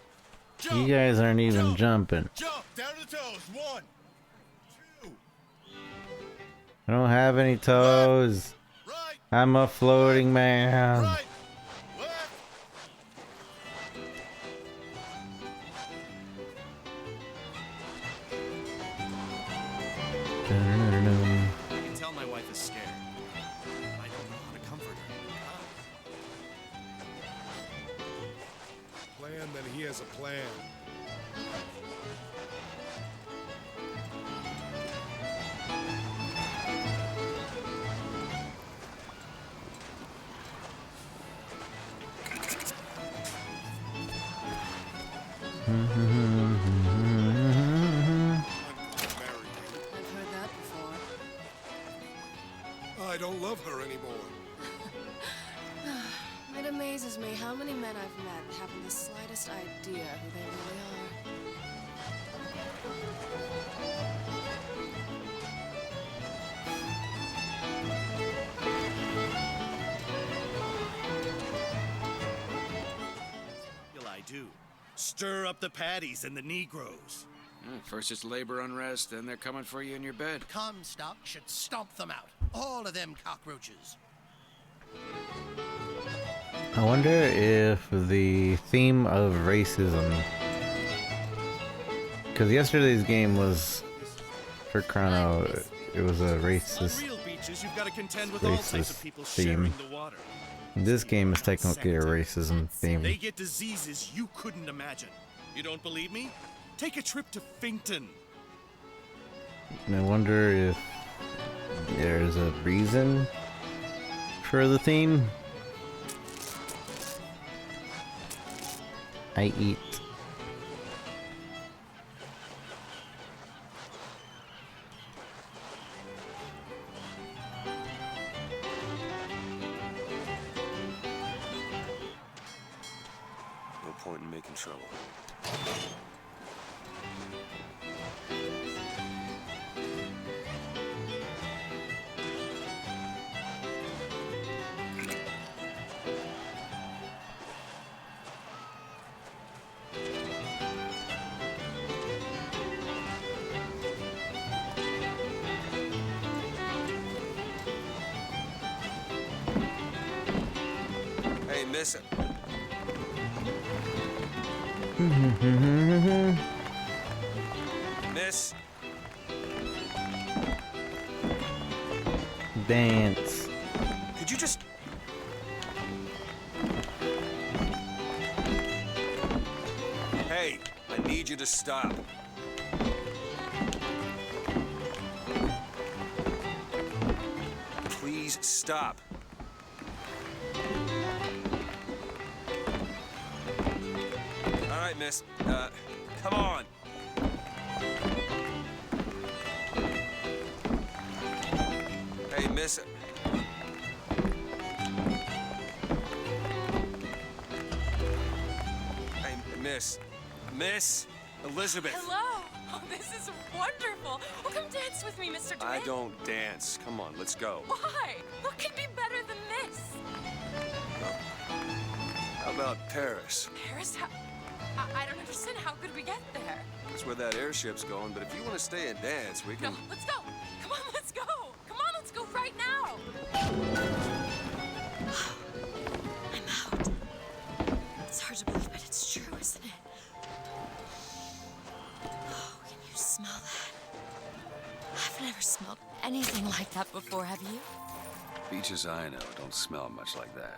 Jump. You guys aren't even jumping. Jump. Down to the toes. 1, 2. I don't have any toes. I'm a floating man. Right. I can tell my wife is scared. But I don't know how to comfort her. Plan that he has a plan. I don't love her anymore. It amazes me how many men I've met haven't the slightest idea who they really are. Will I do? Stir up the paddies and the Negroes. First it's labor unrest, then they're coming for you in your bed. Comstock should stomp them out. All of them cockroaches. I wonder if the theme of racism, because yesterday's game was, for Chrono, it was a On racist, real beaches, you've got to contend with all types of racist people theme. sharing the water. This game is technically a racism They theme. get diseases you couldn't imagine. You don't believe me? Take a trip to Finkton. And I wonder if there's a reason for the theme. I eat. No point and making trouble. Hey, miss it. Miss. Dance. Could you just... Hey, I need you to stop. Please stop. All right, miss. Come on. Hey, miss. Hey, miss. Miss Elizabeth. Hello. Oh, this is wonderful. Oh, come dance with me, Mr. DeWitt. I don't dance. Come on, let's go. Why? What could be better than this? How about Paris? Paris? I don't understand. How could we get there? That's where that airship's going, but if you want to stay and dance, we can... No, let's go. Come on, let's go. Come on, let's go right now. I'm out. It's hard to believe, but it's true, isn't it? Oh, can you smell that? I've never smelled anything like that before, have you? Beaches I know don't smell much like that.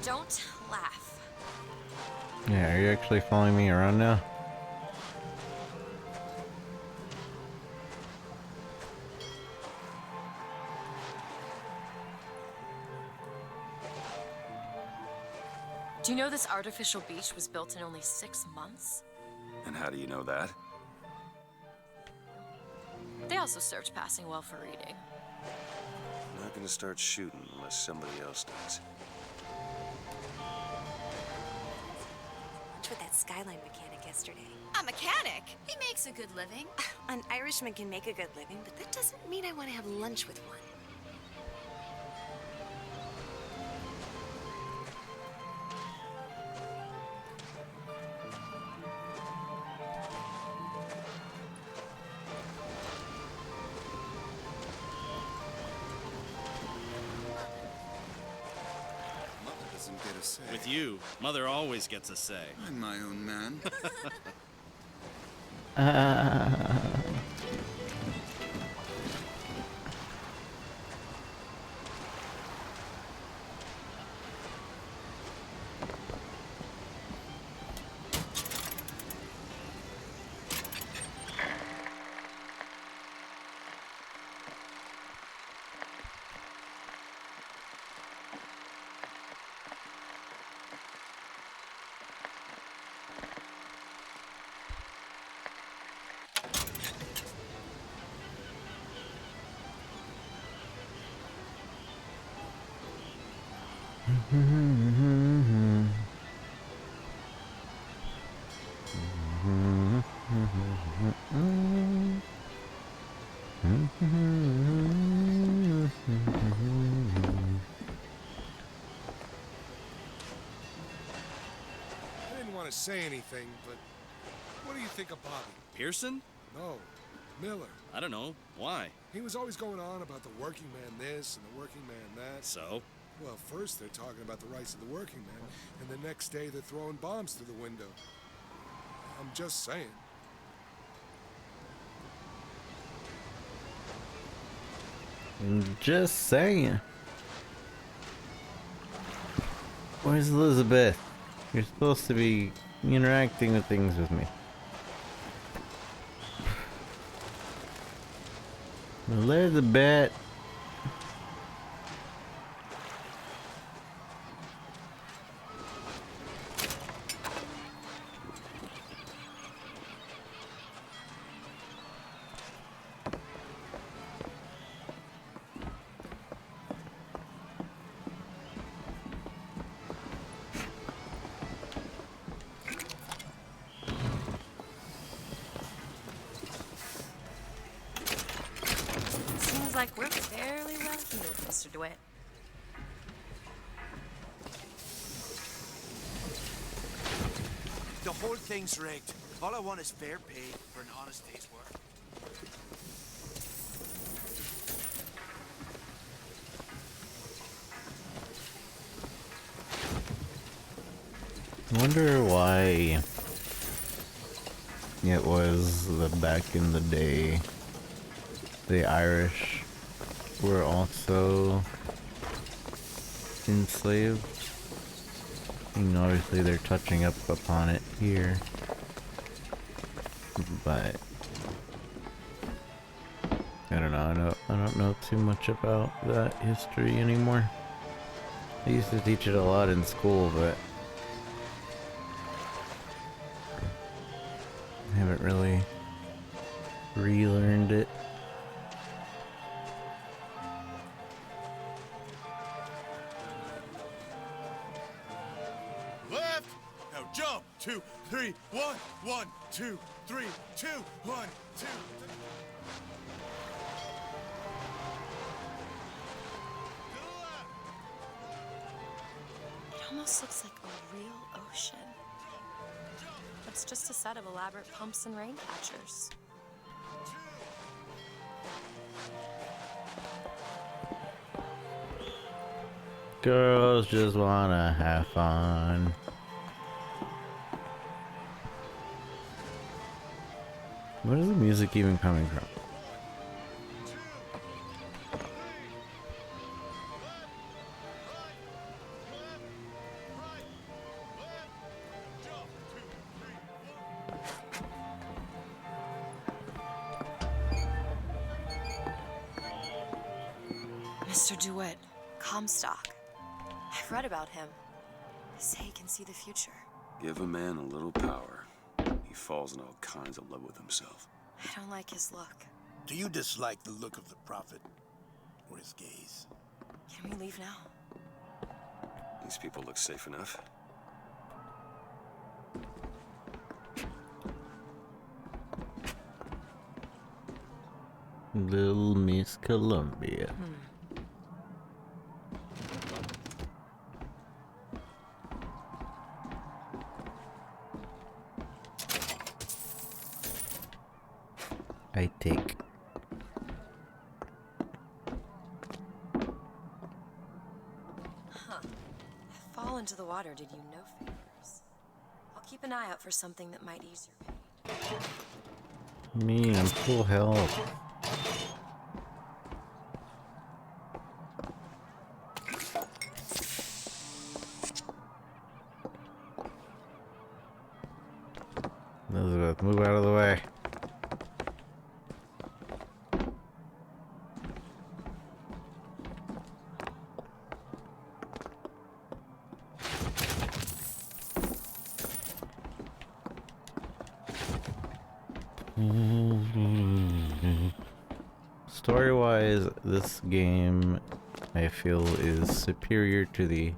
Don't laugh. Yeah, are you actually following me around now? Do you know this artificial beach was built in only 6 months? And how do you know that? They also served passing well for reading. I'm not gonna start shooting unless somebody else does. With that skyline mechanic yesterday. A mechanic? He makes a good living. An Irishman can make a good living, but that doesn't mean I want to have lunch with one. Get a say. With you, Mother always gets a say. I'm my own man. I didn't want to say anything, but what do you think of Bobby? Pearson? No, Miller. I don't know. Why? He was always going on about the working man this and the working man that. So? Well, first they're talking about the rights of the working man, and the next day they're throwing bombs through the window. I'm just saying. Just saying. Where's Elizabeth? You're supposed to be interacting with things with me. Elizabeth. Mr. DeWitt. The whole thing's rigged. All I want is fair pay for an honest day's work. I wonder why it was the back in the day the Irish were also enslaved. And obviously they're touching up upon it here, but I don't know. I don't know too much about that history anymore. I used to teach it a lot in school, but I haven't really relearned it. Left. Now jump. 2, 3, 1, 1, 2, 3, 2, 1, 2. It almost looks like a real ocean. It's just a set of elaborate pumps and rain catchers. Girls just wanna have fun. Where is the music even coming from? Mr. DeWitt, Comstock. I've read about him. They say he can see the future. Give a man a little power, he falls in all kinds of love with himself. I don't like his look. Do you dislike the look of the prophet or his gaze? Can we leave now? These people look safe enough. Little Miss Columbia. I take. Huh. Fall into the water did you no favors. I'll keep an eye out for something that might ease your pain. Me, I'm full health. Elizabeth, move out of the way. Story-wise, this game I feel is superior to the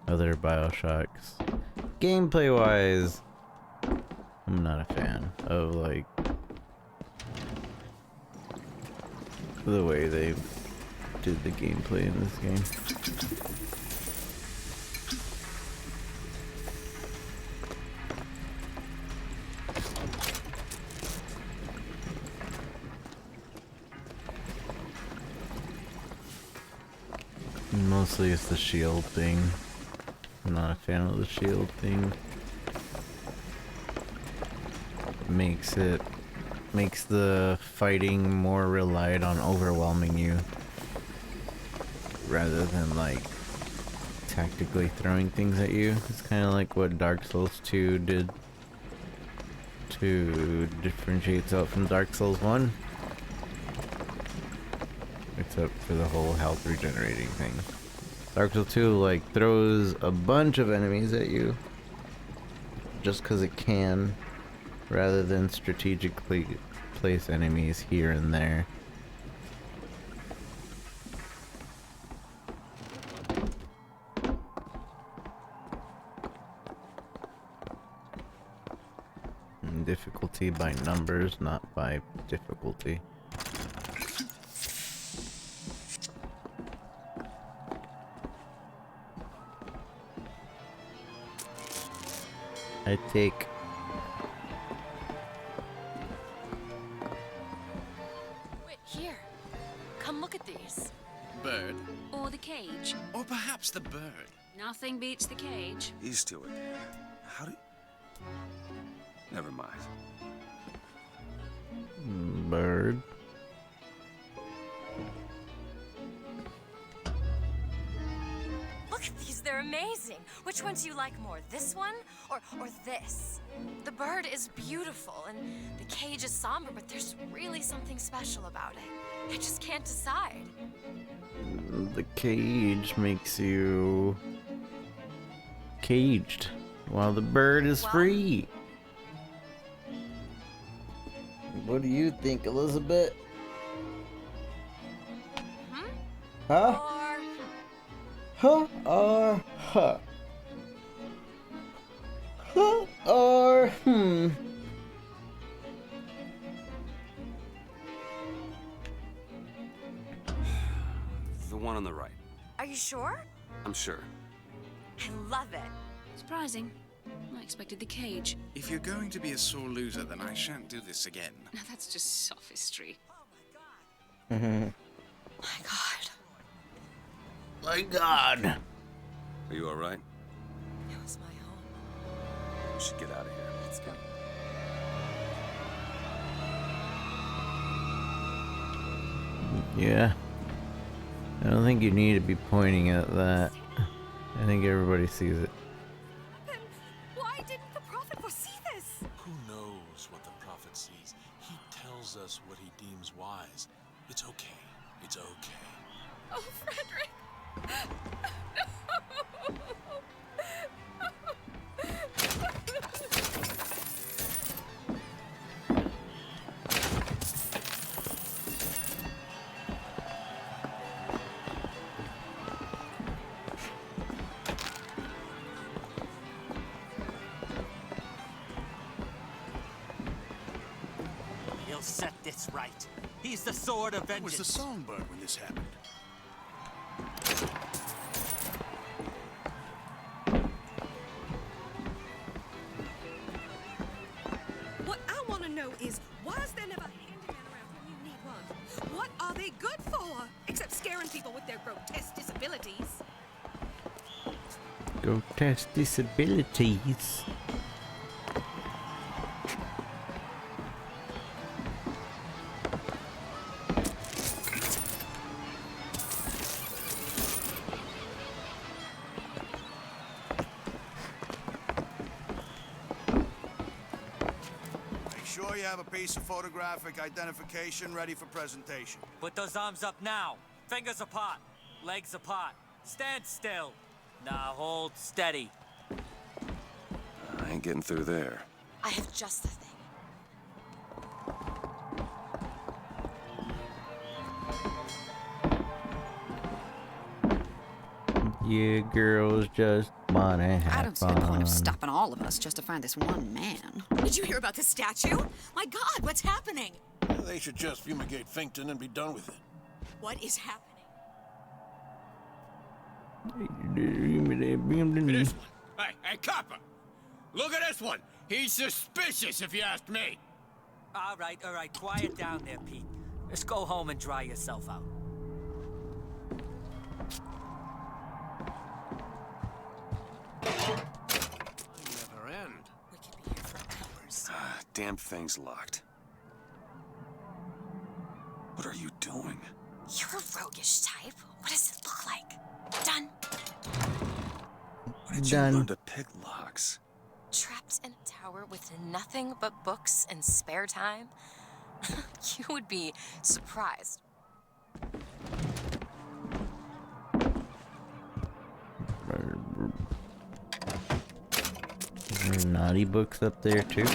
other Bioshocks. Gameplay-wise, I'm not a fan of like the way they did the gameplay in this game. Mostly it's the shield thing. I'm not a fan of the shield thing. Makes the fighting more relied on overwhelming you rather than like tactically throwing things at you. It's kind of like what Dark Souls 2 did to differentiate itself from Dark Souls 1. Except for the whole health regenerating thing. Dark Souls 2 like throws a bunch of enemies at you just because it can, rather than strategically place enemies here and there. And difficulty by numbers, not by difficulty. I take. Wait, here. Come look at these. Bird. Or the cage. Or perhaps the bird. Nothing beats the cage. He's to it. How do... Never mind. Bird. Look at these, they're amazing. Which one do you like more, this one or this? The bird is beautiful and the cage is somber, but there's really something special about it. I just can't decide. The cage makes you caged, while the bird is free. What do you think, Elizabeth? Huh? Huh or huh? Huh or The one on the right. Are you sure? I'm sure. I love it. Surprising. I expected the cage. If you're going to be a sore loser, then I shan't do this again. Now that's just sophistry. My God. My God. Are you all right? It was my home. We should get out of here. Let's go. Yeah. I don't think you need to be pointing at that. I think everybody sees it. Why didn't the prophet foresee this? Who knows what the prophet sees? He tells us what he deems wise. It's okay. It's okay. Oh, Frederick. He'll set this right. He's the sword of vengeance. It was the songbird when this happened. What I want to know is, why is there never a handyman around when you need one? What are they good for? Except scaring people with their grotesque disabilities. Grotesque disabilities. Make sure you have a piece of photographic identification ready for presentation. Put those arms up now. Fingers apart. Legs apart. Stand still. Now hold steady. I ain't getting through there. I have just the thing. You girls just wanna have I don't see the point fun. of stopping all of us just to find this one man. Did you hear about the statue? My God, what's happening? They should just fumigate Finkton and be done with it. What is happening? This one. Hey, copper! Look at this one! He's suspicious, if you ask me! All right, quiet down there, Pete. Let's go home and dry yourself out. Never end. We could be here for hours. Damn thing's locked. What are you doing? You're a roguish type. What does it look like? Done. Where did you learn to pick locks? Trapped in a tower with nothing but books and spare time? You would be surprised. There's naughty books up there too.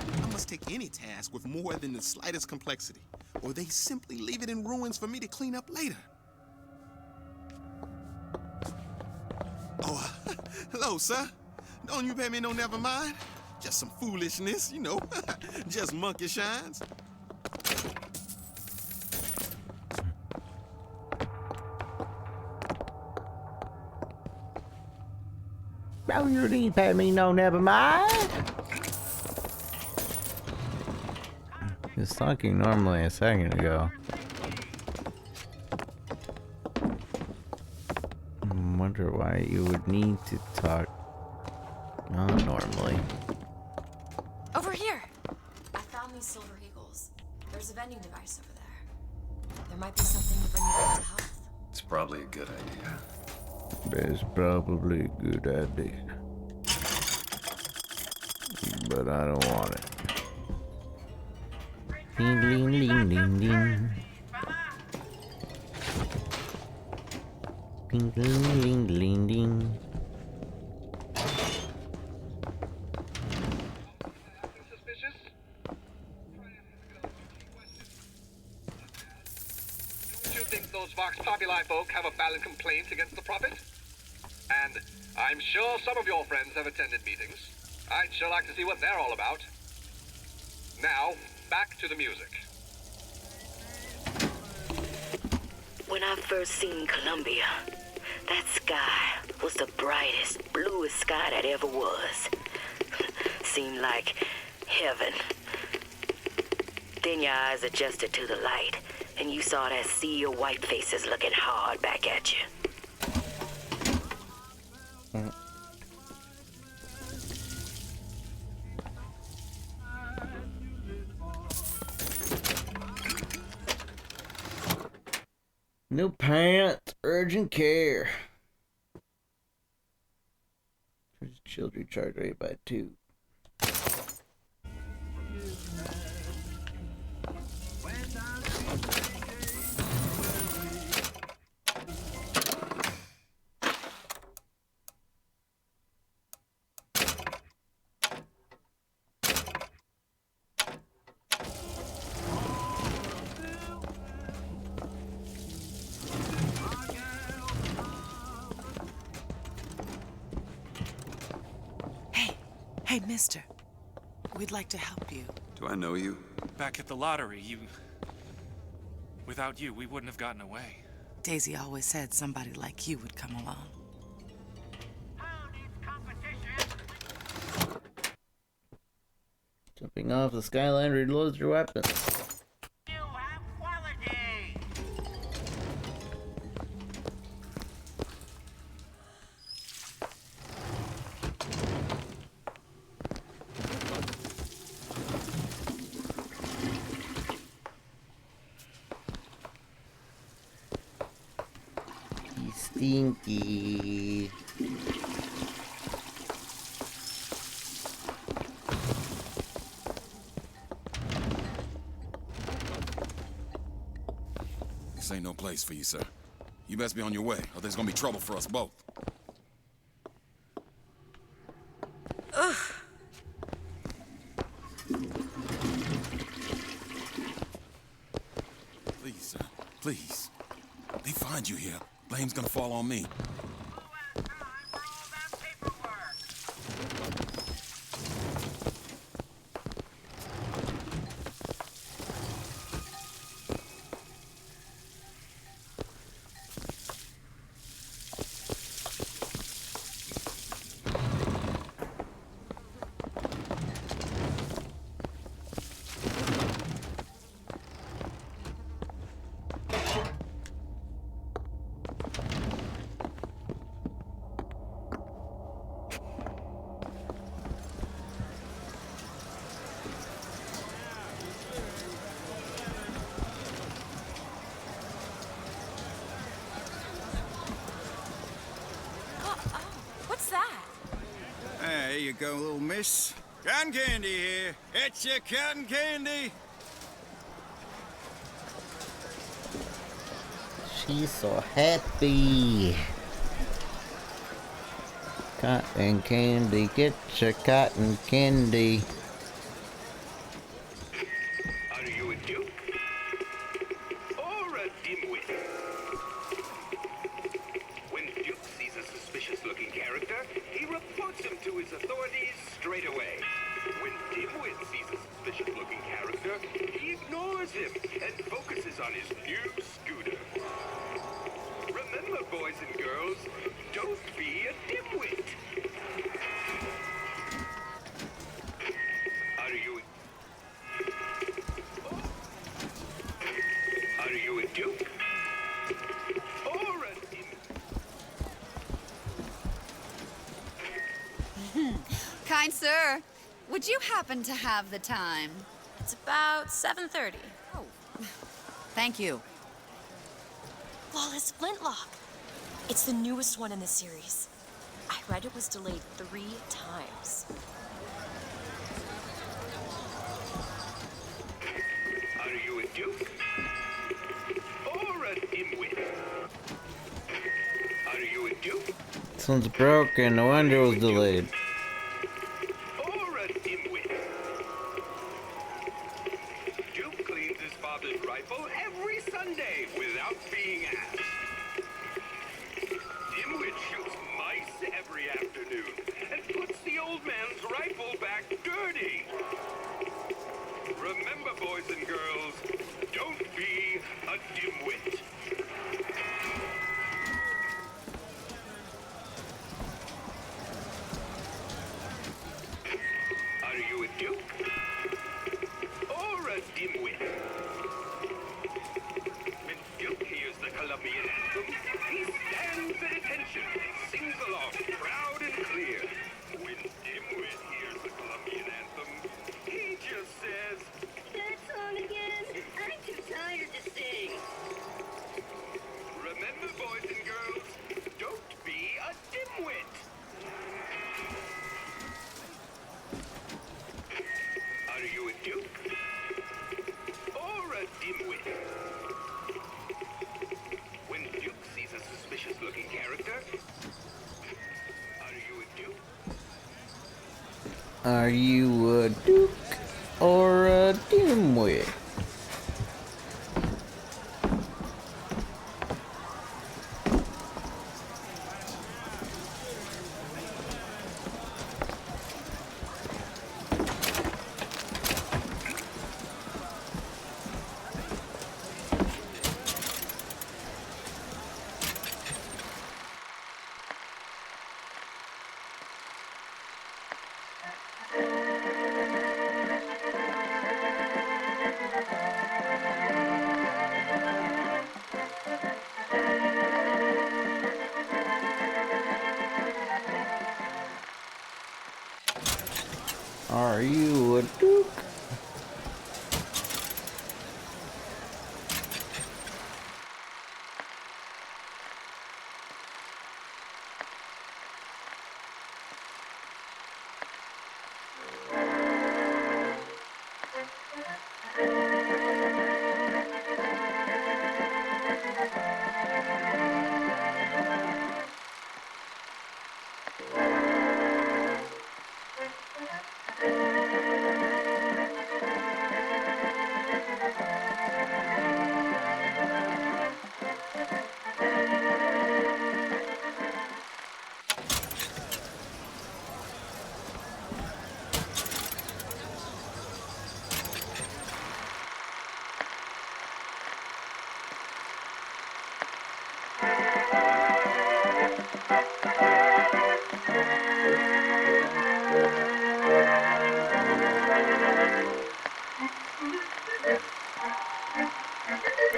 I must take any task with more than the slightest complexity, or they simply leave it in ruins for me to clean up later. Oh, hello, sir. Don't you pay me no never mind. Just some foolishness, you know. Just monkey shines. Oh, you didn't pay me no, never mind. He was talking normally a second ago. I wonder why you would need to talk not normally. Over here! I found these silver eagles. There's a vending device over there. There might be something to bring you back to health. It's probably a good idea. That's probably a good idea. But I don't want it. Ding, ding, ding, ding, ding. Ding, ding, ding, ding, ding. Suspicious? Don't you think those Vox Populi folk have a valid complaint against the Prophet? And I'm sure some of your friends have attended meetings. I'd sure like to see what they're all about. Now, back to the music. When I first seen Columbia, that sky was the brightest, bluest sky that ever was. Seemed like heaven. Then your eyes adjusted to the light, and you saw that sea of white faces looking hard back at you. No pants, urgent care. Children charge rate by 2. Hey, mister. We'd like to help you. Do I know you? Back at the lottery, without you, we wouldn't have gotten away. Daisy always said somebody like you would come along. Jumping off the skyline reloads your weapons. Stinky. This ain't no place for you, sir. You best be on your way, or there's gonna be trouble for us both. Ugh. Please, sir. Please. They find you here. Blame's gonna fall on me. There you go, little miss. Cotton candy here. It's your cotton candy. She's so happy. Cotton candy, get your cotton candy. Are you a duke? Or a dimwit? When Duke sees a suspicious-looking character, he reports him to his authorities straight away. on his new scooter. Remember, boys and girls, don't be a dimwit. Are you a duke? Or a Kind sir, would you happen to have the time? It's about 7:30. Oh. Thank you. Flawless Flintlock. It's the newest one in the series. I read it was delayed 3 times. Are you a duke? Or a dimwit? Are you a duke? This one's broken, no wonder it was delayed. Or a dimwit? Duke cleans his father's rifle every Sunday without being asked. Dimwit shoots mice every afternoon and puts the old man's rifle back dirty. Remember, boys and girls, don't be a dimwit. Are you a duke? Or a dimwit? When Duke hears the Colombian anthem, he stands at attention and sings along proud and clear. When Dimwit hears the Colombian anthem, he just says, "That song again? I'm too tired to sing." Remember, boys and girls, don't be a dimwit. Are you a duke? Or a dimwit? When Duke sees a suspicious-looking character, are you a duke? Are you a duke or a dimwit? Are you a duke?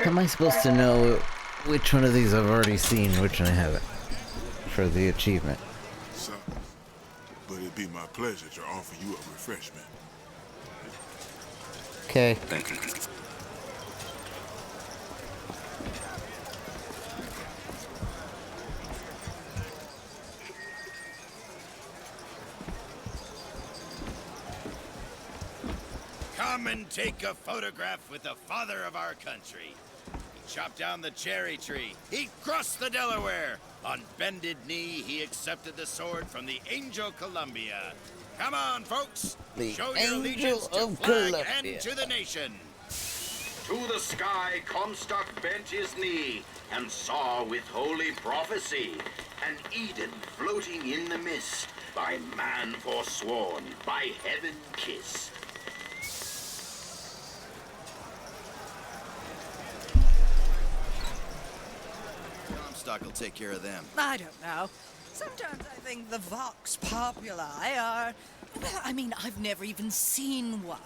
How am I supposed to know which one of these I've already seen, which one I haven't, for the achievement? So, but it'd be my pleasure to offer you a refreshment. Okay. Thank you. Come and take a photograph with the father of our country. He chopped down the cherry tree. He crossed the Delaware. On bended knee, he accepted the sword from the Angel Columbia. Come on, folks. The Show your Angel allegiance to of flag Columbia. and to the nation. To the sky Comstock bent his knee and saw with holy prophecy an Eden floating in the mist, by man forsworn, by heaven kissed. Comstock will take care of them. I don't know. Sometimes I think the Vox Populi are... Well, I mean, I've never even seen one.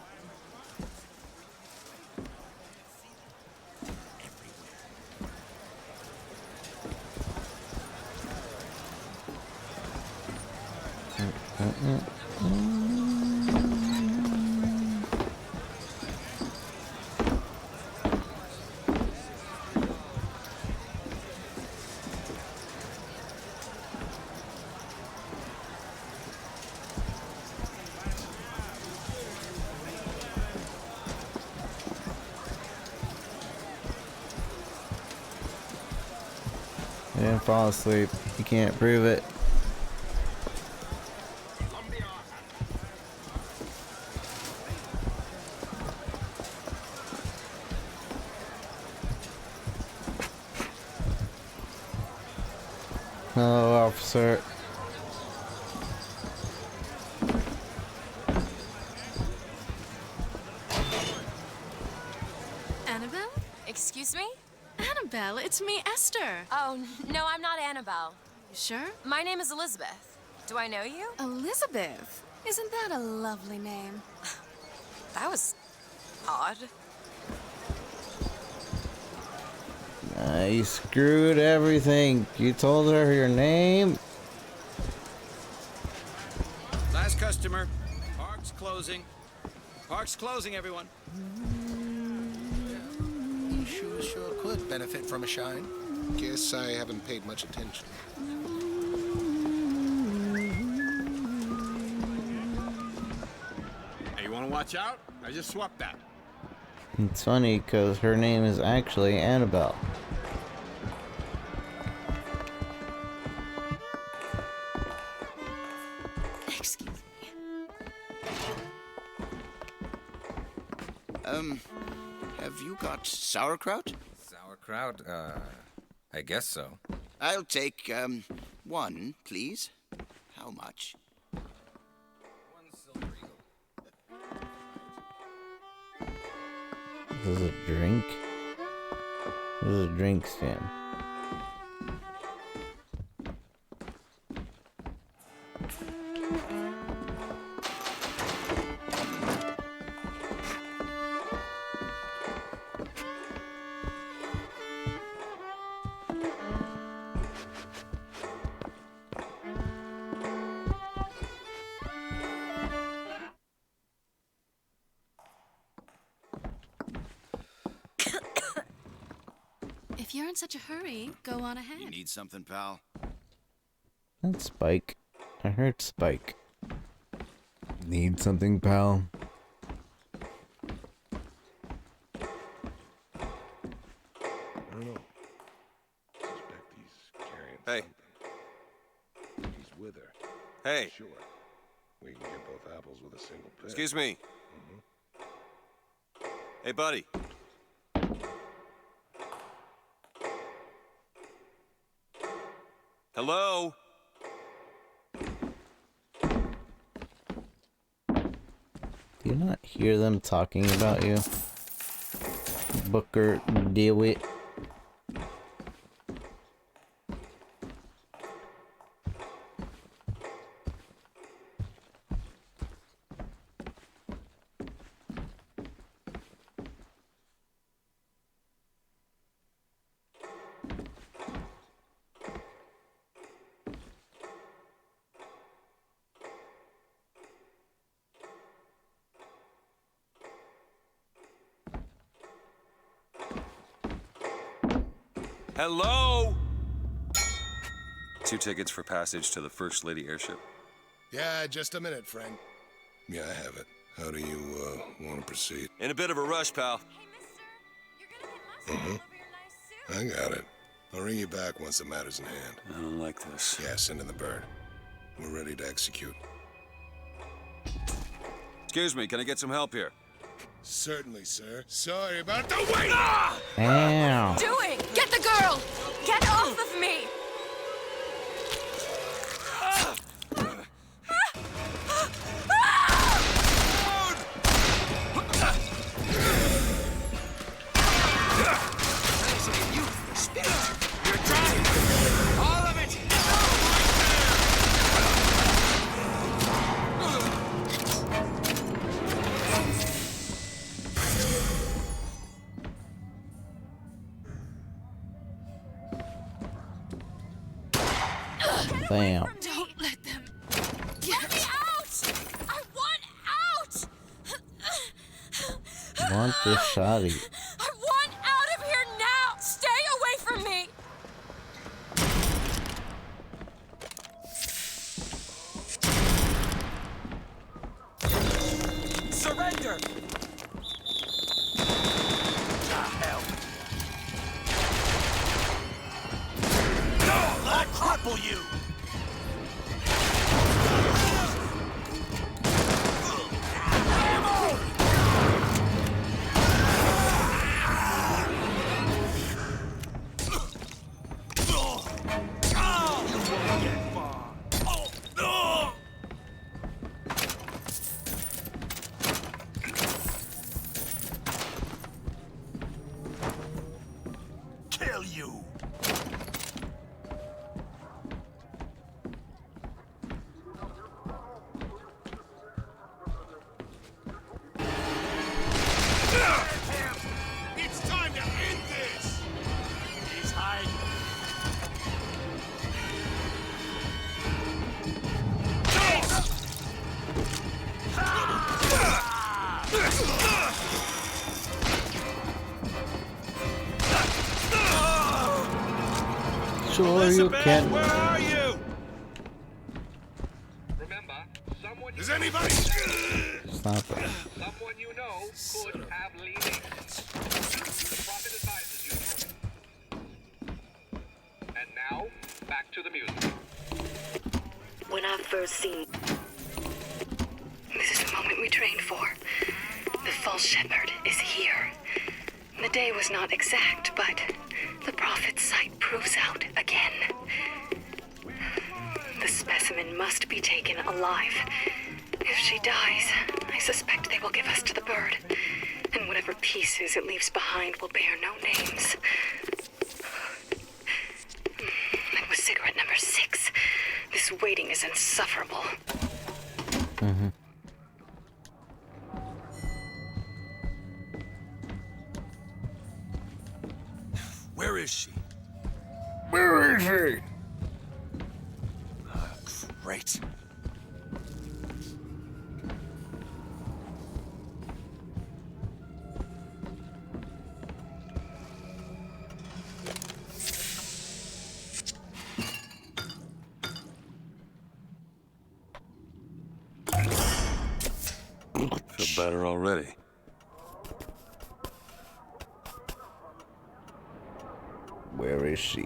I didn't fall asleep. You can't prove it. Hello, officer. Annabelle? Excuse me? Annabelle, it's me, Esther. Oh, no, I'm not Annabelle. You sure? My name is Elizabeth. Do I know you? Elizabeth? Isn't that a lovely name? That was odd. You screwed everything. You told her your name? Last customer. Park's closing. Park's closing, everyone. Shoes sure could benefit from a shine. Guess I haven't paid much attention. Hey, you want to watch out? I just swapped that. It's funny because her name is actually Annabelle. Excuse me. Have you got sauerkraut? Sauerkraut? I guess so. I'll take, one, please. How much? This is a drink? This is a drink stand. If you're in such a hurry, go on ahead. You need something, pal? That's Spike. I heard Spike. Need something, pal? I don't know. Suspect he's carrying Hey. something. He's with her. Hey. Sure. We can get both apples with a single pick. Excuse me. Mm-hmm. Hey, buddy. Hello? Do you not hear them talking about you? Booker DeWitt. Hello? 2 tickets for passage to the First Lady airship. Yeah, just a minute, friend. Yeah, I have it. How do you, want to proceed? In a bit of a rush, pal. Mm-hmm. I got it. I'll ring you back once the matter's in hand. I don't like this. Yeah, send in the bird. We're ready to execute. Excuse me, can I get some help here? Certainly, sir. Sorry about the wait! Ow. Doing? Get the girl! Get off of me! You're trying! Damn. Don't let them. Let me out! I want out! Want this shoddy. I want out of here now! Stay away from me! Surrender! Hell. No! I'll cripple you! Kill you! It's time to end this! He's hiding. Sure you can. Where are you? Remember, someone Is anybody? Stop it. someone you know could have leanings. The prophet advises you to. And now, back to the music. When I first seen... This is the moment we trained for. The false shepherd is here. The day was not exact, but the prophet's sight proves out again. The specimen must be taken alive. If she dies, I suspect they will give us to the bird. And whatever pieces it leaves behind will bear no names. That was cigarette number 6. This waiting is insufferable. Mm-hmm. Where is she? Where is she? Great. Feel better already. Where is she?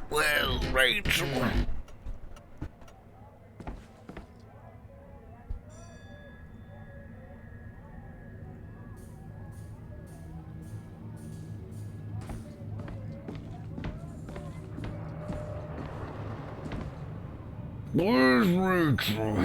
Well, Rachel. Where's Rachel?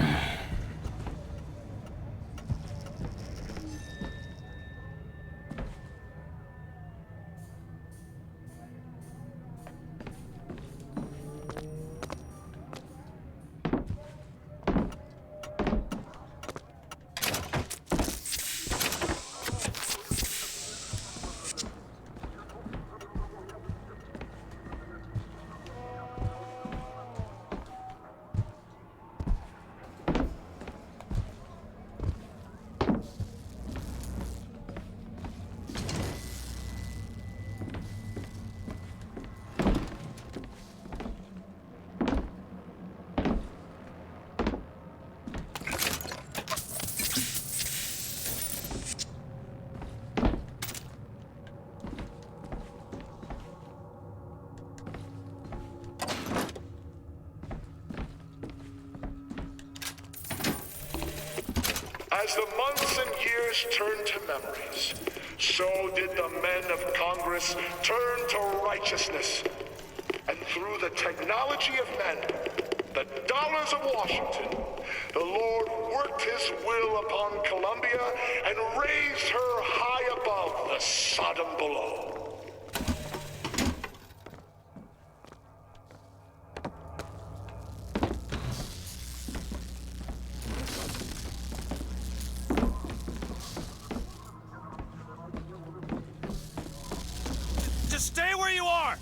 As the months and years turned to memories, so did the men of Congress turn to righteousness. And through the technology of men, the dollars of Washington, the Lord worked his will upon Columbia and raised her high above the Sodom below. Just stay where you are!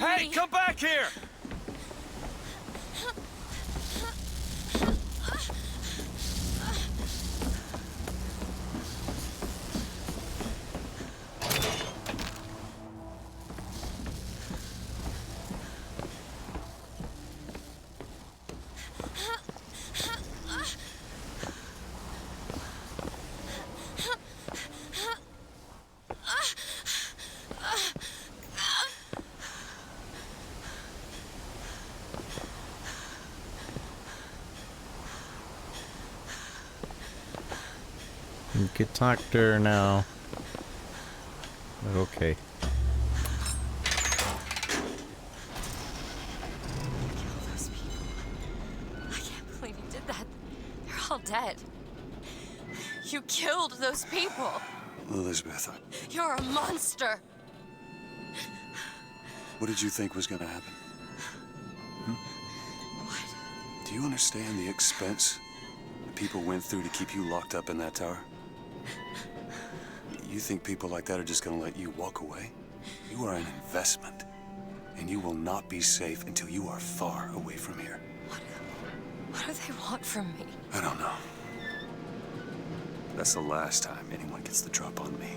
on Hey, me. come back here! You could talk to her now. But okay. Kill those people. I can't believe you did that. They're all dead. You killed those people. Elizabeth, You're a monster. what did you think was gonna happen? What? Do you understand the expense that people went through to keep you locked up in that tower? You think people like that are just gonna let you walk away? You are an investment, and you will not be safe until you are far away from here. What do they want from me? I don't know. That's the last time anyone gets the drop on me.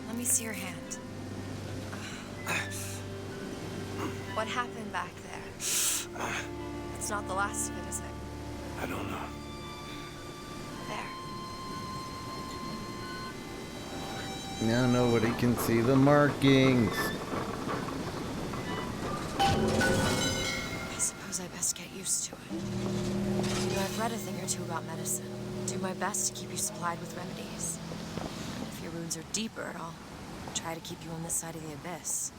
Let me see your hand. What happened back there? It's not the last of it, is it? I don't know. There. Now nobody can see the markings. I suppose I best get used to it. You know, I've read a thing or two about medicine. Do my best to keep you supplied with remedies. And if your wounds are deeper, I'll try to keep you on this side of the abyss.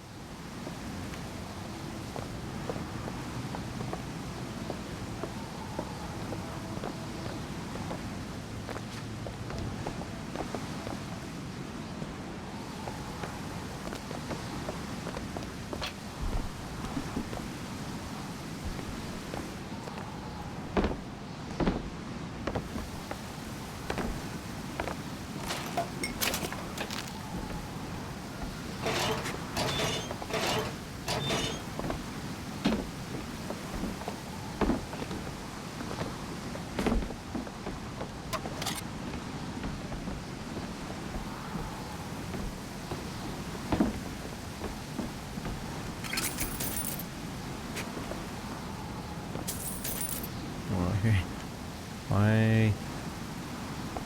Why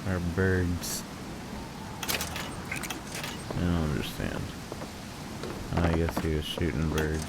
are birds? I don't understand. I guess he was shooting birds.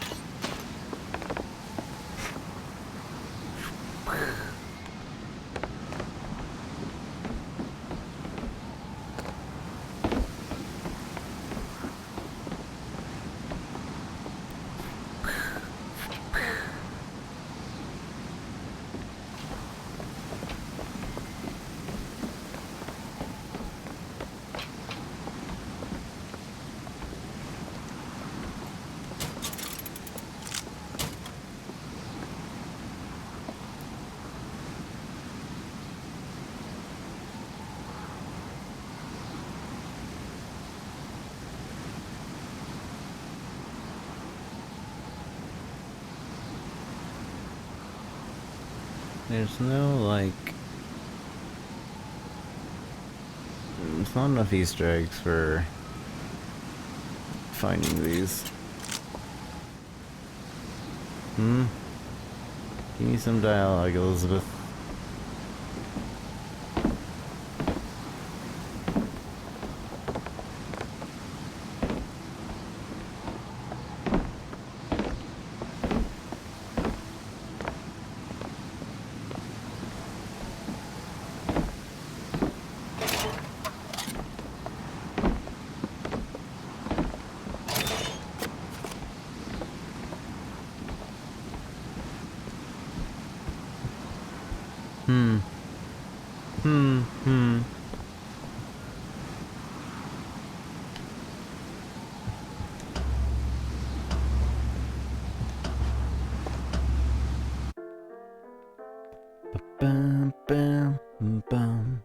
There's no, like... There's not enough Easter eggs for finding these. Give me some dialogue, Elizabeth. Bam, bam, bam.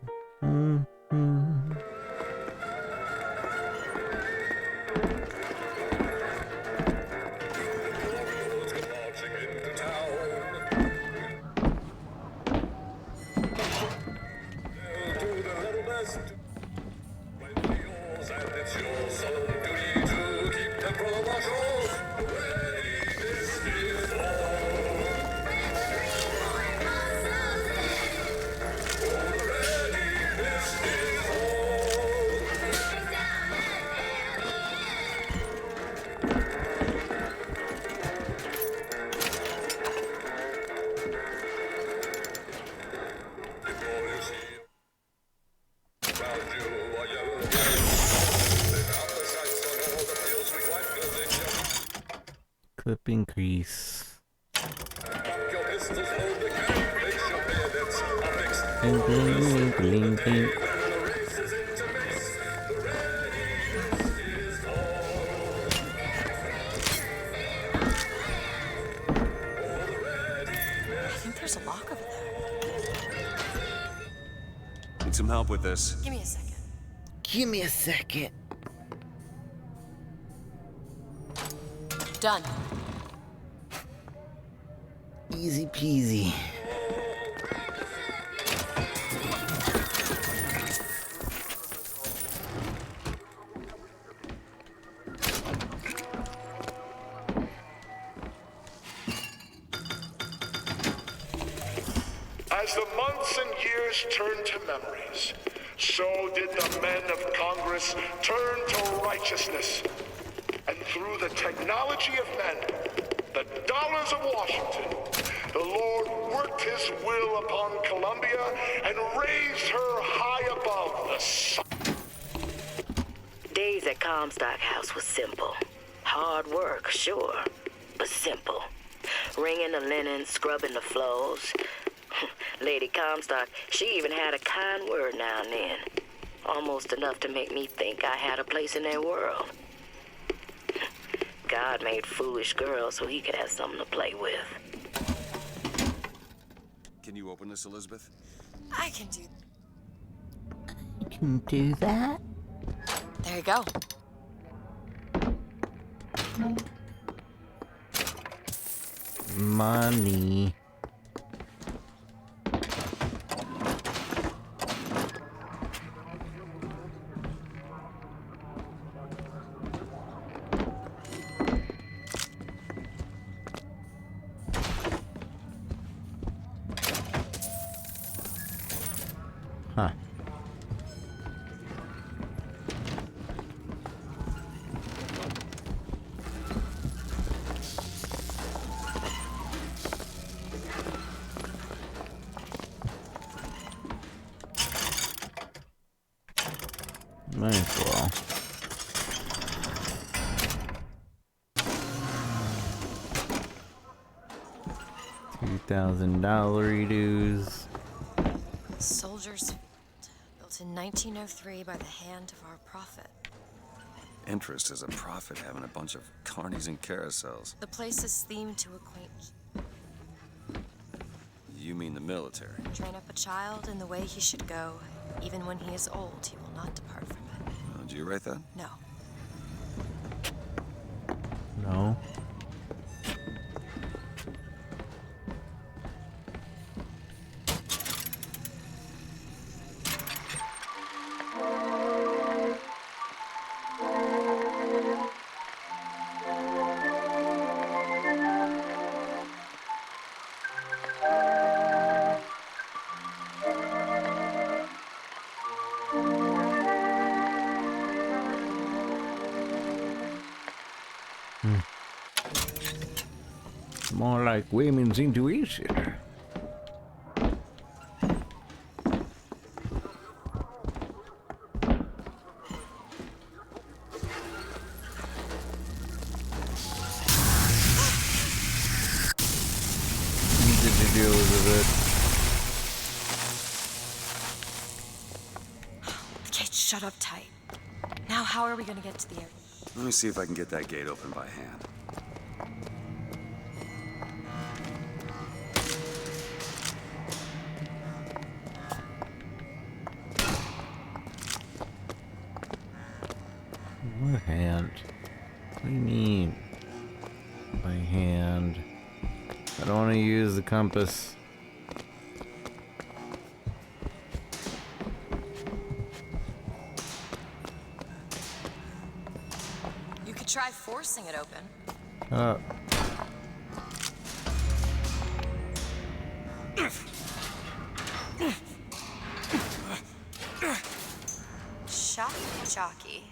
It's your solemn duty to keep them from our shores. Readiness is all. Readiness is all. Before you see around you are yellow birds. They've got the sights on all the fields we white buildings. Clip increase. Your pistols load the cannon, place your bayonets affixed. Bling, bling, bling, bling. The race is into mace. The readiness is all. I think there's a lock over there. Need some help with this. Give me a second. Give me a second. Done. Easy peasy. As the months and years turned to memories, so did the men of Congress turn to righteousness. And through the technology of men, the dollars of Washington, the Lord worked his will upon Columbia and raised her high above the sun. Days at Comstock House was simple. Hard work, sure, but simple. Wringing the linen, scrubbing the floors. Lady Comstock, she even had a kind word now and then. Almost enough to make me think I had a place in their world. God made foolish girls so he could have something to play with. Can you open this, Elizabeth? I can do. You can do that? There you go. Money. Huh. Might as well. $2,000 dues. Soldier's Field, built in 1903 by the hand of our prophet. Interest as a prophet having a bunch of carnies and carousels. The place is themed to acquaint. You mean the military? Train up a child in the way he should go. Even when he is old, he will not depart from it. Did you write that? No. No. More like women's intuition. Did you deal with it? The gate's shut up tight. Now how are we gonna get to the air? Let me see if I can get that gate open by hand. What hand? What do you mean? By hand. I don't want to use the compass. try forcing it open. Shocky jockey.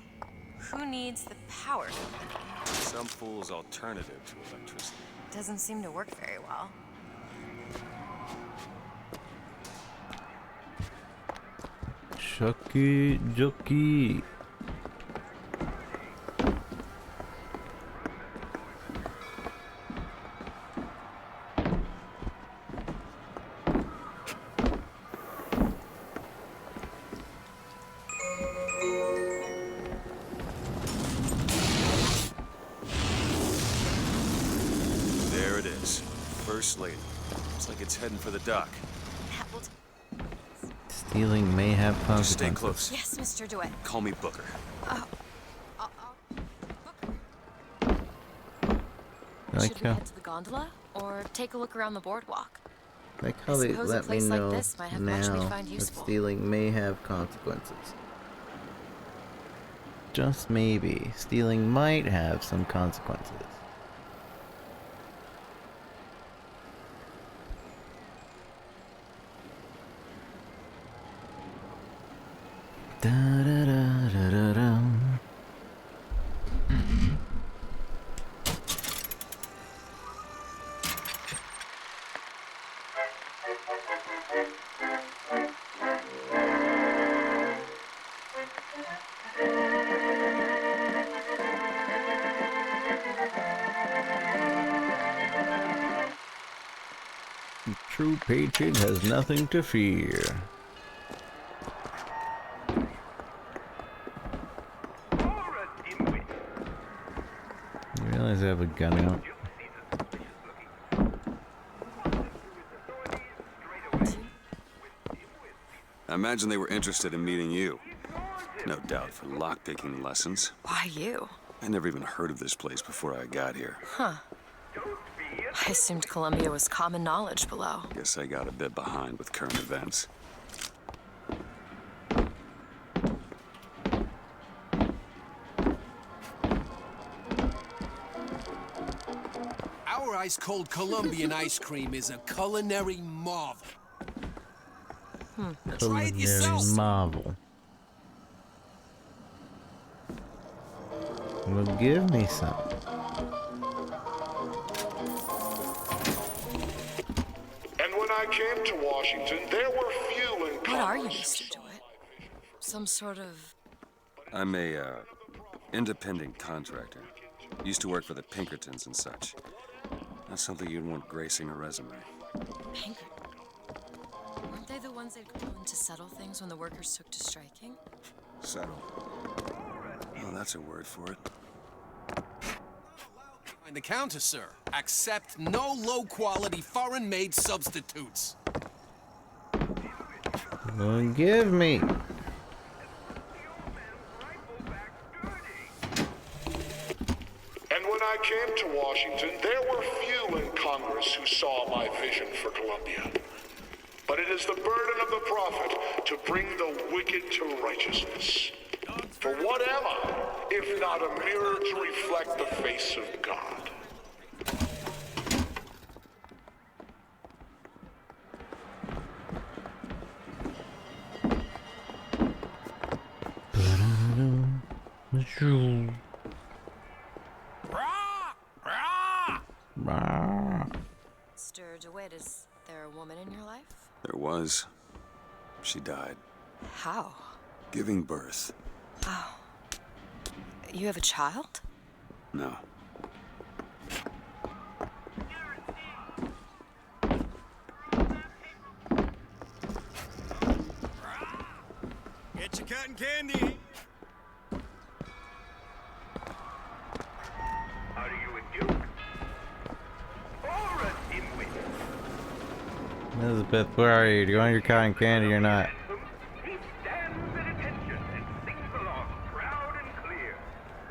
Who needs the power company? Some fool's alternative to electricity. Doesn't seem to work very well. Shocky jockey. There it is. First lady. Looks like it's heading for the dock. Stealing may have consequences. Just stay close. Yes, Mr. DeWitt. Call me Booker. Should we head to the gondola or take a look around the boardwalk? Like how they suppose a let me place like know this might have much we'd now find that useful. stealing may have consequences. Just maybe, stealing might have some consequences. Da da da da da da. True patriot has nothing to fear. You realize I have a gun out? I imagine they were interested in meeting you. No doubt for lockpicking lessons. Why you? I never even heard of this place before I got here. Huh. I assumed Columbia was common knowledge below. Guess I got a bit behind with current events. Our ice-cold Colombian ice cream is a culinary marvel. Try it yourself. Marvel. Well, give me some. And when I came to Washington, there were few in Congress. What are you, Mr. DeWitt? Some sort of... I'm a, independent contractor. Used to work for the Pinkertons and such. That's something you'd want gracing a resume. Pinkerton? Weren't they the ones that go in to settle things when the workers took to striking? Settle. Oh, that's a word for it. Behind the counter, sir. Accept no low-quality foreign-made substitutes. Well, give me. And when I came to Washington, there were few in Congress who saw my vision for Columbia. But it is the burden of the prophet to bring the wicked to righteousness. For what am I, if not a mirror to reflect the face of God? Mr. DeWitt, is there a woman in your life? There was. She died. How? Giving birth. Oh. You have a child? No. Get your cotton candy. Are you a duke? Or a dimwit? Elizabeth, where are you? Do you want your cotton candy or not? He stands at attention and sings along proud and clear.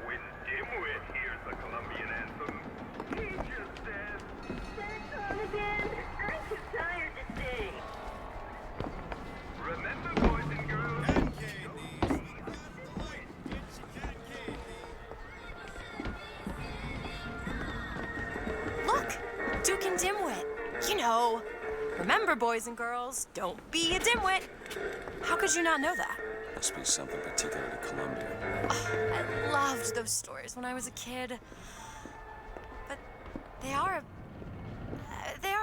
When Dimwit hears the Colombian anthem, he just says, "That's all again. I'm too tired to sing." Remember, boys and girls, know. Remember, boys and girls, don't be a dimwit. How could you not know that? Must be something particular to Columbia. Oh, I loved those stories when I was a kid. But they are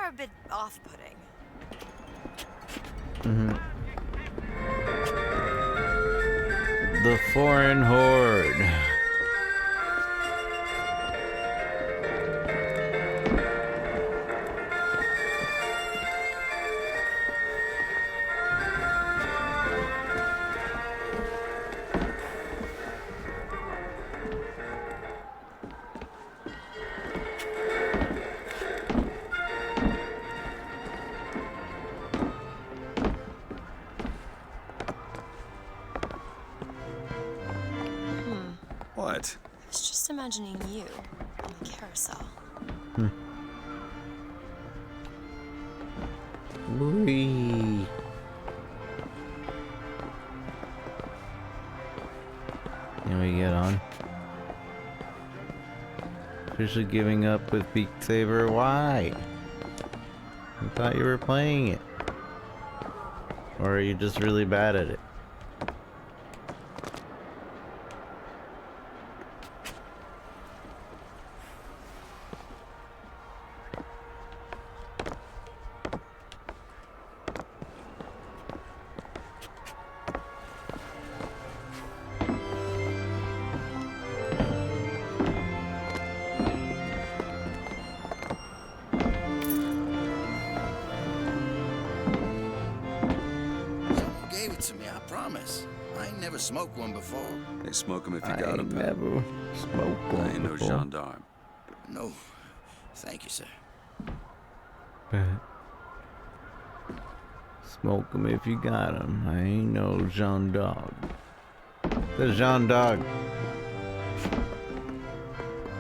a bit off-putting. The Foreign Horde. What? I was just imagining you on the carousel. Whee. Can we get on? Officially giving up with Beat Saber? Why? I thought you were playing it. Or are you just really bad at it? Someone gave it to me, I promise. I ain't never smoked one before. They smoke 'em if you I got 'em, ain't pal. never smoked I one ain't no before. gendarme. No, thank you, sir. Smoke 'em if you got 'em. I ain't no Jean Dog. The Jean Dog.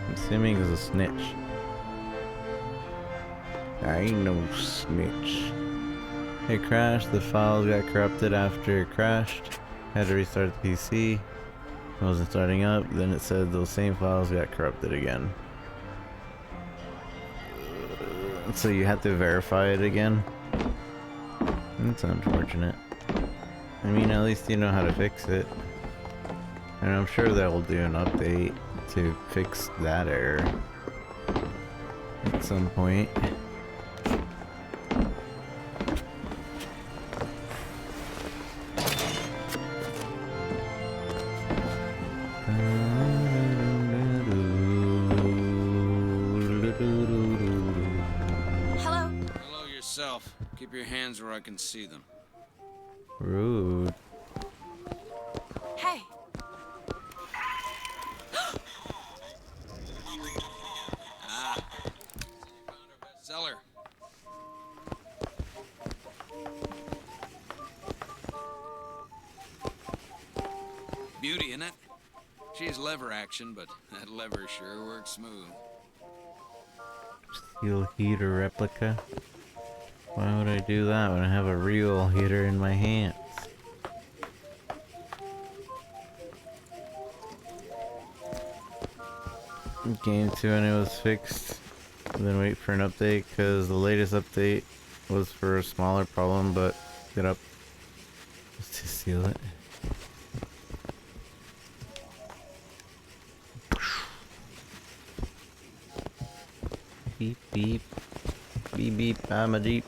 I'm assuming is a snitch. I ain't no snitch. It crashed. The files got corrupted after it crashed. Had to restart the PC. It wasn't starting up. Then it said those same files got corrupted again. So you have to verify it again? That's unfortunate. I mean, at least you know how to fix it. And I'm sure they'll do an update to fix that error at some point. Hello? Hello yourself. Keep your hands where I can see them. Rude. Hey. Seller. Beauty, innit? She's lever action, but that lever sure works smooth. Steel heater replica? Why would I do that when I have a real heater in my hands? Game 2 and it was fixed. Then wait for an update because the latest update was for a smaller problem, but get up just to seal it. Beep beep. Beep beep, I'm a Jeep.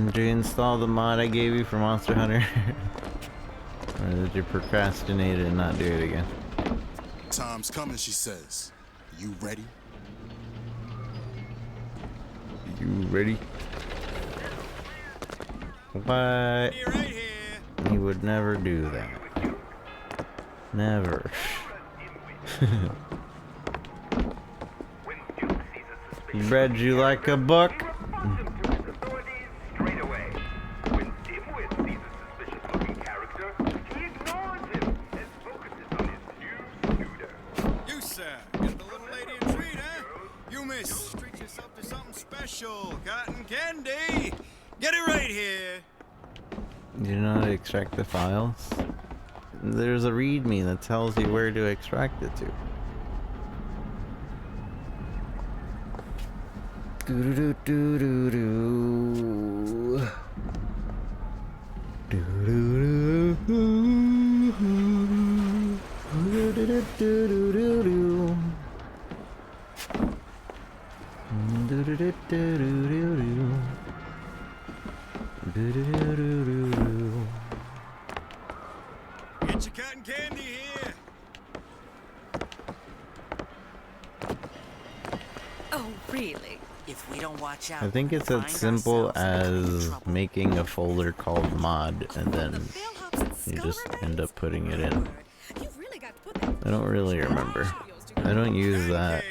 Did you install the mod I gave you for Monster Hunter? Or did you procrastinate it and not do it again? Time's coming, she says. You ready? You ready? What? He would never do that. Never. Read you like a book? You, sir, get the little lady a treat, huh? You, miss, treat yourself to something special. Cotton candy. Get it right here. Do you know how to extract the files? There's a readme that tells you where to extract it to. Do-do-do-do-do-do. Do-do-do-do-do. Do-do-do-do-do-do. Do-do-do-do-do-do. Do-do-do-do-do-do. Get your cotton candy here. Oh, really? If we don't watch out, I think it's as simple as making a folder called mod and then you just end up putting it in. I don't really remember. I don't use that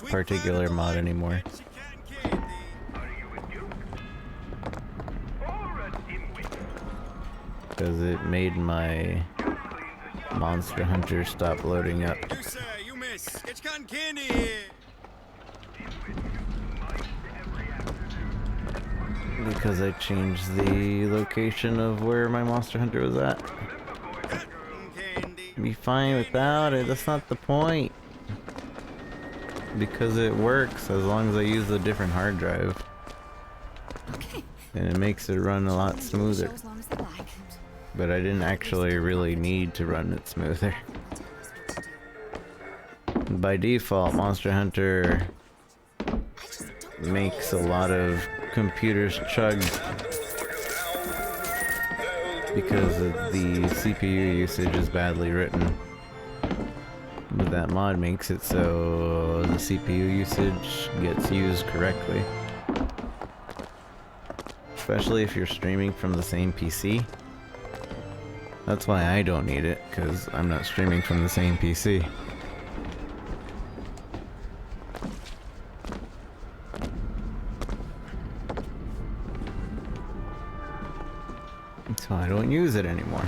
particular mod anymore. Because it made my Monster Hunter stop loading up. You, sir, you, miss, get your cotton candy here. Because I changed the location of where my Monster Hunter was at. Be fine without it, that's not the point. Because it works as long as I use a different hard drive. And it makes it run a lot smoother. But I didn't actually really need to run it smoother. By default, Monster Hunter makes a lot of computers chug because the CPU usage is badly written. But that mod makes it so the CPU usage gets used correctly. Especially if you're streaming from the same PC. That's why I don't need it, because I'm not streaming from the same PC. So I don't use it anymore.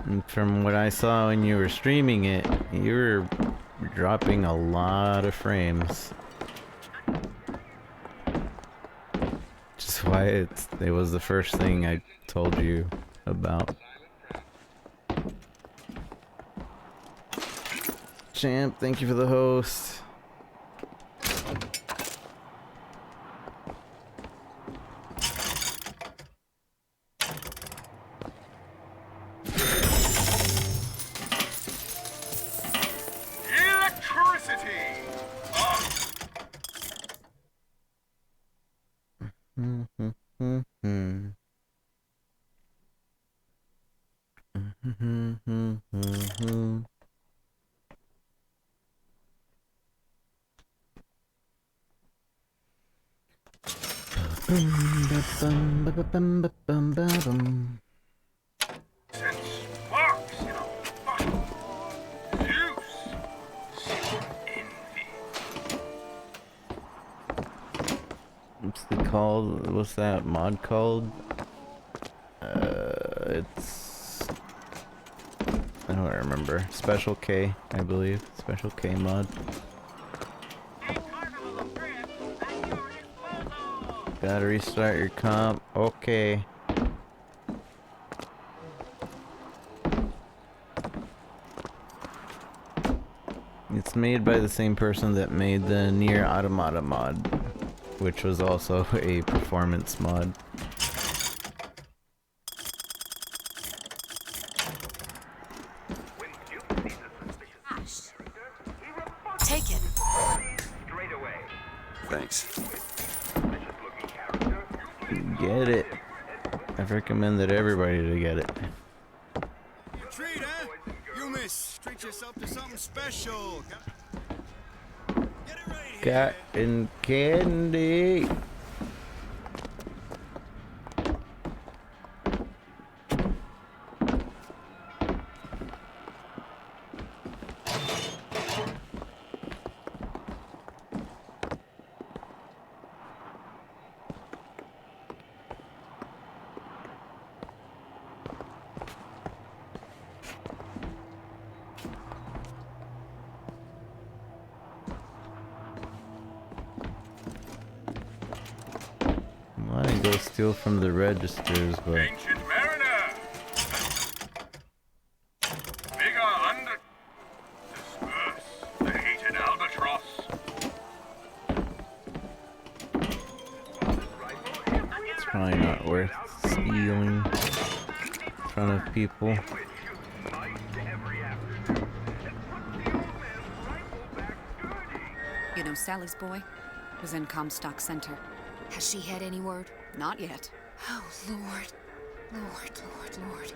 And from what I saw when you were streaming it, you were dropping a lot of frames. Just why it was the first thing I told you about. Champ, thank you for the host. Electricity! What's it called? What's that mod called? It's... I don't remember. Special K, I believe. Special K mod. Gotta restart your comp. Okay. It's made by the same person that made the Nier Automata mod, which was also a performance mod. Take it. Thanks. Get it. I've recommended everybody to get it. You treat, huh? You miss. Treat yourself to something special. Cotton candy. I want to go steal from the registers, but Ancient mariner! Bigger under... Disperse the hated albatross. it's probably not worth stealing in front of people. You know, Sally's boy was in Comstock Center. Has she had any word? Not yet. Oh, Lord. Lord.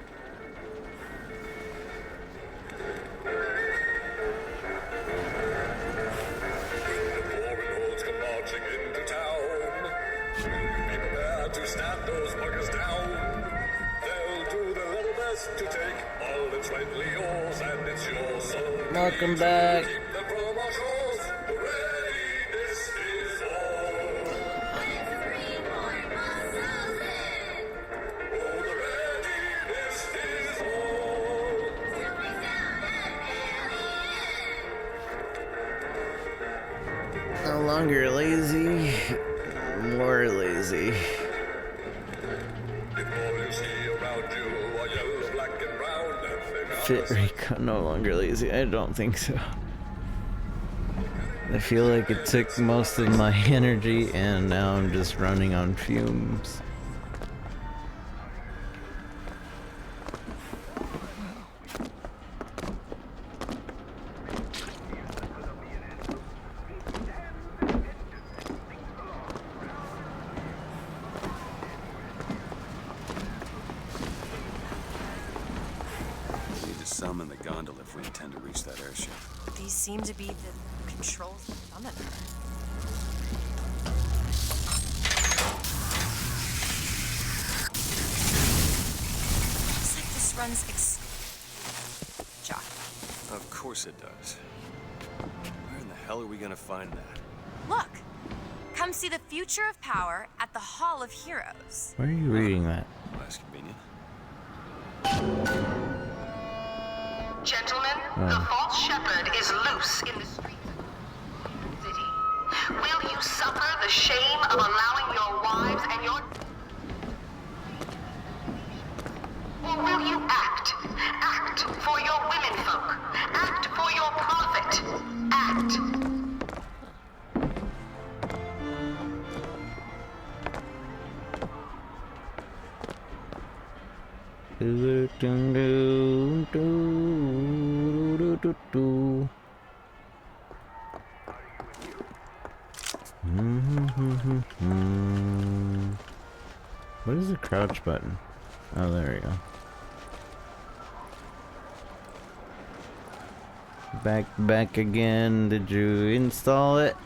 Come marching into town. Be prepared to stamp those buggers down. They'll do their level best to take all that's rightly yours, and it's yours. So Welcome back. keep them from our shores. Ready, this is all. Oh, the ready, this is all. No longer lazy, more lazy. Fit Rico, no longer lazy. I don't think so. I feel like it took most of my energy and now I'm just running on fumes. We need to summon the gondola if we intend to reach that airship. These seem to be the controls for summoner. Looks like this runs Jock. Of course it does. Where in the hell are we gonna find that? Look! Come see the future of power at the Hall of Heroes. Where are you reading that? That's convenient. Gentlemen, the false shepherd is loose in the streets of the city. Will you suffer the shame of allowing your wives and your... Or will you act? Act for your womenfolk. Act for your profit. Act. What is the crouch button? Oh, there we go. Back again. Did you install it?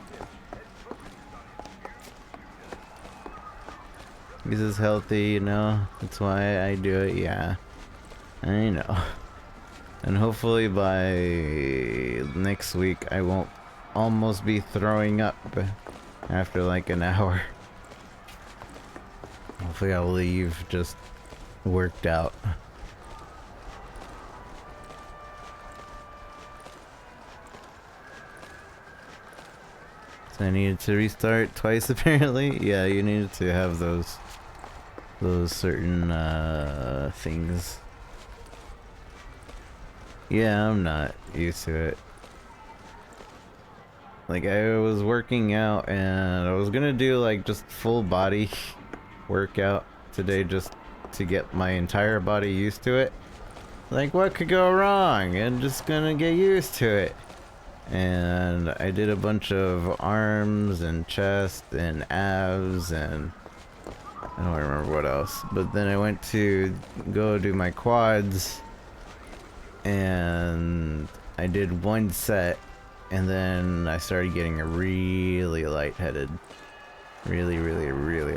This is healthy, you know. That's why I do it. Yeah, I know. And hopefully by next week I won't almost be throwing up after like an hour. Hopefully I'll leave just worked out. So I needed to restart twice apparently. Yeah, you needed to have those certain things. Yeah, I'm not used to it. Like I was working out and I was gonna do like just full body workout today just to get my entire body used to it. Like what could go wrong? I'm just gonna get used to it. And I did a bunch of arms and chest and abs and I don't remember what else. But then I went to go do my quads, and I did one set, and then I started getting really lightheaded. Really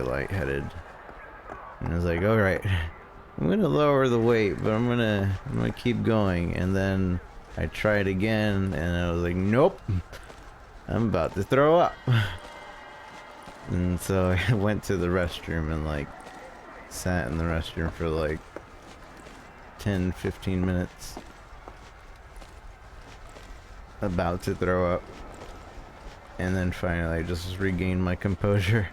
lightheaded. And I was like, alright, I'm gonna lower the weight, but I'm gonna keep going. And then I tried again, and I was like, nope, I'm about to throw up. And so I went to the restroom and like sat in the restroom for like 10-15 minutes, about to throw up, and then finally I just regained my composure.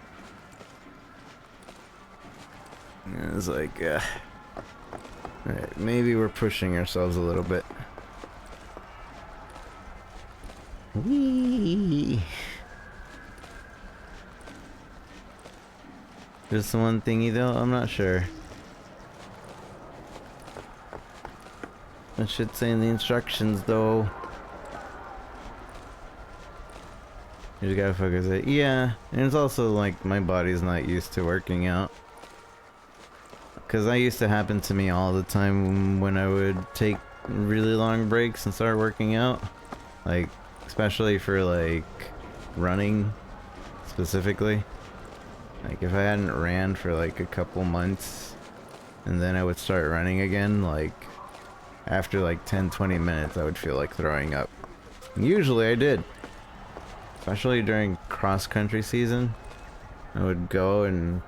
And it was like, alright, maybe we're pushing ourselves a little bit. Whee! Just one thingy though? I'm not sure. It should say in the instructions though. You just gotta focus it. Yeah, and it's also like my body's not used to working out. Cause that used to happen to me all the time when I would take really long breaks and start working out. Like, especially for like running specifically. Like if I hadn't ran for like a couple months and then I would start running again, like after like 10-20 minutes I would feel like throwing up. And usually I did. Especially during cross-country season. I would go and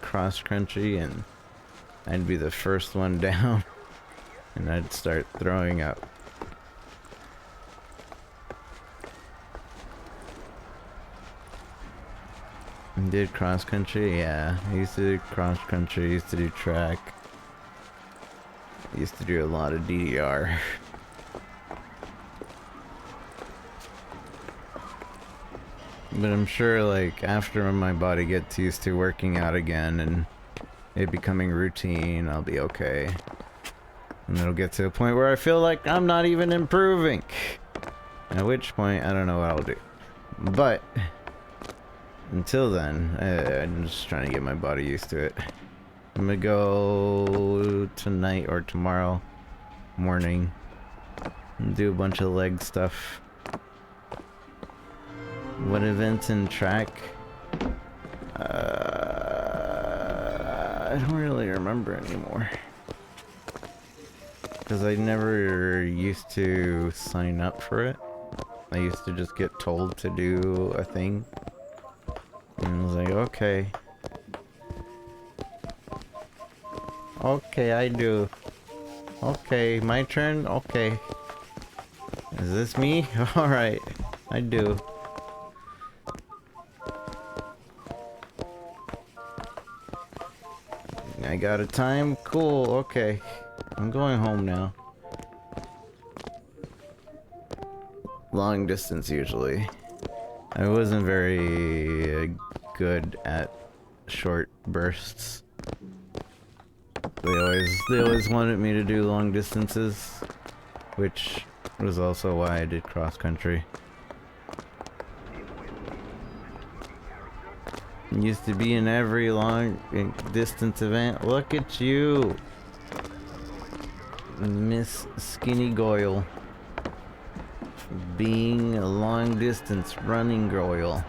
cross-country and I'd be the first one down and I'd start throwing up. Did cross-country? Yeah. I used to do cross-country, used to do track. I used to do a lot of DDR. But I'm sure like after my body gets used to working out again and it becoming routine, I'll be okay. And it'll get to a point where I feel like I'm not even improving. At which point, I don't know what I'll do. But until then, I'm just trying to get my body used to it. I'm gonna go tonight or tomorrow morning and do a bunch of leg stuff. What events in track? I don't really remember anymore. Because I never used to sign up for it. I used to just get told to do a thing. And I was like, okay. Okay, I do. Okay, my turn? Okay. Is this me? Alright, I do. I got a time? Cool, okay. I'm going home now. Long distance usually. I wasn't very good at short bursts. They always wanted me to do long distances, which was also why I did cross country. Used to be in every long distance event. Look at you, Miss Skinny Goyle, being a long distance running Goyle.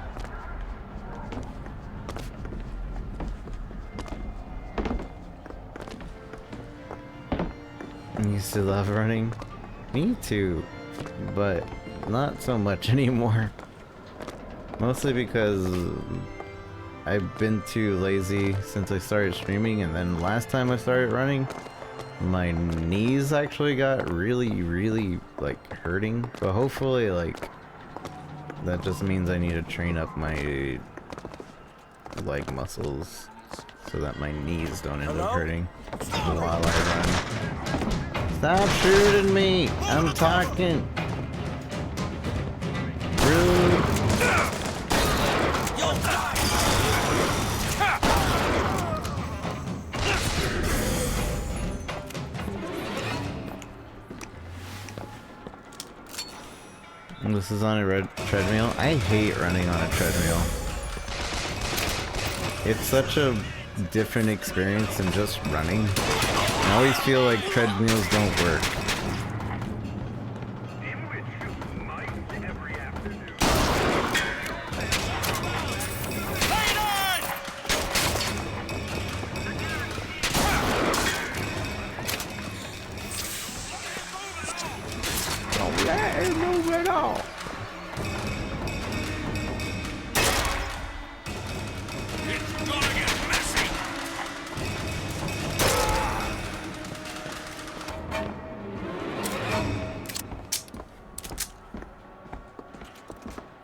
Used to love running. Me too, but not so much anymore. Mostly because I've been too lazy since I started streaming, and then last time I started running, my knees actually got really like hurting. But hopefully like that just means I need to train up my leg muscles so that my knees don't end up hurting while I run. Stop shooting me! I'm talking! Rude! This is on a red treadmill. I hate running on a treadmill. It's such a different experience than just running. I always feel like treadmills don't work.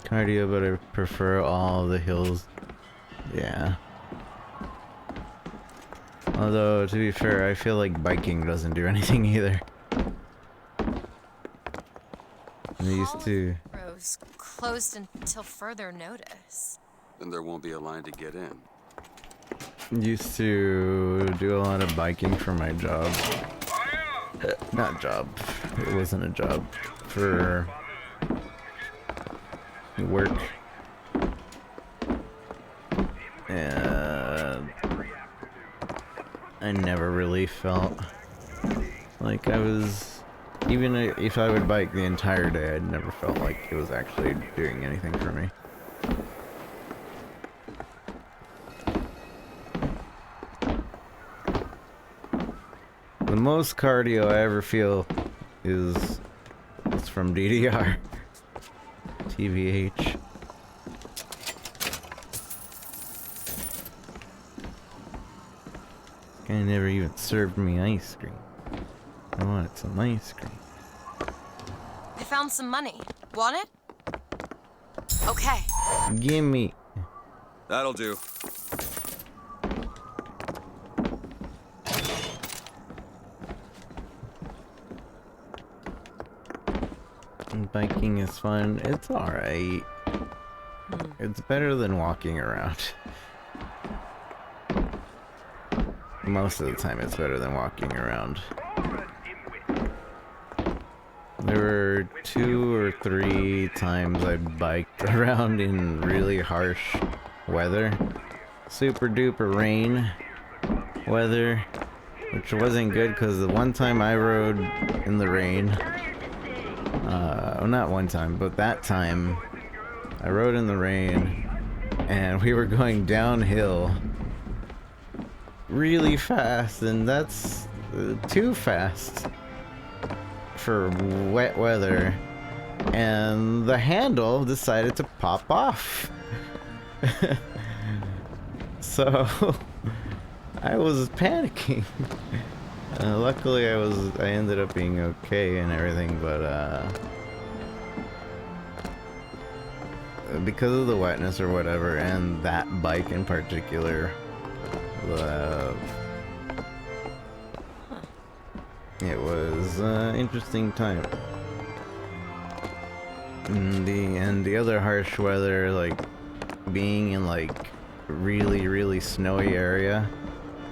Cardio, but I prefer all the hills. Yeah. Although, to be fair, I feel like biking doesn't do anything either. I used to... Rose closed until further notice. Then there won't be a line to get in. Used to do a lot of biking for my job. Not job. It wasn't a job. For... work. And I never really felt like I was, even if I would bike the entire day, I never felt like it was actually doing anything for me. The most cardio I ever feel is from DDR. TVH. Guy never even served me ice cream. I wanted some ice cream. I found some money. Want it? Okay. Gimme. That'll do. Biking is fun. It's alright. It's better than walking around. Most of the time it's better than walking around. There were 2 or 3 times I biked around in really harsh weather. Super duper rain weather. Which wasn't good because the one time I rode in the rain, well, not one time, but that time I rode in the rain and we were going downhill really fast, and that's too fast for wet weather, and the handle decided to pop off. So I was panicking. Luckily I ended up being okay and everything, but because of the wetness or whatever, and that bike in particular, it was an interesting time. And the other harsh weather, like being in like really snowy area,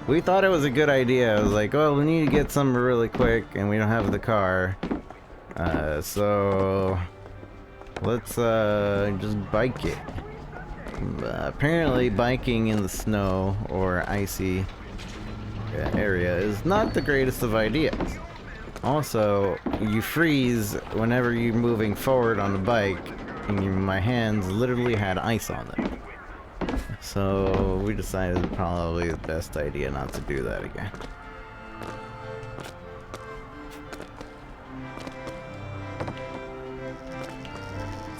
we thought it was a good idea. I was like, oh, we need to get somewhere really quick and we don't have the car, so let's just bike it. Apparently biking in the snow or icy area is not the greatest of ideas. Also, you freeze whenever you're moving forward on the bike, and my hands literally had ice on them. So we decided probably the best idea not to do that again.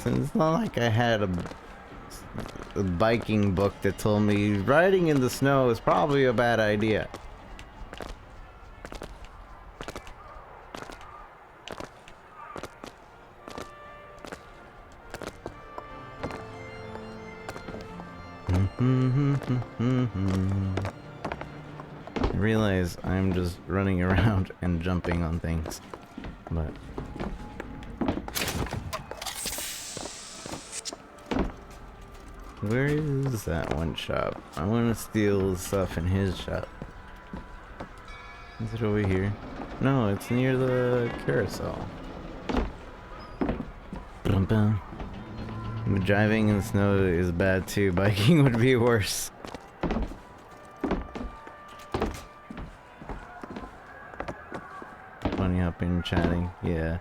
So it's not like I had a biking book that told me riding in the snow is probably a bad idea. I realize I'm just running around and jumping on things, but where is that one shop? I want to steal stuff in his shop. Is it over here? No, it's near the carousel. Driving in the snow is bad too. Biking would be worse. bunny hopping and chatting. Yeah.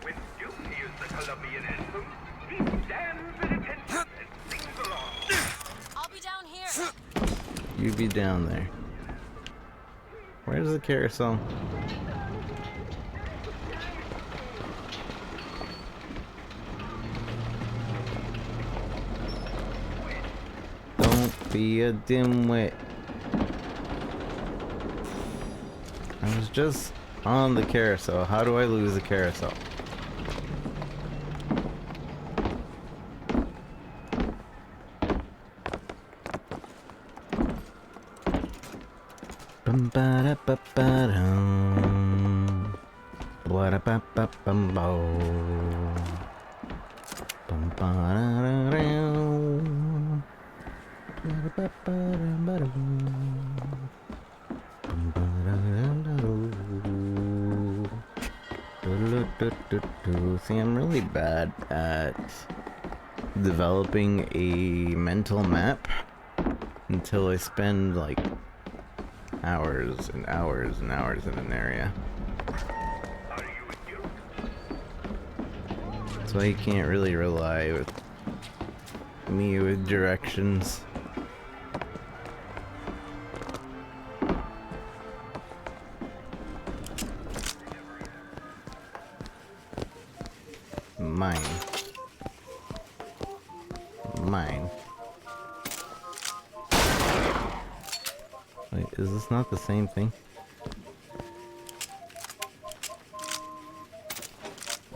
When Duke hears the Colombian anthem, he stands at attention and sings along. I'll be down here. You be down there. Where's the carousel? Don't be a dimwit. I was just on the carousel. How do I lose the carousel? Bum ba da ba ba dum. Ba da ba ba bum bo. Bum ba da da dum. Ba da ba ba dum ba dum. Bum ba da da da dum. Do do do do. See, I'm really bad at developing a mental map until I spend like hours and hours and hours in an area. So you can't really rely with me with directions. Mine. Wait, is this not the same thing?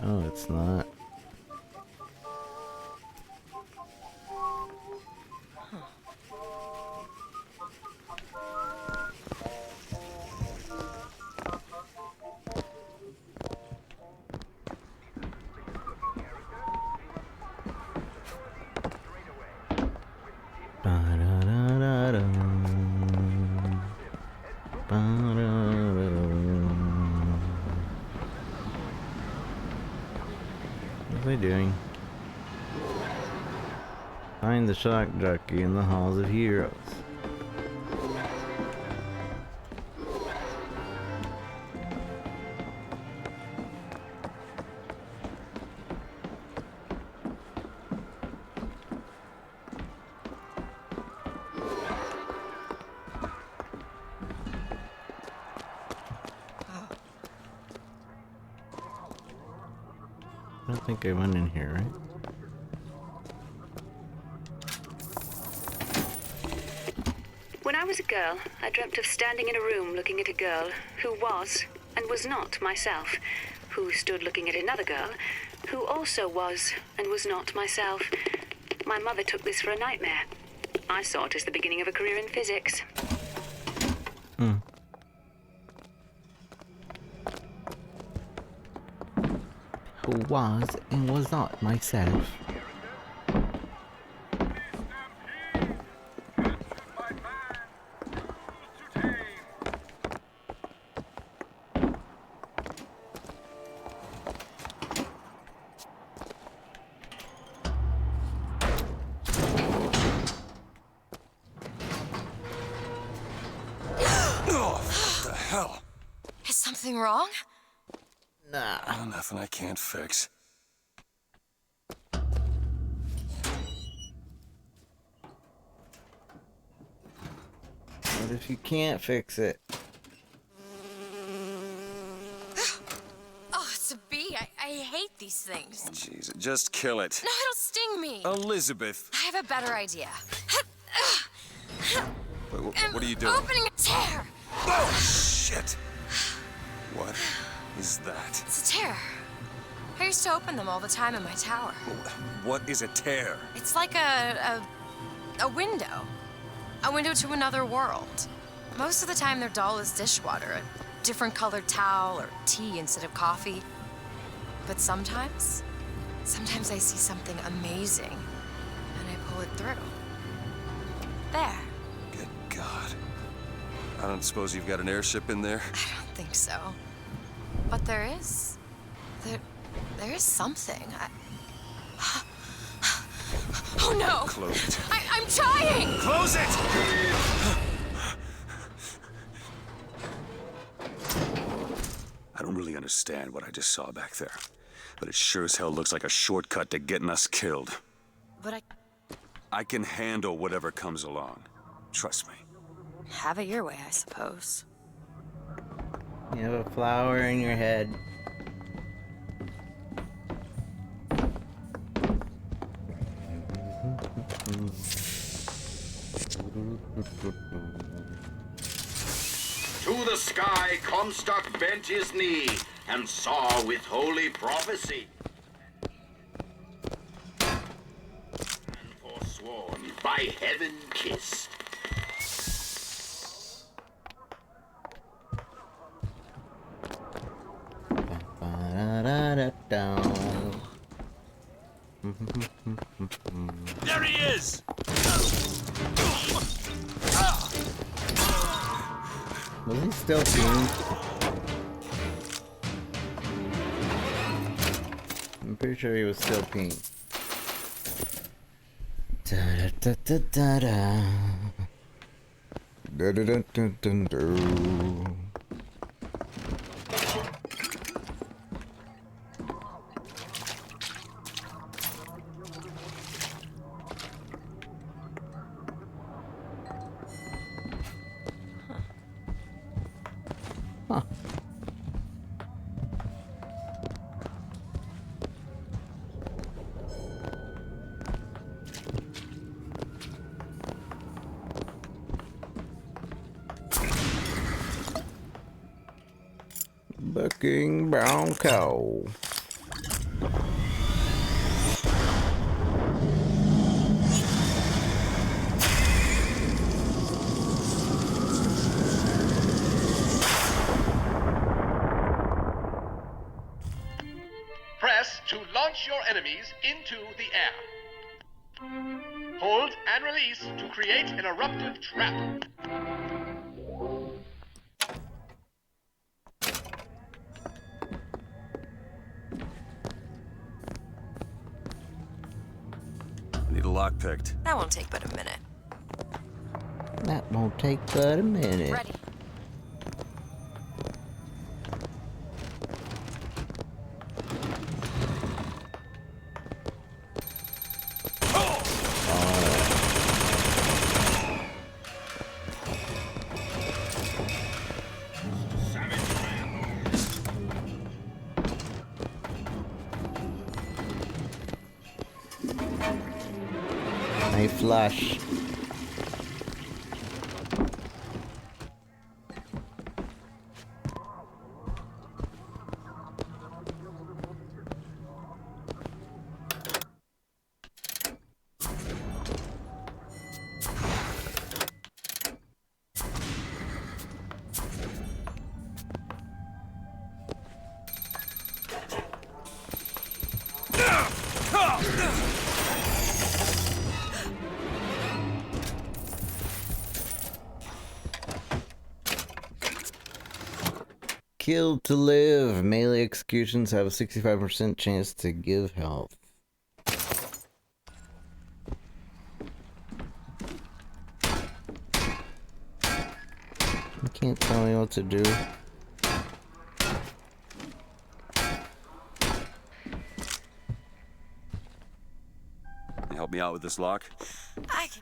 Oh, it's not. What are they doing? Find the shock jockey in the halls of heroes. I don't think I went in here, right? When I was a girl, I dreamt of standing in a room looking at a girl who was and was not myself, who stood looking at another girl who also was and was not myself. My mother took this for a nightmare. I saw it as the beginning of a career in physics. Who was and was not myself. What the hell? Is something wrong? Nah. Oh, nothing I can't fix. What if you can't fix it? Oh, it's a bee. I hate these things. Jeez, just kill it. No, it'll sting me. Elizabeth. I have a better idea. Wait, what are you doing? Opening a tear. Oh, shit. What is that? It's a tear. I used to open them all the time in my tower. What is a tear? It's like a window. A window to another world. Most of the time they're dull as dishwater, a different colored towel or tea instead of coffee. But sometimes I see something amazing and I pull it through. There. Good God. I don't suppose you've got an airship in there? I don't think so. But there is. There is something. Oh no! Close it. I'm trying! Close it! I don't really understand what I just saw back there, but it sure as hell looks like a shortcut to getting us killed. But I can handle whatever comes along. Trust me. have it your way, I suppose. You have a flower in your head. To the sky Comstock bent his knee and saw with holy prophecy. And forsworn by heaven kissed. There he is! Was he still peeing? I'm pretty sure he was still peeing. Da da da da da da da da da da da. Huh. Bucking brown cow. Press to launch your enemies into the air. Hold and release to create an eruptive trap. Need a lock picked. That won't take but a minute. That won't take but a minute. Ready. I flush. Killed to live. Melee executions have a 65% chance to give health. You can't tell me what to do. You help me out with this lock? I can.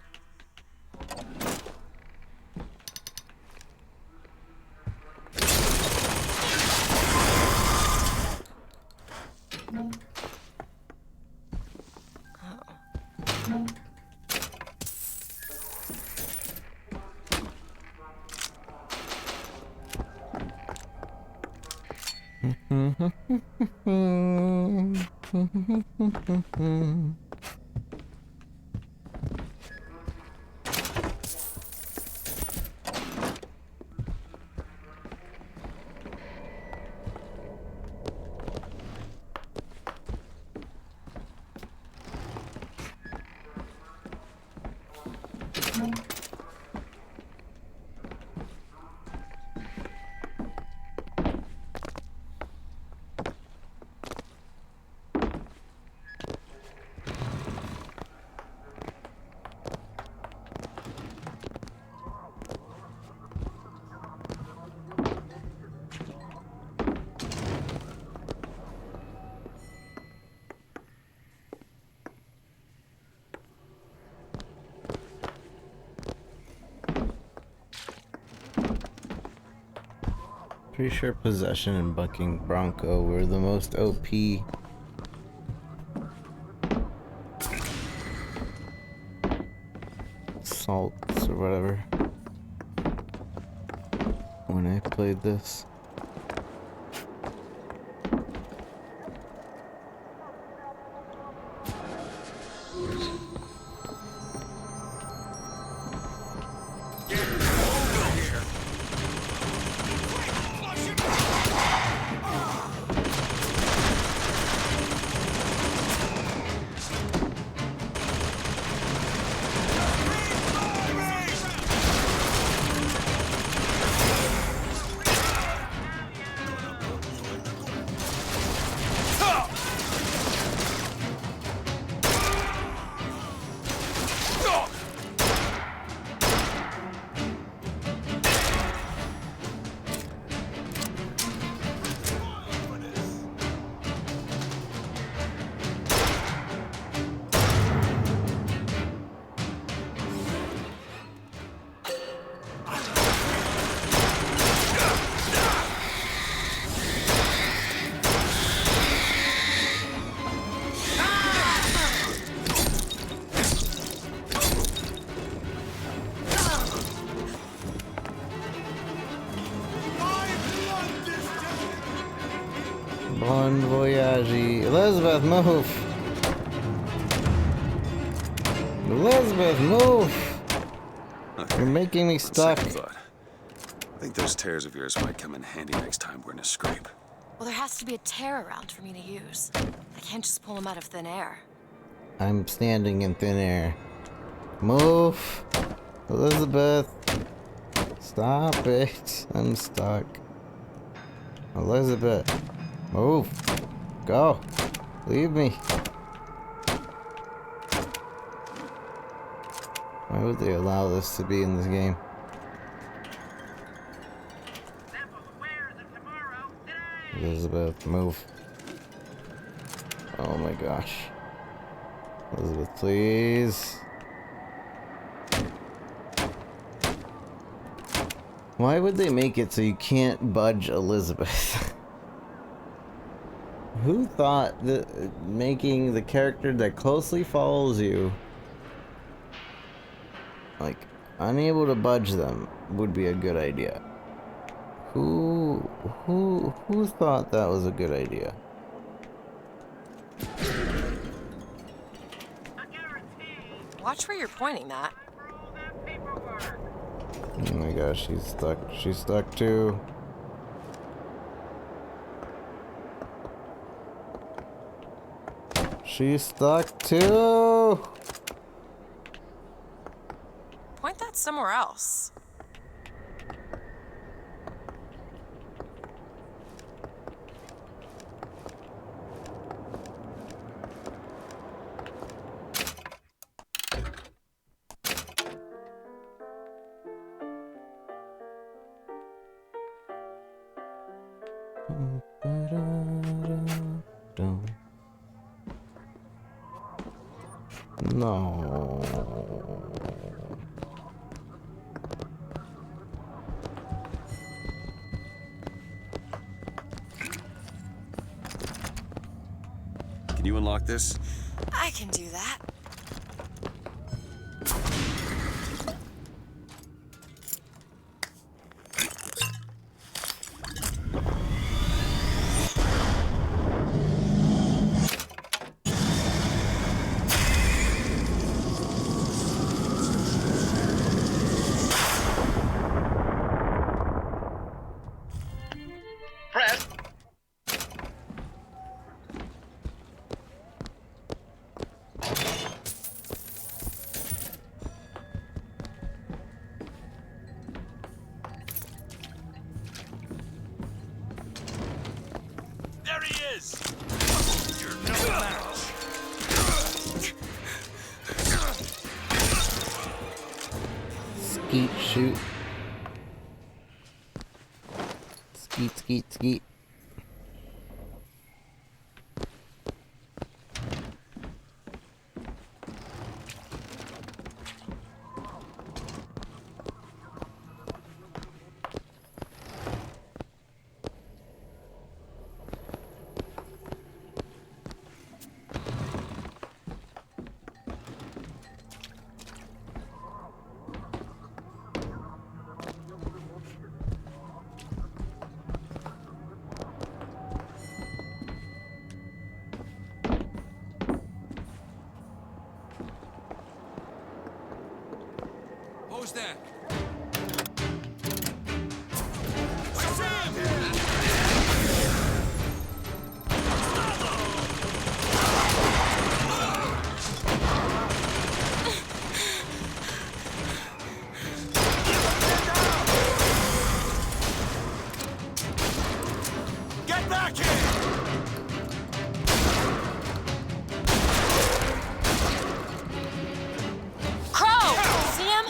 Pretty sure Possession and Bucking Bronco were the most OP. Salts or whatever. When I played this. Bon voyage. Elizabeth, move! Elizabeth, move! You're making me stuck. Second thought. I think those tears of yours might come in handy next time we're in a scrape. Well, there has to be a tear around for me to use. I can't just pull them out of thin air. I'm standing in thin air. Move! Elizabeth! Stop it! I'm stuck. Elizabeth! Move! Go! Leave me! Why would they allow this to be in this game? Elizabeth, move. Oh my gosh. Elizabeth, please. Why would they make it so you can't budge Elizabeth? Who thought that making the character that closely follows you, like, unable to budge them would be a good idea? Who thought that was a good idea? Watch where you're pointing that. Oh my gosh, she's stuck. She's stuck too. She's stuck too! Point that somewhere else. No. Can you unlock this? I can do that. Press. There he is! You're no match. Skeet shoot. Skeet, skeet, skeet. there? Get back here! Crow! See him?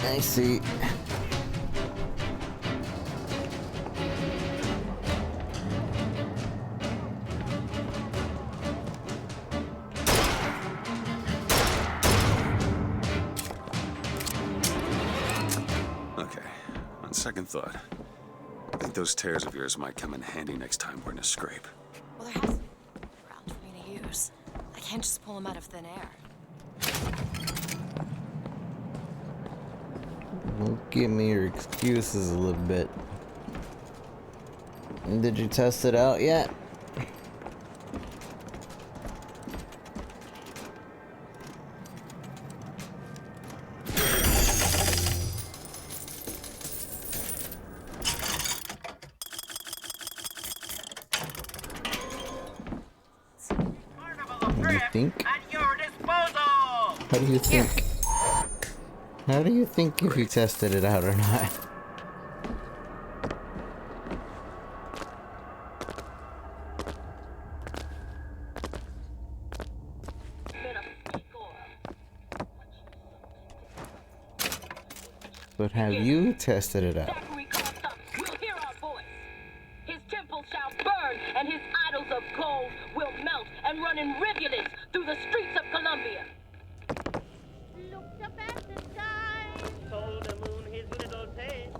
I see. Okay, on second thought, I think those tears of yours might come in handy next time we're in a scrape. Well, there has to be around for me to use. I can't just pull them out of thin air. Don't give me your excuses a little bit. Did you test it out yet? What do you think? How do you think? How do you think if you tested it out or not? But have you tested it out? Will hear our voice. His temple shall burn, and his idols of gold will melt and run in rivulets through the streets of Columbia. Looked up at the sky, told the moon his little tale.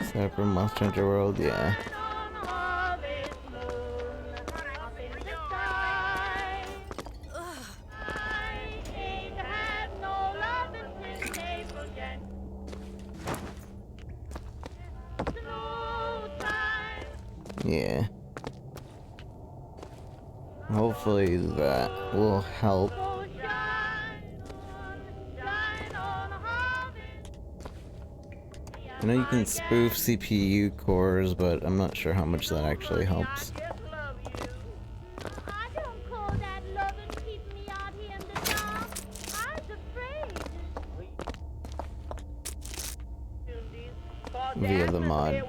Except for Monster Hunter World, yeah. Yeah. Hopefully that will help. I know you can spoof CPU cores, but I'm not sure how much that actually helps. Via the mod.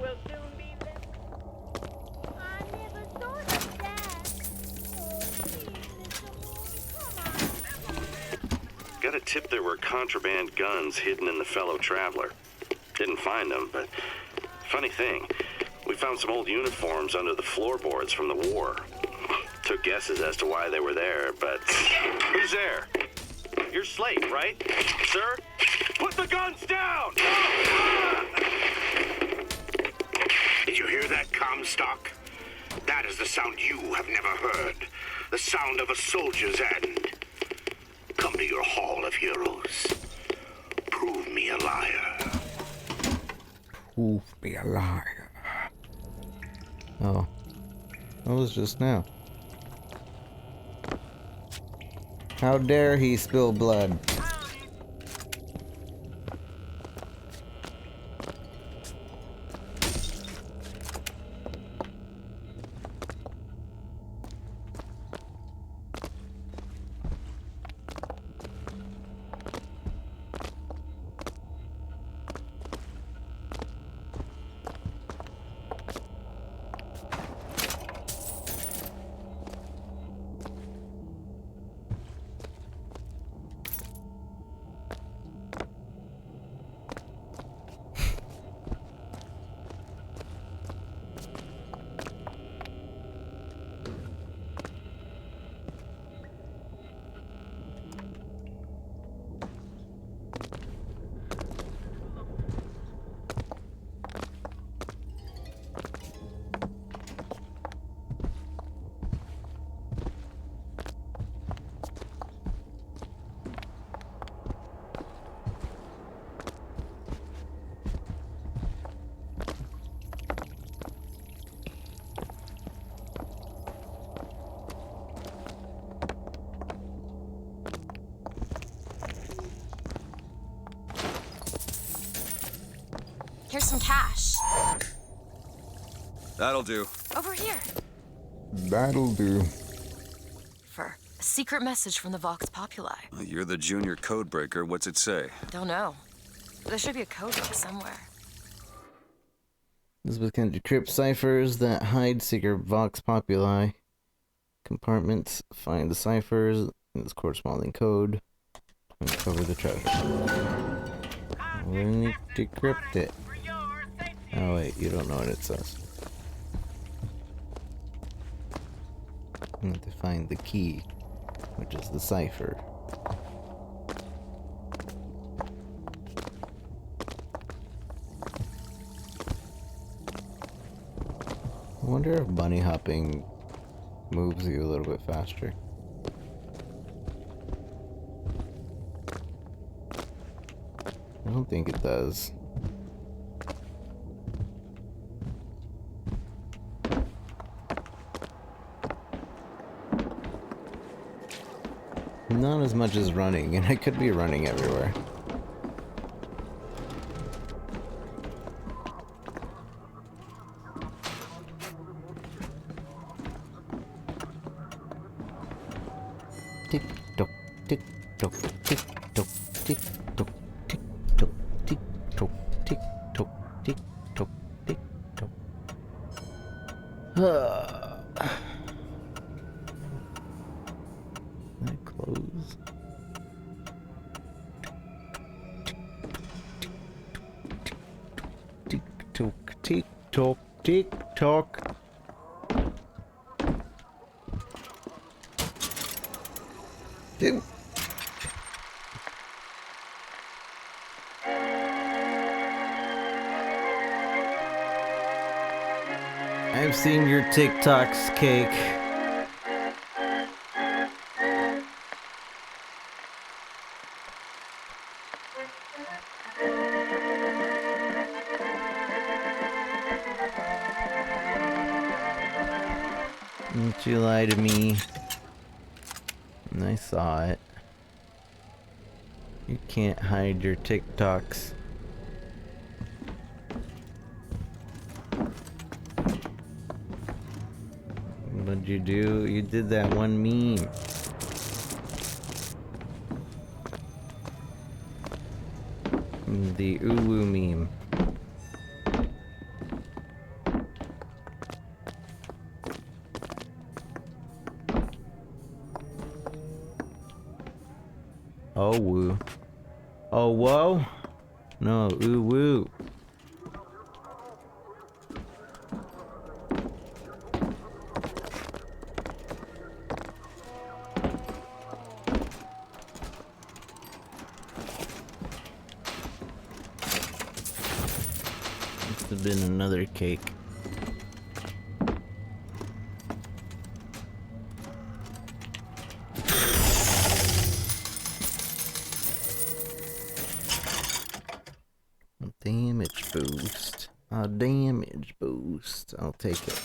Got a tip there were contraband guns hidden in the fellow traveler. Didn't find them, but funny thing, we found some old uniforms under the floorboards from the war. Took guesses as to why they were there, but who's there? You're Slate, right? Sir? Put the guns down! Did you hear that, Comstock? That is the sound you have never heard. The sound of a soldier's end. Come to your Hall of Heroes. Prove me a liar. Prove me a liar. Oh. That was just now. How dare he spill blood? Here's some cash. That'll do. Over here. That'll do. For a secret message from the Vox Populi. You're the junior code breaker. What's it say? Don't know. There should be a code book somewhere. Elizabeth can decrypt ciphers that hide secret Vox Populi compartments. Find the ciphers in this corresponding code. Uncover the treasure. We need to decrypt it. Oh wait, you don't know what it says. I need to find the key, which is the cipher. I wonder if bunny hopping moves you a little bit faster. I don't think it does. Not as much as running, and I could be running everywhere. Tick tock, tick tock, tick tock, tick tock, tick tock, tick tock, tick tock, tick tock, tick tock. That close. Tick tock, tick tock, tick tock. Dude. I've seen your TikToks, Cake. Don't you lie to me. I saw it. You can't hide your TikToks. What'd you do? You did that one meme. The uwu meme. Oh woo. Oh whoa? No, ooh woo. Must have been another cake. Damage boost. A damage boost. I'll take it.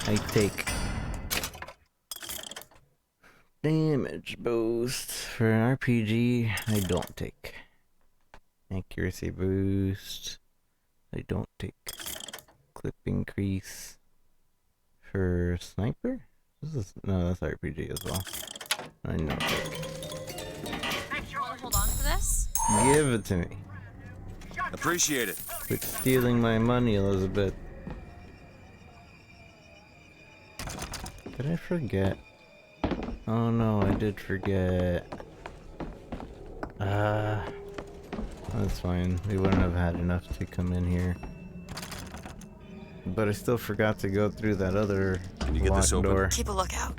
I take damage boost. For an RPG, I don't take. Accuracy boost. I don't take. Clip increase. For sniper? No, that's RPG as well. I know. Wanna hold on for this? Give it to me. Appreciate it. Quit stealing my money, Elizabeth. Did I forget? Oh no, I did forget. That's fine. We wouldn't have had enough to come in here. But I still forgot to go through that other Can you get this open? door. Keep a lookout.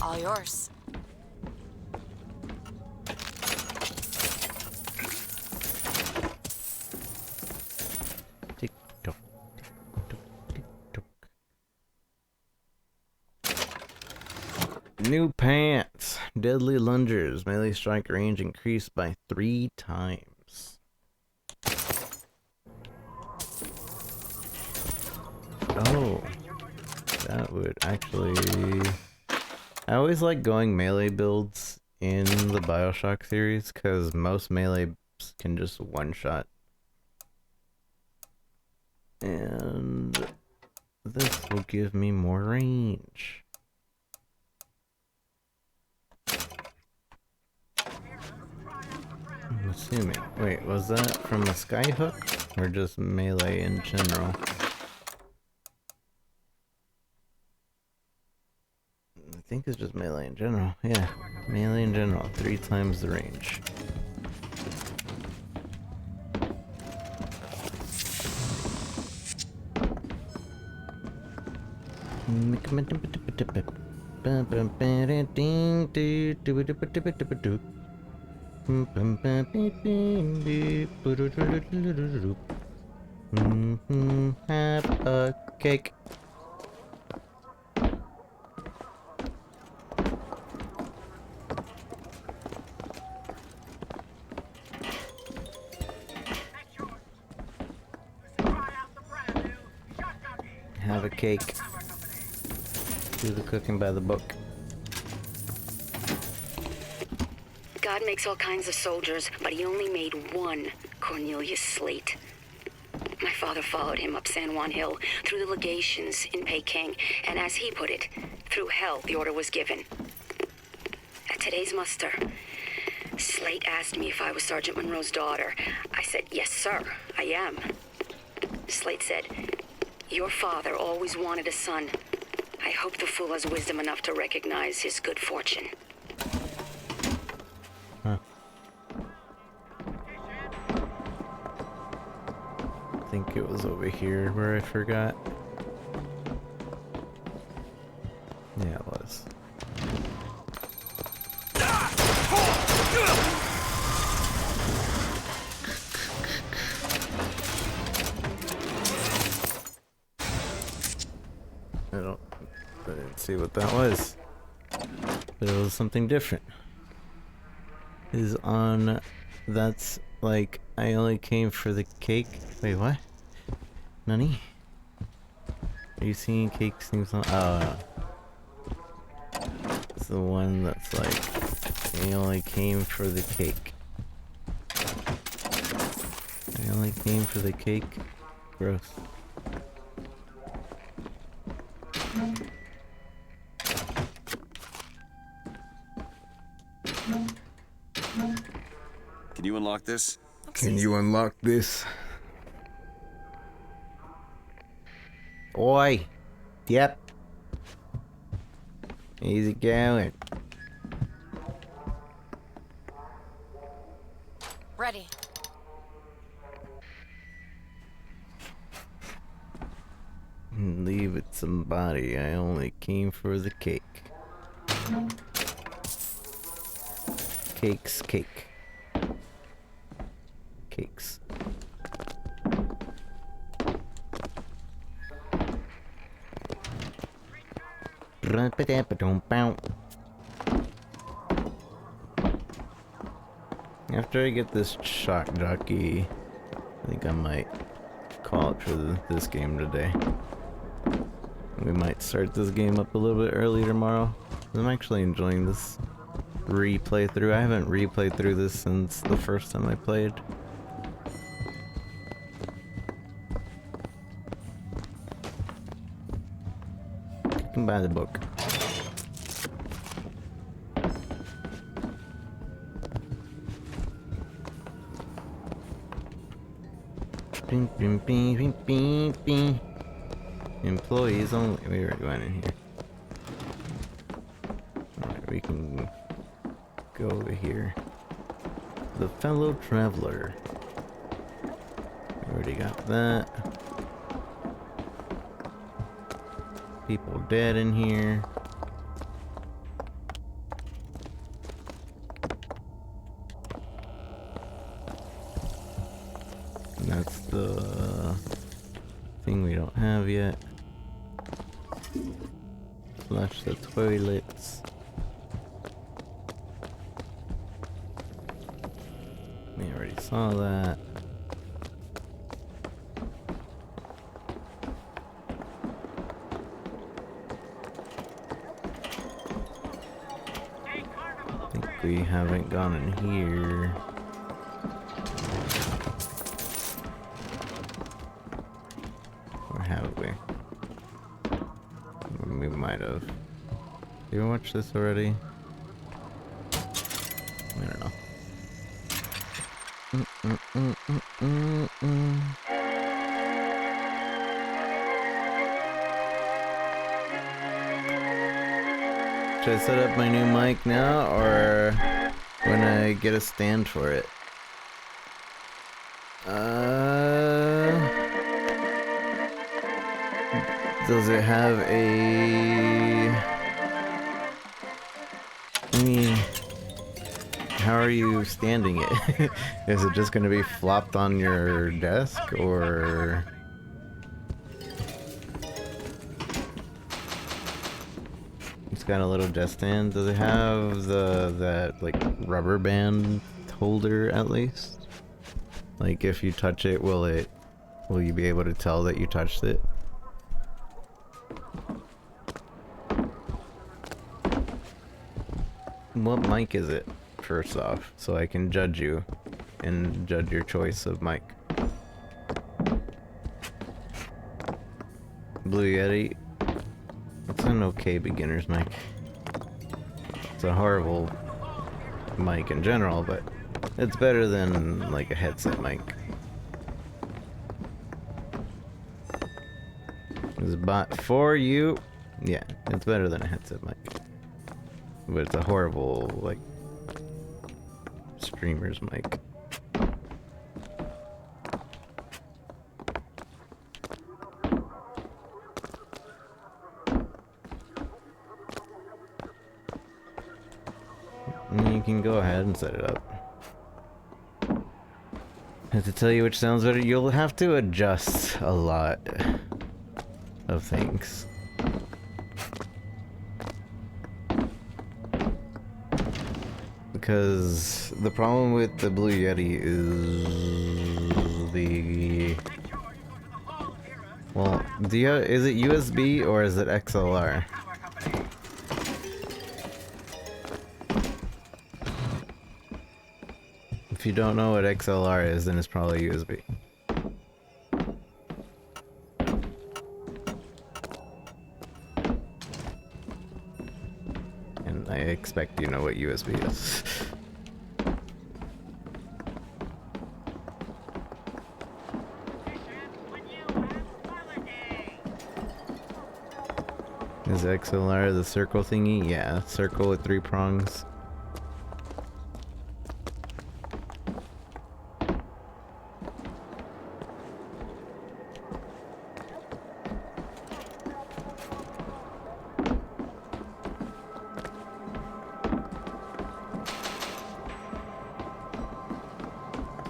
All yours. Tick tock, tick tock, tick tock. New pants. Deadly lungers. Melee strike range increased by 3 times. Oh, that would actually... I always like going melee builds in the Bioshock series, because most melee can just one-shot. And this will give me more range. I'm assuming. Wait, was that from a skyhook? Or just melee in general? I think it's just melee in general. Yeah, melee in general. 3 times the range. Have a cake. Have a cake. Do the cooking by the book. God makes all kinds of soldiers, but he only made one Cornelius Slate. My father followed him up San Juan Hill, through the legations in Peking, and as he put it, through hell the order was given. At today's muster, Slate asked me if I was Sergeant Monroe's daughter. I said, yes, sir, I am. Slate said, your father always wanted a son. I hope the fool has wisdom enough to recognize his good fortune. Huh. I think it was over here where I forgot. Yeah, it was. I didn't see what that was. But it was something different. Is on... That's like, I only came for the cake. Wait, what? Nani? Are you seeing cake seems on... Oh, it's the one that's like, I only came for the cake. I only came for the cake. Gross. Can you unlock this? Can you unlock this? Oi! Yep. Easy going. Ready. Leave it somebody. I only came for the cake. Cake's cake. Cakes. After I get this shock jockey, I think I might call it for this game today. We might start this game up a little bit early tomorrow. I'm actually enjoying this replay through. I haven't replayed through this since the first time I played. You can buy the book. Bing, bing, bing, bing, bing, bing. Employees only. We were going in here. Alright, we can go over here. The fellow traveler. We already got that. People dead in here. And that's the thing we don't have yet. Flush the toilets. We already saw that. I think we haven't gone in here. Or have we? We might have. Did you watch this already? I don't know. Should I set up my new mic now, or when I get a stand for it? Does it have a... I mean, how are you standing it? Is it just gonna be flopped on your desk, or... It's got a little desk stand. Does it have that like rubber band holder at least? Like if you touch it, will you be able to tell that you touched it? What mic is it, first off, so I can judge you and judge your choice of mic? Blue Yeti. It's an okay beginner's mic. It's a horrible mic in general, but it's better than like a headset mic. It's bought for you. Yeah, it's better than a headset mic. But it's a horrible, like, streamer's mic. You can go ahead and set it up. I have to tell you which sounds better. You'll have to adjust a lot of things. Because the problem with the Blue Yeti is the... Well, is it USB or is it XLR? If you don't know what XLR is, then it's probably USB. And I expect you know what USB is. Is XLR the circle thingy? Yeah, circle with 3 prongs.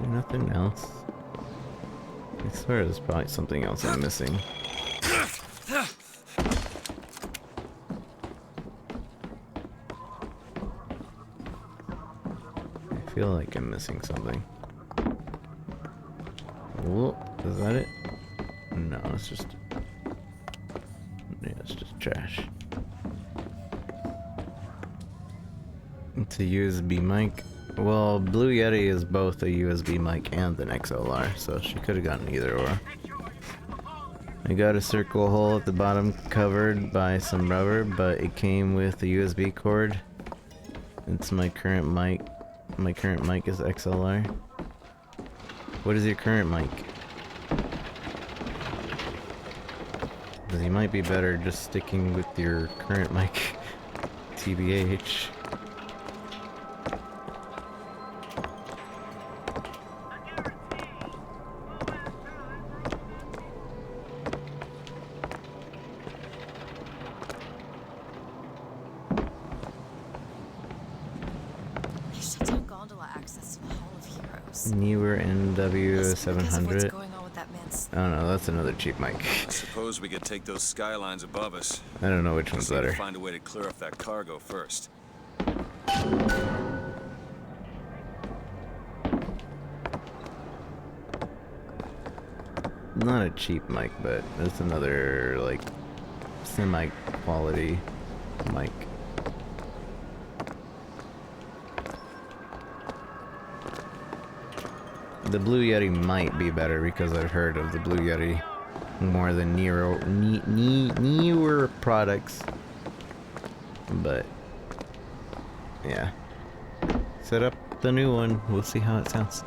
Nothing else. I swear there's probably something else I'm missing. I feel like I'm missing something. Whoa, is that it? No, it's just... Yeah, it's just trash. It's a USB mic. Well, Blue Yeti is both a USB mic and an XLR, so she could have gotten either or. I got a circle hole at the bottom covered by some rubber, but it came with a USB cord. It's my current mic. My current mic is XLR. What is your current mic? Because you might be better just sticking with your current mic. TBH. Newer NW700. I don't know, that's another cheap mic. I suppose we could take those skylines above us. I don't know which one's better. Find a way to clear off that cargo first. Not a cheap mic, but it's another, like, semi-quality mic. The Blue Yeti might be better because I've heard of the Blue Yeti more than newer products. But yeah, set up the new one. We'll see how it sounds.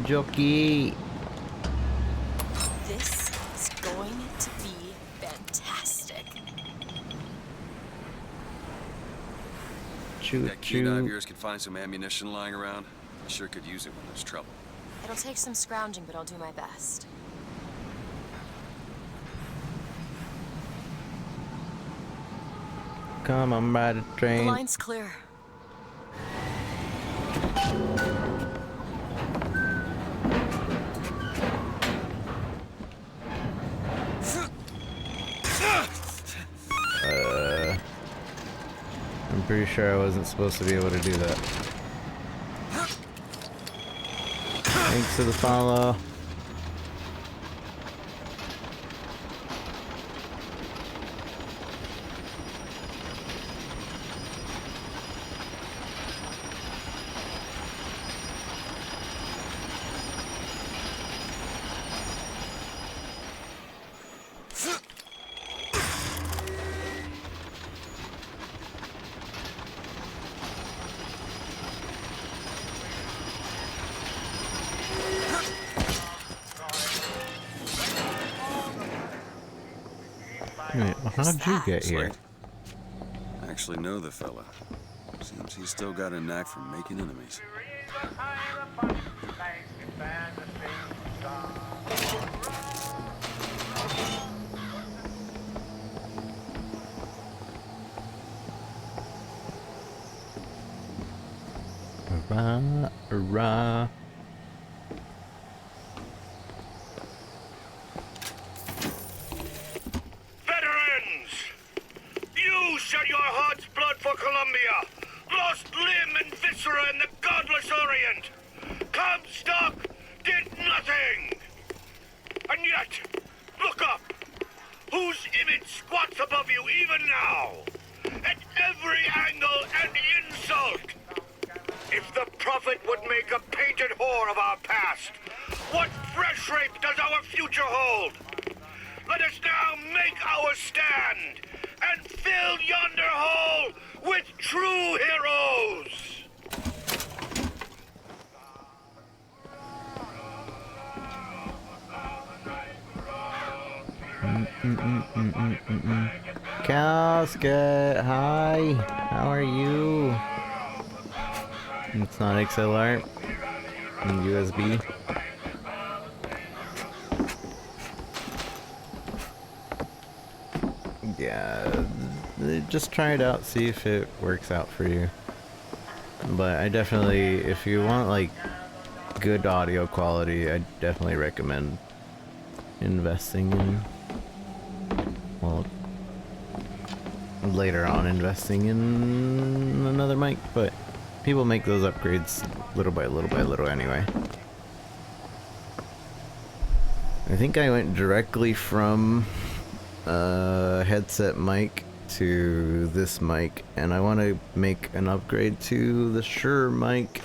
Jockey. This is going to be fantastic. That keen eye of yours could find some ammunition lying around. I sure could use it when there's trouble. It'll take some scrounging, but I'll do my best. Come on, ride the train. The line's clear. I'm pretty sure I wasn't supposed to be able to do that. Thanks for the follow. Wait, how'd you get here? I actually know the fella. Seems he's still got a knack for making enemies. Hurrah, hurrah. You shed your heart's blood for Columbia, lost limb and viscera in the godless Orient. Comstock did nothing. And yet, look up. Whose image squats above you even now? At every angle and insult. If the prophet would make a painted whore of our past, what fresh rape does our future hold? Let us now make our stand and fill yonder hole with true heroes! Casket, hi, how are you? It's not XLR and USB. Yeah, just try it out, see if it works out for you. But I definitely, if you want like good audio quality, I definitely recommend investing in, well, later on investing in another mic, but people make those upgrades little by little by little anyway. I think I went directly from headset mic to this mic, and I want to make an upgrade to the Shure mic,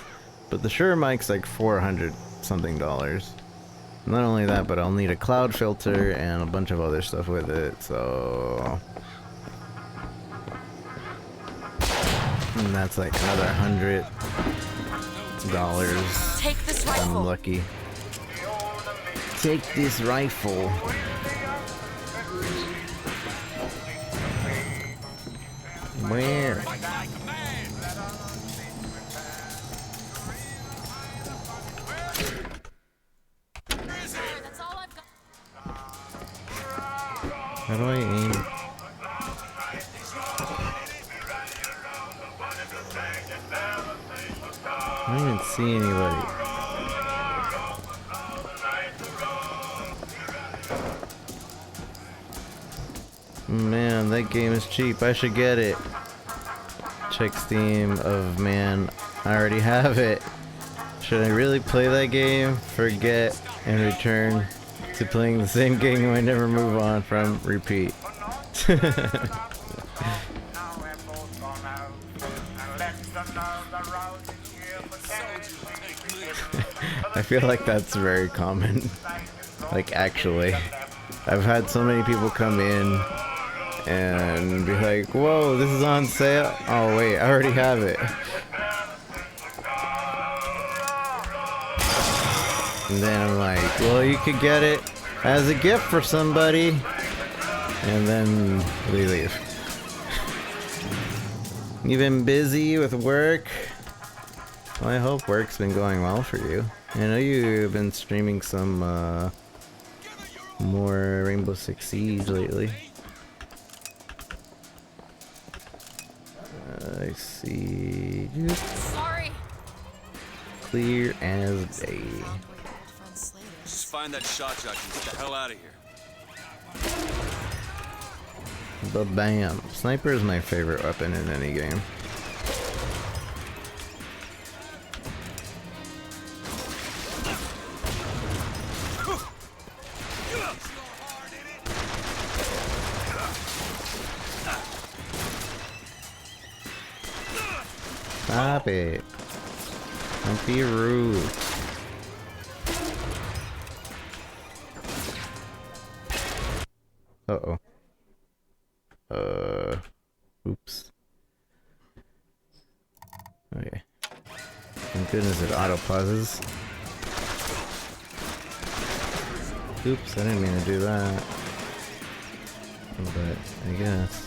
but the Shure mic's like $400 something. Not only that, but I'll need a cloud filter and a bunch of other stuff with it, so and that's like another $100. Take this rifle. I'm lucky. Take this rifle. Where? How do I aim? I don't even see anybody. Man, that game is cheap. I should get it. Check Steam of man. I already have it. Should I really play that game, forget, and return to playing the same game I never move on from? Repeat. I feel like that's very common. Like, actually. I've had so many people come in and be like, whoa, this is on sale? Oh wait, I already have it. And then I'm like, well, you could get it as a gift for somebody. And then we leave. You've been busy with work? Well, I hope work's been going well for you. I know you've been streaming some more Rainbow Six Siege lately. I see. Sorry. Clear as day. Just find that shot jockey and get the hell out of here. The bam. Sniper is my favorite weapon in any game. Stop it. Don't be rude. Uh-oh. Oops. Okay. Thank goodness it auto pauses. Oops, I didn't mean to do that. But I guess.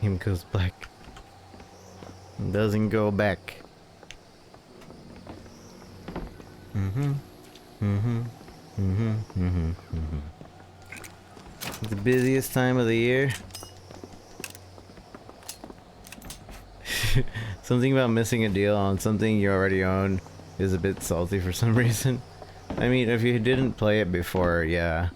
Game goes black. Doesn't go back. It's the busiest time of the year. Something about missing a deal on something you already own is a bit salty for some reason. I mean, if you didn't play it before, yeah.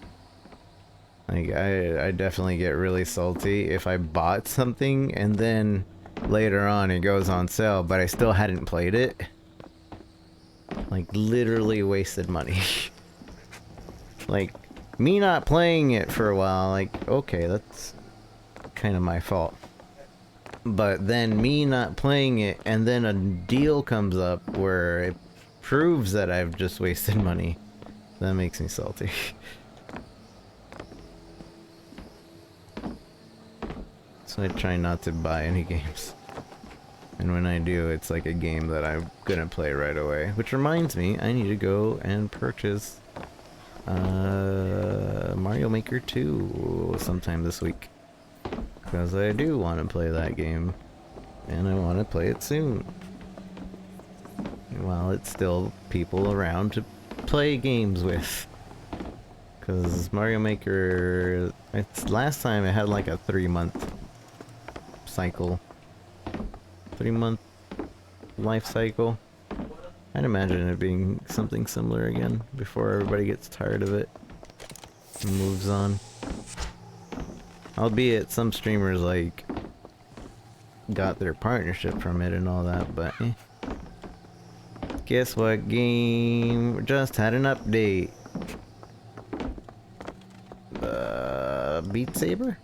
Like, I definitely get really salty if I bought something and then later on it goes on sale, but I still hadn't played it. Like, literally wasted money. Like, me not playing it for a while, like, okay, that's kind of my fault. But then me not playing it and then a deal comes up where it proves that I've just wasted money. That makes me salty. So I try not to buy any games. And when I do, it's like a game that I'm gonna play right away. Which reminds me, I need to go and purchase Mario Maker 2 sometime this week. Because I do want to play that game. And I want to play it soon. While it's still people around to play games with. Because Mario Maker... last time it had like a 3-month cycle. 3-month life cycle. I'd imagine it being something similar again before everybody gets tired of it and moves on. Albeit some streamers like got their partnership from it and all that, but guess what game just had an update? Beat Saber?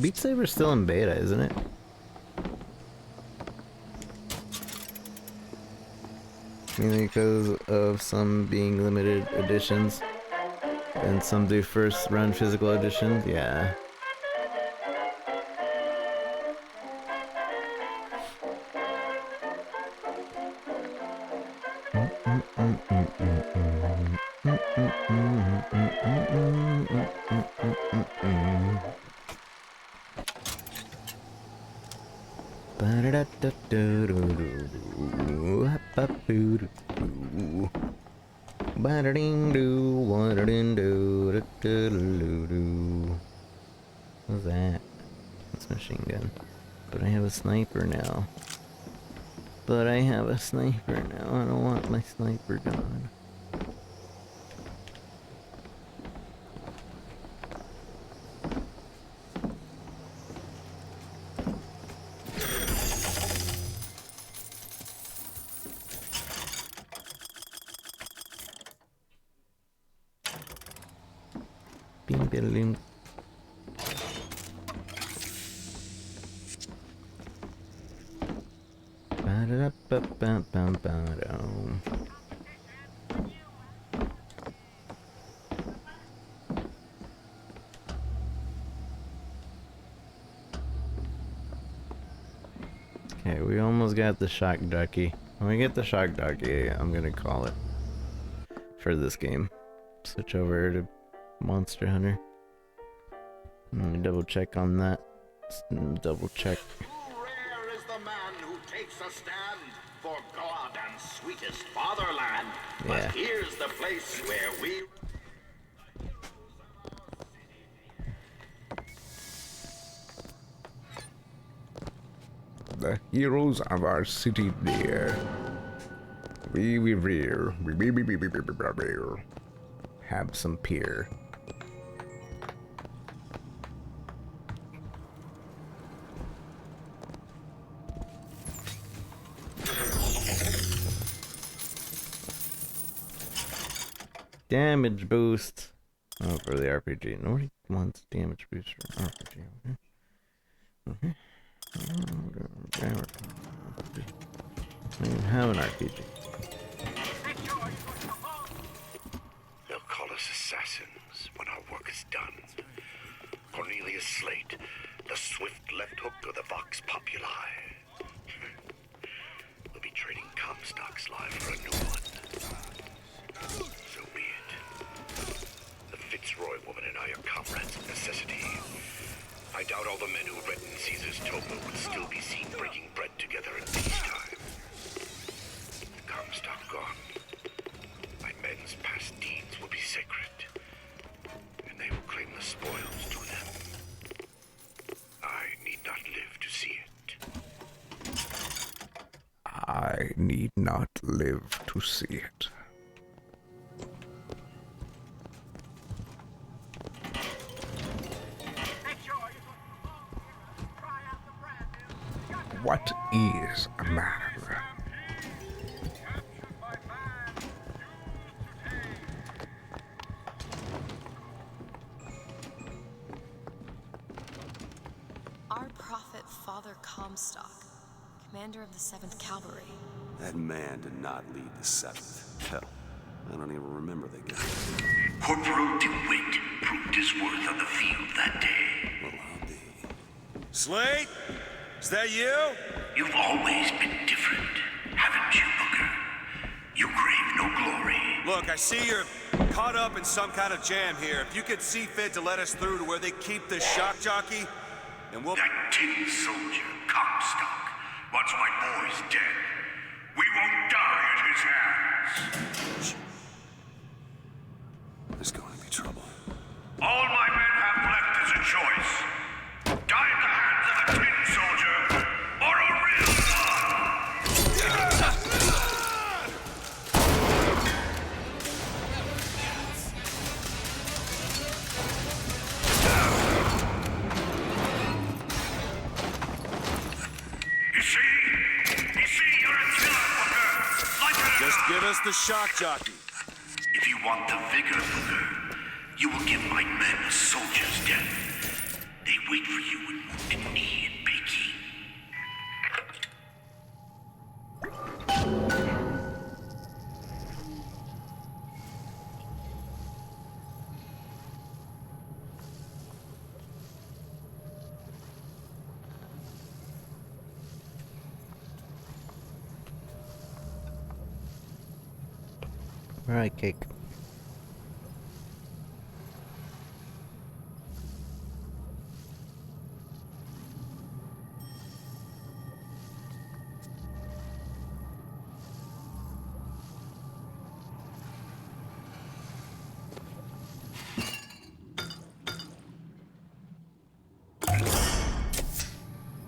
Beat Saber's still in beta, isn't it? Mainly because of some being limited editions. And some do first run physical editions, yeah. What's that? That's a machine gun. But I have a sniper now. But I have a sniper now. I don't want my sniper gone. Bing, bing, bing. Ba-da-da-ba-ba-ba-ba-dum. Okay, we almost got the shock ducky. When we get the shock ducky, I'm gonna call it for this game. Switch over to Monster Hunter. Let me double check on that. Double check. Rare is the man who takes a stand for God and sweetest fatherland. Yeah. But here's the place where we... The heroes of our city dear. We revere. Have some peer. Damage boost. Oh, for the RPG. Nobody wants damage boost for RPG. Okay. I don't even have an RPG. They'll call us assassins when our work is done. Cornelius Slate, the swift left hook of the Vox Populi. We'll be trading Comstock's life for a new one. So be it. The Fitzroy woman and I are comrades of necessity. I doubt all the men who read in Caesar's Toma would still be seen breaking bread together in peacetime. With Comstock gone, my men's past deeds will be sacred, and they will claim the spoils to them. I need not live to see it. I need not live to see it. What is a man? Our prophet, Father Comstock, commander of the 7th Cavalry. That man did not lead the 7th. Hell, I don't even remember the guy. Corporal DeWitt proved his worth on the field that day. Well, I'll be. Slate? Is that you? You've always been different, haven't you, Booker? You crave no glory. Look, I see you're caught up in some kind of jam here. If you could see fit to let us through to where they keep this shock jockey, then we'll... That tin soldier, Comstock, wants my boys dead. We won't die at his hands. There's going to be trouble. All my men have left is a choice. Die at the hands of a tin soldier, or a real one! You see, you're a killer, Booker. Like Just give us the shock jockey. If you want the vigor, Booker, you will give my men a soldier's death. They wait for you in Wounded Knee and Peking. Alright, cake.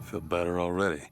Feel better already.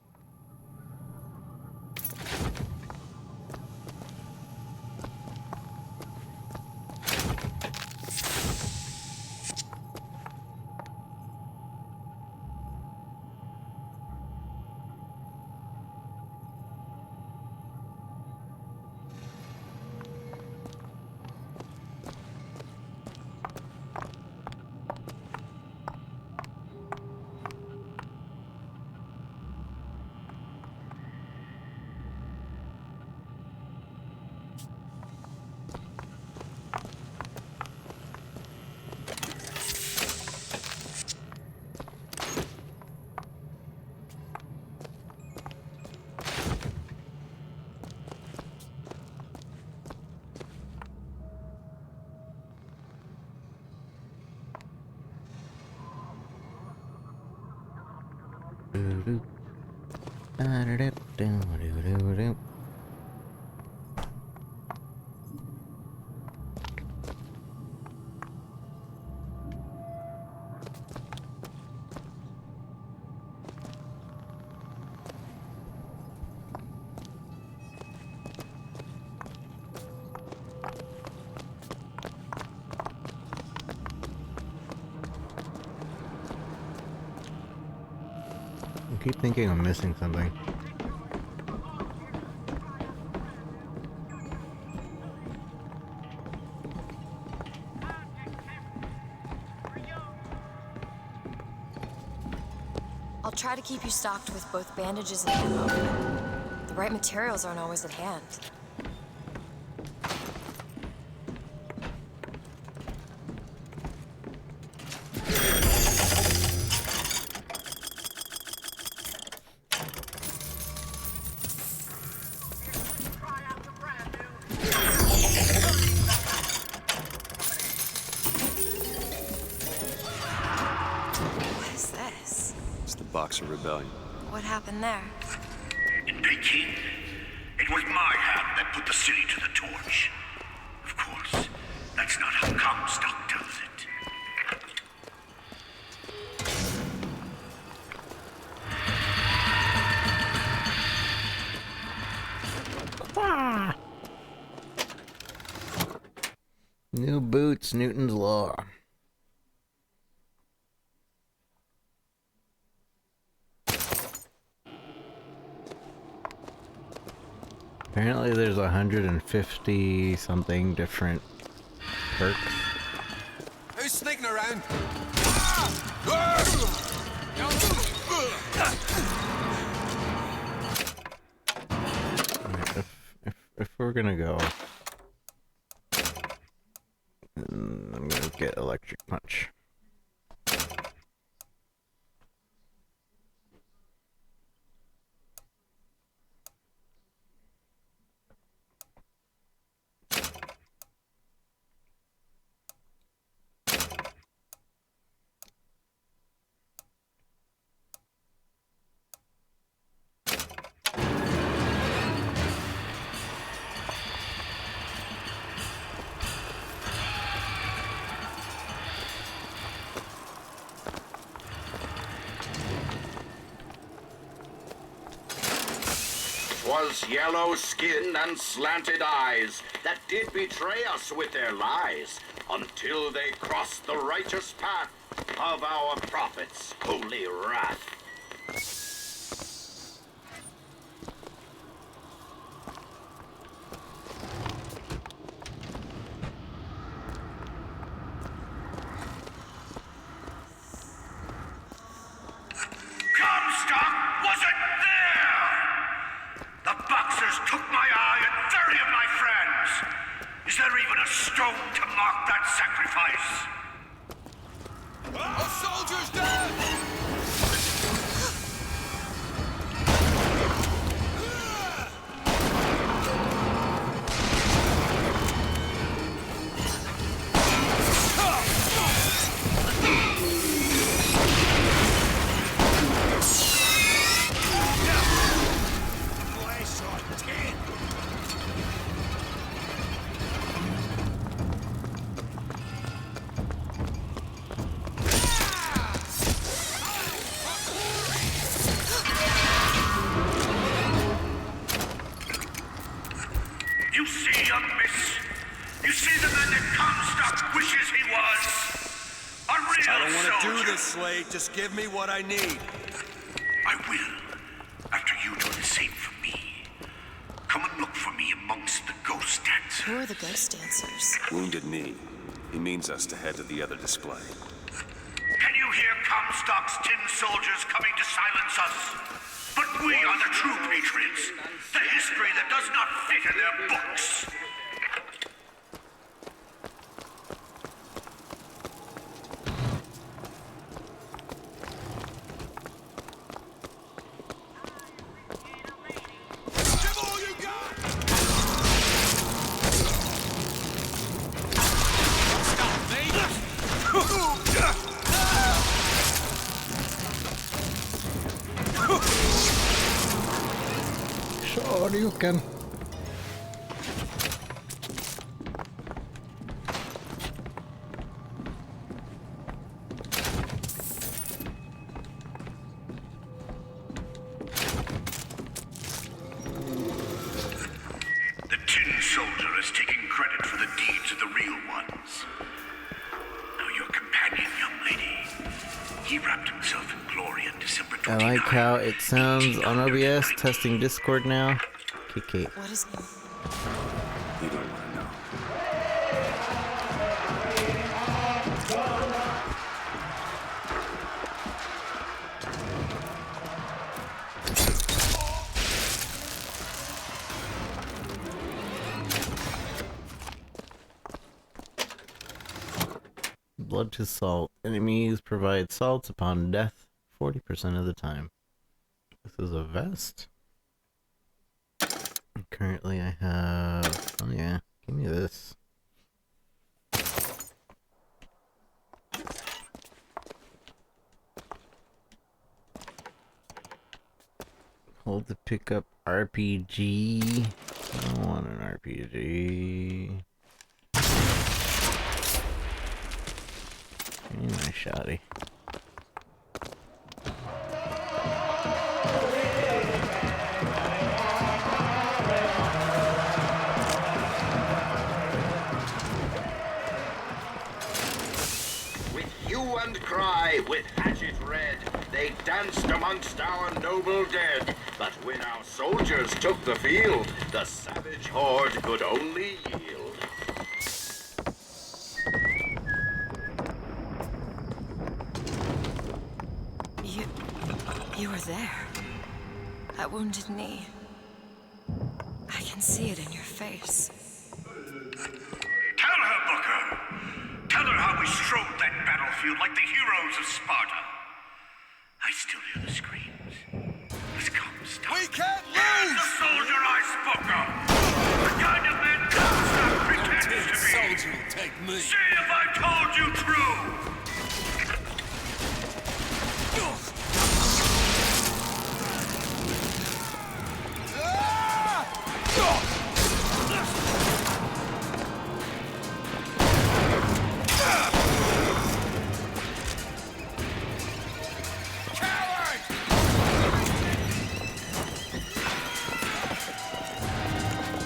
I keep thinking I'm missing something. I'll try to keep you stocked with both bandages and ammo. The right materials aren't always at hand. Boxer Rebellion. What happened there? In Peking, it was my hand that put the city to the torch. Of course, that's not how Comstock does it. New boots, Newton's Law. Apparently there's 150 something different perks. Who's sneaking around? Right, if we're gonna go, I'm gonna get Electric Punch. Was yellow skin and slanted eyes that did betray us with their lies until they crossed the righteous path of our prophet's holy wrath. Comstock wasn't there! The Boxers took my eye and 30 of my friends! Is there even a stone to mark that sacrifice? A soldier's dead! You see, young miss? You see the man that Comstock wishes he was? A real I don't want to soldier. do this, Slade. Just give me what I need. I will, after you do the same for me. Come and look for me amongst the ghost dancers. Who are the ghost dancers? Wounded Knee. He means us to head to the other display. Can you hear Comstock's tin soldiers coming to silence us? But we are the true patriots. The history that does not fit in their books. Give all you got! Stop, Nate! Hadouken! The Tin Soldier is taking credit for the deeds of the real ones. Now your companion, young lady, he wrapped himself in glory on December 29th. I like how it sounds on OBS, testing Discord now. KK. What is... You don't want to know. Blood to salt. Enemies provide salts upon death 40% of the time. This is a vest. Currently I have... Oh yeah, give me this. Hold to pick up RPG. I don't want an RPG. Give me my shotty. With hue and cry, with hatchet red, they danced amongst our noble dead. But when our soldiers took the field, the savage horde could only yield. You were there. That wounded knee. I can see it in your face. Tell her, Booker. Tell her how we strode that battlefield like the heroes of Sparta. I still hear the screams. Let's come, stop. We can't Here's the soldier I spoke of. The kind of man Comstock pretends to be. Soldier will take me. See if I told you true.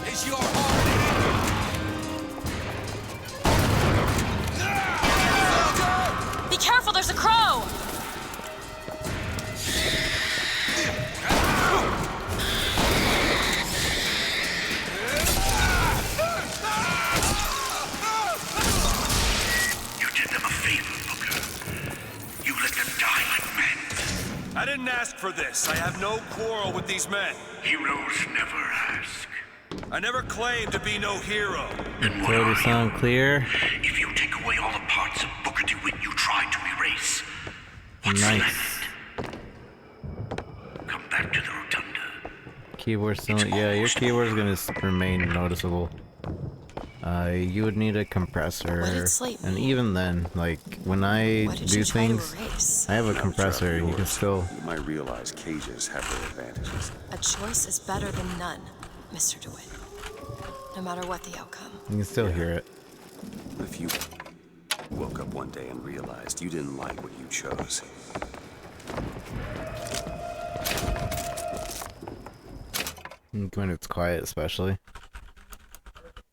Is your heart in it? Be careful, there's a crow! You did them a favor, Booker. You let them die like men. I didn't ask for this. I have no quarrel with these men. Heroes never ask. I never claimed to be no hero. Clear to sound clear. If you take away all the parts of Booker DeWitt you tried to erase, what's Nice. left? Come back to the rotunda. Keyboard still, yeah, your keyboard's gonna remain noticeable. You would need a compressor, and even then, like, when I do things, I have a compressor, and you can still... You might realize cages have their advantages. A choice is better than none, Mr. DeWitt. No matter what the outcome. You can still hear it. If you woke up one day and realized you didn't like what you chose. When it's quiet, especially.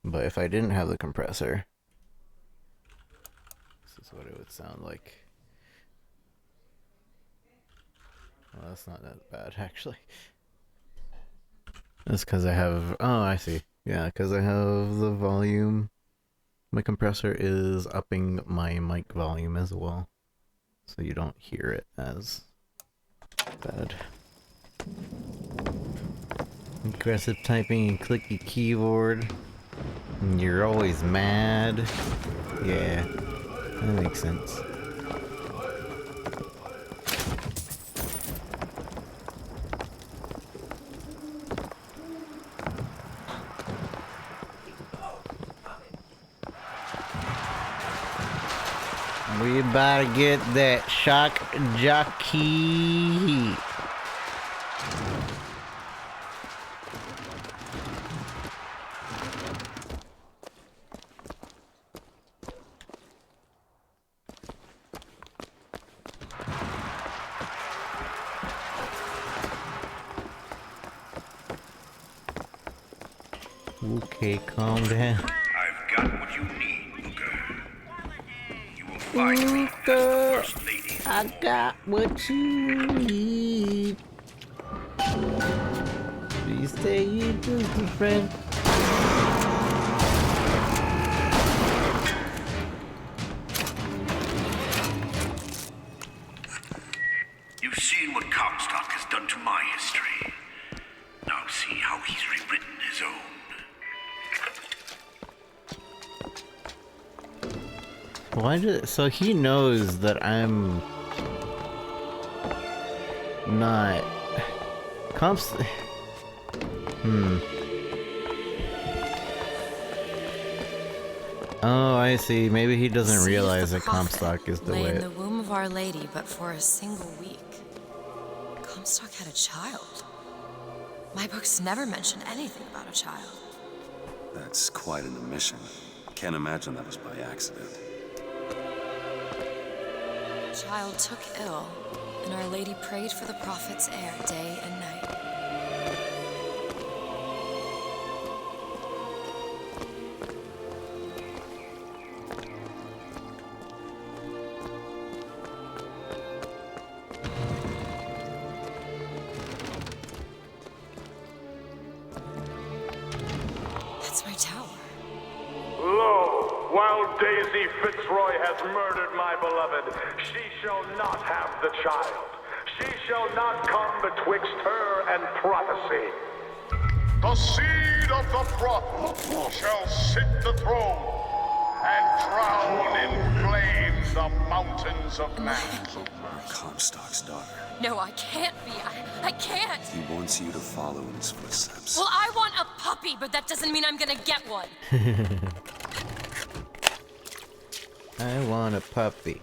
But if I didn't have the compressor, this is what it would sound like. Well, that's not that bad, actually. That's because I have... Oh, I see. Yeah, because I have the volume. My compressor is upping my mic volume as well. So you don't hear it as bad. Aggressive typing and clicky keyboard. And you're always mad. Yeah, that makes sense. We about to get that shock jockey. Okay, calm down. I've got what you need, Booker. You will find me as the First Lady. I got what you need. Please say you just a friend. You've seen what Comstock has done to my history. Now see how he's rewritten his own. Why did so he knows that I'm not Oh, I see. Maybe he doesn't realize that Comstock is the lay in wit. the womb of Our Lady, but for a single week. Comstock had a child. My books never mention anything about a child. That's quite an omission. Can't imagine that was by accident. The child took ill, and Our Lady prayed for the prophet's heir day and night. That's my tower. Lo, while Daisy Fitzroy has murdered my beloved, she shall not have the child. She shall not come betwixt her and prophecy. The seed of the prophet shall sit the throne and drown in flames the mountains of man. Comstock's daughter. No, I can't be. I can't. He wants you to follow in his footsteps. Well, I want a puppy, but that doesn't mean I'm gonna get one. I want a puppy.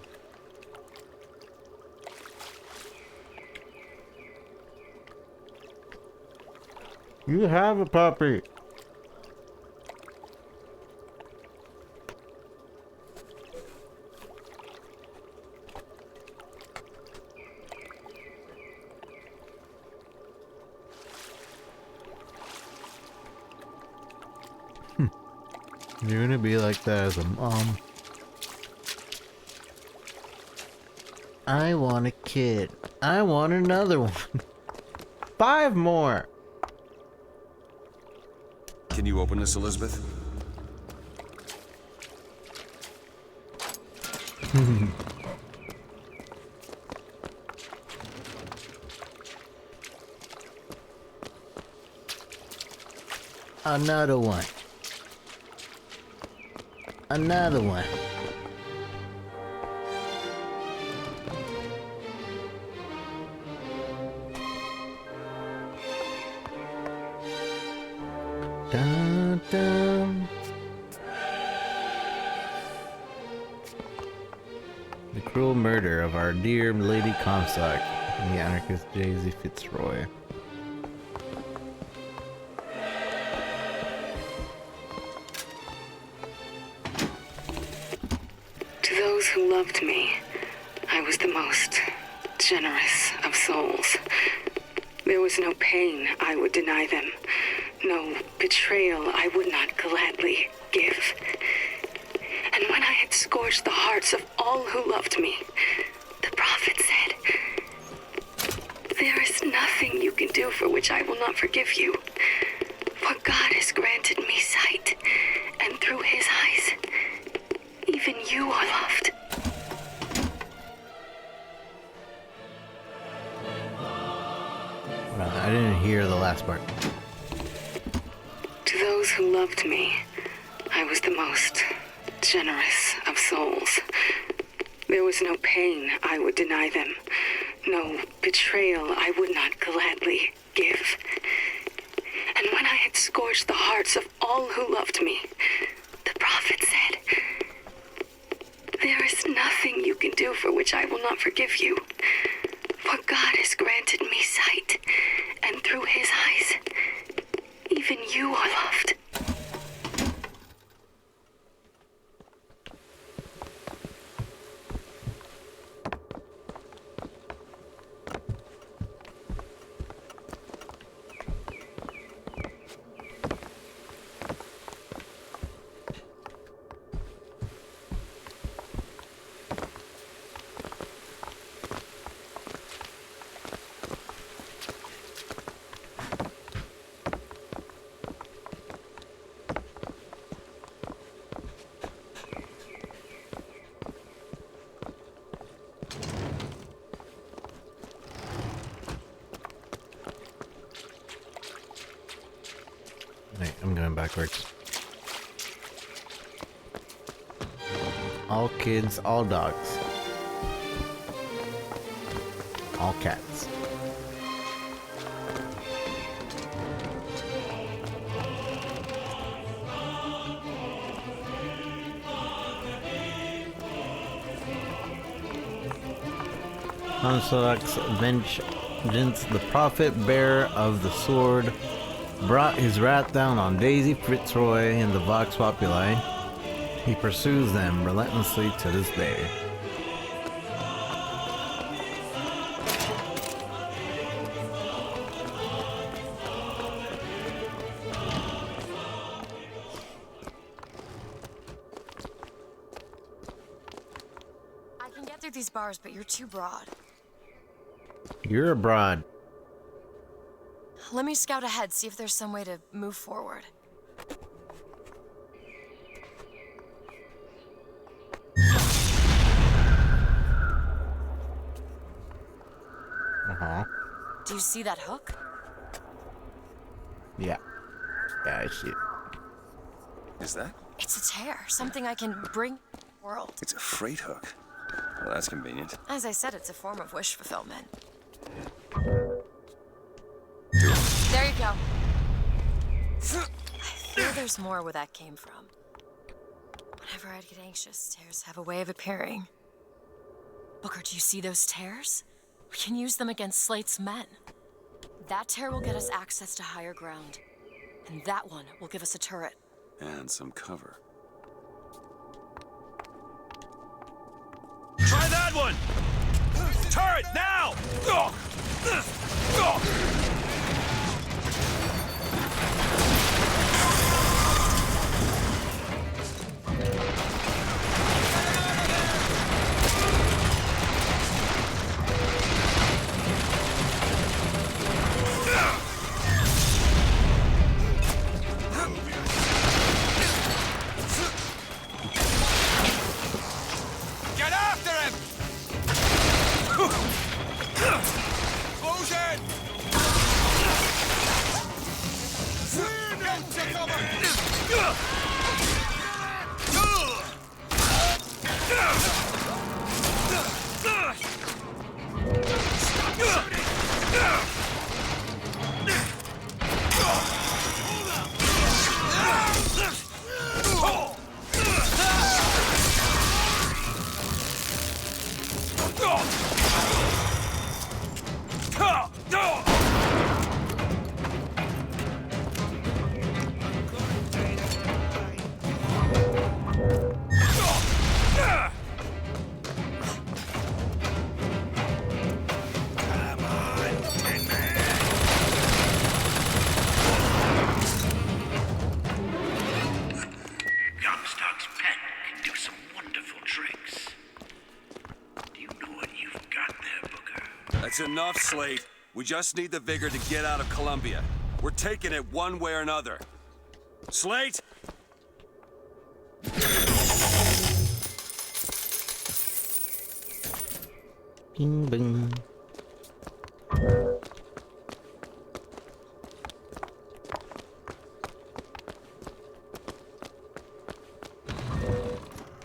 You have a puppy. You're gonna be like that as a mom. I want a kid. I want another one. 5 more. Can you open this, Elizabeth? Another one. Another one. Dun, dun. The cruel murder of our dear Lady Comstock and the anarchist Daisy Fitzroy. To those who loved me, I was the most generous of souls. There was no pain I would deny them, no betrayal I would not gladly give. And when I had scorched the hearts of all who loved me, the prophet said, "There is nothing you can do for which I will not forgive you. For God has granted me sight, and through his eyes, even you are loved." I didn't hear the last part. To those who loved me, I was the most generous of souls. There was no pain I would deny them, no betrayal I would not gladly give. And when I had scorched the hearts of all who loved me, the prophet said, "There is nothing you can do for which I will not forgive you. For God has granted me sight, and through his eyes, even you are loved." backwards. All kids, all dogs. All cats. Comstock's vengeance, the prophet bearer of the sword, brought his wrath down on Daisy Fitzroy and the Vox Populi. He pursues them relentlessly to this day. I can get through these bars, but you're too broad. You're a broad. Let me scout ahead, see if there's some way to move forward. Uh-huh. Do you see that hook? Yeah. Yeah, I see it. Is that? It's a tear, something I can bring to the world. It's a freight hook. Well, that's convenient. As I said, it's a form of wish fulfillment. There you go. I feel there's more where that came from. Whenever I'd get anxious, tears have a way of appearing. Booker, do you see those tears? We can use them against Slate's men. That tear will get us access to higher ground. And that one will give us a turret. And some cover. Try that one! Turret, now! Get after him! Explosion! Get to cover! Comstock's pen can do some wonderful tricks. Do you know what you've got there, Booker? That's enough, Slate. We just need the vigor to get out of Columbia. We're taking it one way or another. Slate! Bing, bing.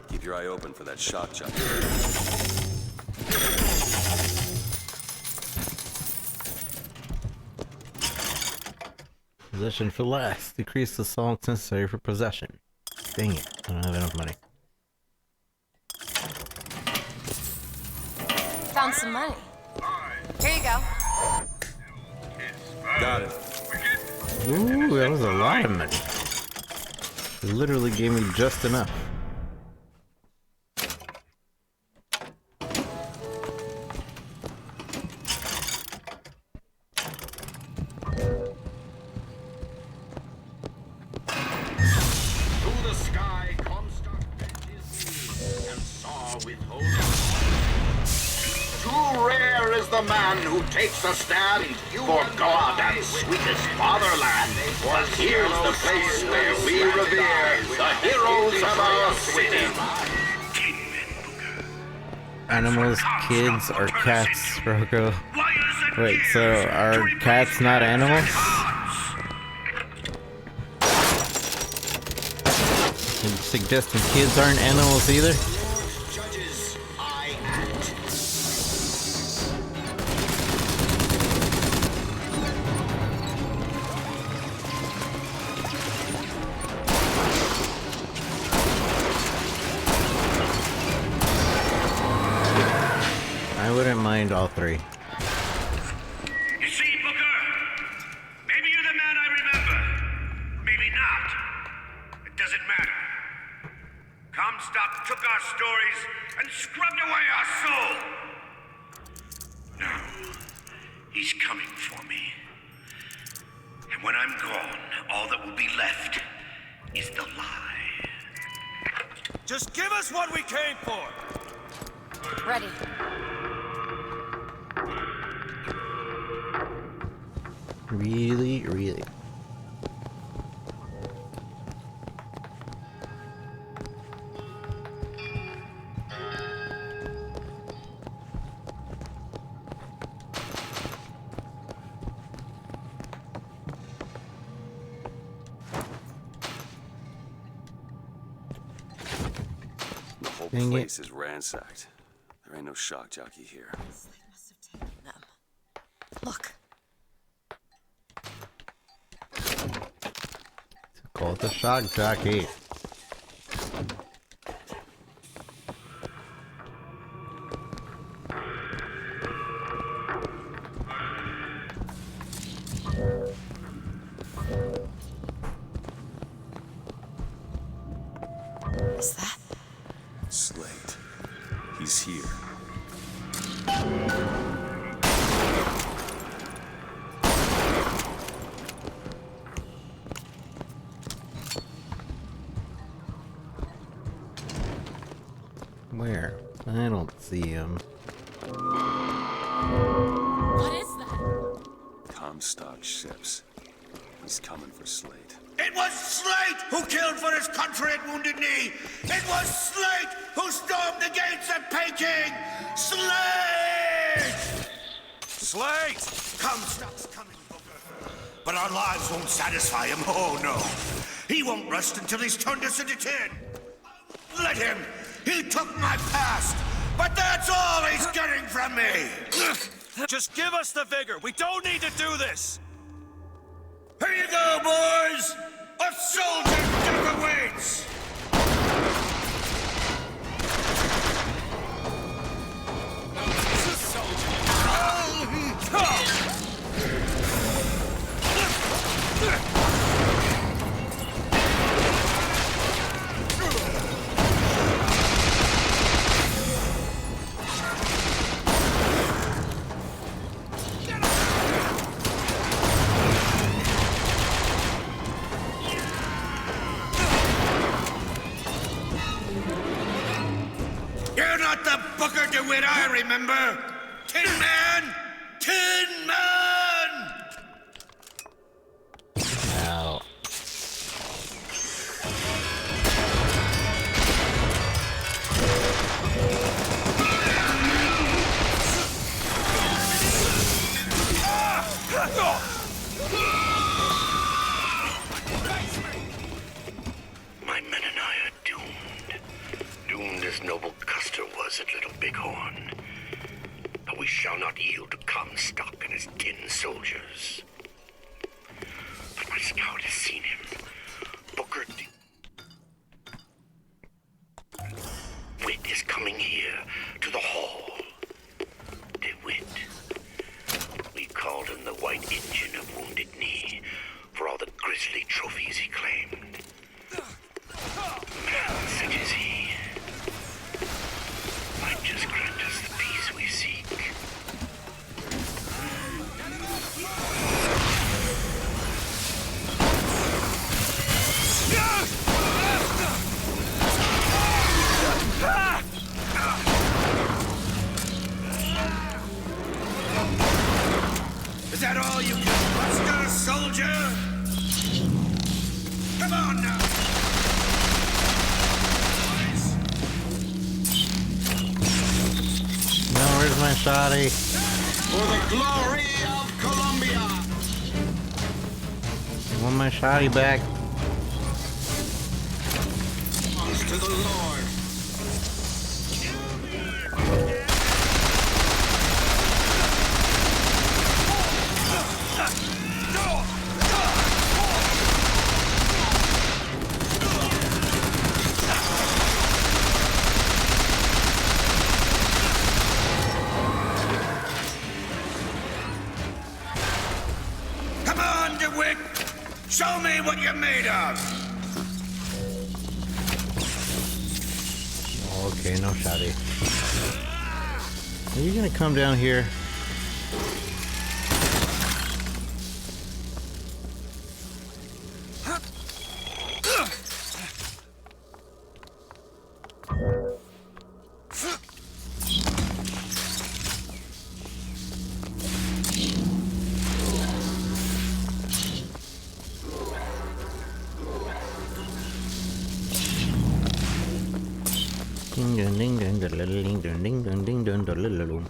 Keep your eye open for that shock jump. Possession for last. Decrease the salt necessary for possession. Dang it. I don't have enough money. Found some money. Here you go. Got it. Ooh, that was a lot of money. It literally gave me just enough. To the sky, Comstock bent his knee and saw with holy. Too rare is the man who takes a stand for God and sweetest fatherland. For here's the place where we revere the heroes of our city. Animals, kids, or cats, Rocco? Wait, so are cats not animals? suggesting kids aren't animals either? Judges, I act. I wouldn't mind all three. You see, Booker? Maybe you're the man I remember. Maybe not. It doesn't matter. Comstock took our stories and scrubbed away our soul. Now, he's coming for me. And when I'm gone, all that will be left is the lie. Just give us what we came for! Ready. Really, really. The whole Dang it. place is ransacked. There ain't no shock jockey here. Look. Call it the shock jockey. Is that? Slate. He's here. Where? I don't see him. What is that? Comstock ships. He's coming for Slate. It was Slate who killed for his country at Wounded Knee! It was Slate who stormed the gates of Peking! Slate! Slate! Comstock's coming, Booker. But our lives won't satisfy him, oh no. He won't rest until he's turned us into tin. Let him! He took my past! But that's all he's getting from me! Just give us the vigor! We don't need to do this! Here you go, boys! A soldier's death awaits! This is soldier! You're not the Booker DeWitt I remember! Tin Man! Tin Man! Ow. My men and I are doomed. Doomed as noble Custer was at Little Bighorn. But we shall not yield to Comstock and his tin soldiers. But my scout has seen him. Booker DeWitt is coming here to the hall. DeWitt. We called him the White Engine of Wounded Knee for all the grisly trophies he claimed. Man such as he might just grant us the peace we seek. Is that all you can muster, soldier? Come on now! No, where's my shotty? For the glory of Columbia! I want my shotty back. to the Lord. Come on, DeWitt! Show me what you're made of! Okay, no shotty. Are you gonna come down here? Ding ding ding ding ding ding ding ding ding ding ding ding.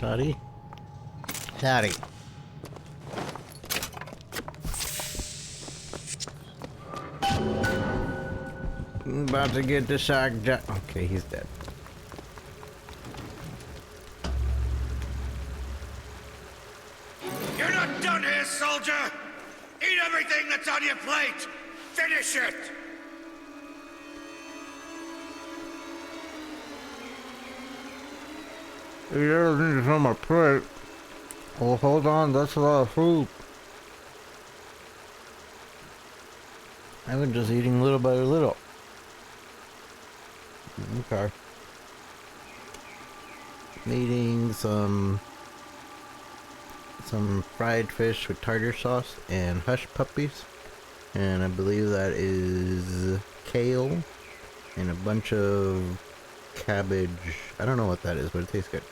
Shotty? Shotty. I'm about to get the shock job. Okay, he's dead. You're not done here, soldier! Eat everything that's on your plate! Finish it! Everything's on my plate. Well, hold on, that's a lot of food. I've been just eating little by little. Okay. I'm eating some fried fish with tartar sauce and hush puppies. And I believe that is kale and a bunch of cabbage. I don't know what that is, but it tastes good.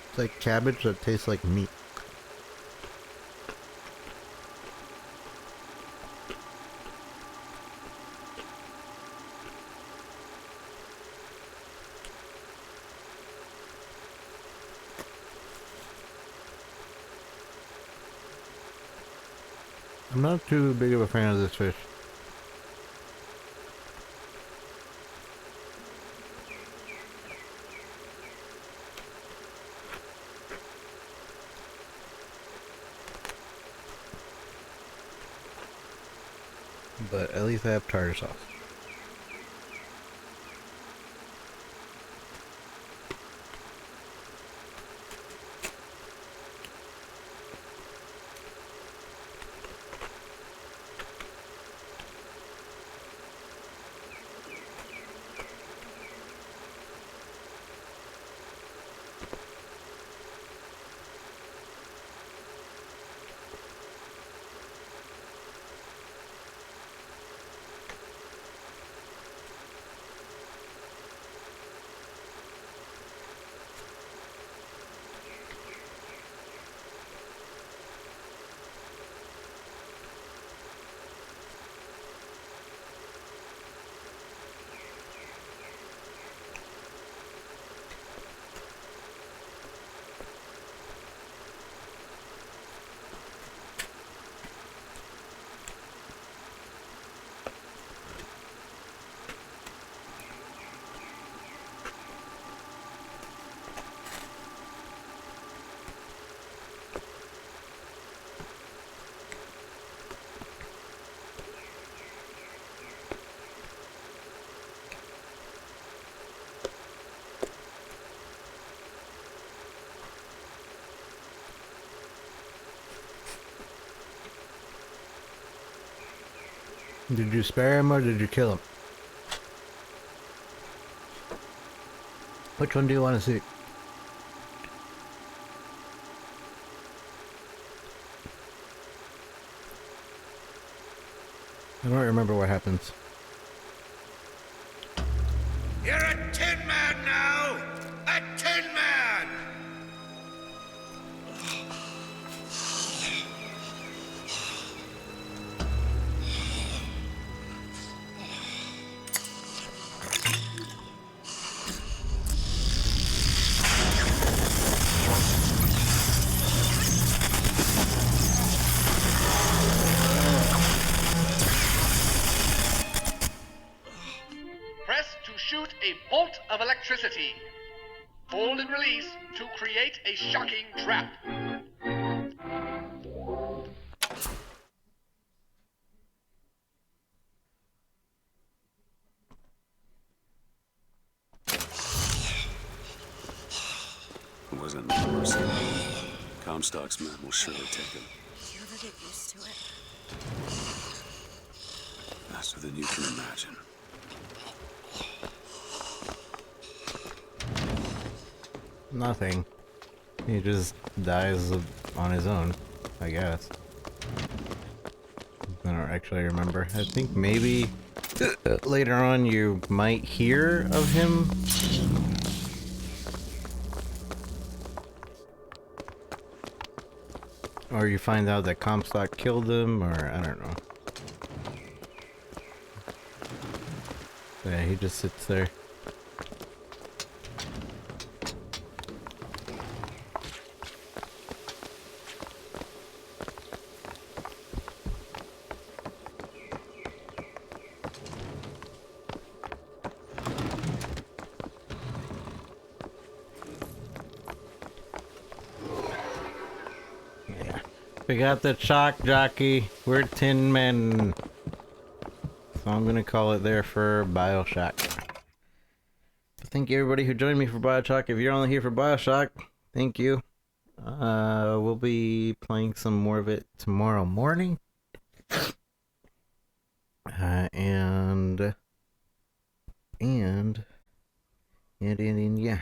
It's like cabbage that tastes like meat. I'm not too big of a fan of this fish. But at least I have tartar sauce. Did you spare him or did you kill him? Which one do you want to see? I don't remember what happens. You're a tin man now! A tin man! Press to shoot a bolt of electricity. Hold and release to create a shocking trap. It wasn't mercy. Comstock's men will surely take him. You'll never get used to it. Faster than you can imagine. Nothing. He just dies on his own, I guess. I don't actually remember. I think maybe later on you might hear of him. Or you find out that Comstock killed him, or I don't know. Yeah, he just sits there. We got the shock jockey. We're tin men. So I'm gonna call it there for Bioshock. Thank you everybody who joined me for Bioshock. If you're only here for Bioshock, thank you. We'll be playing some more of it tomorrow morning. And yeah.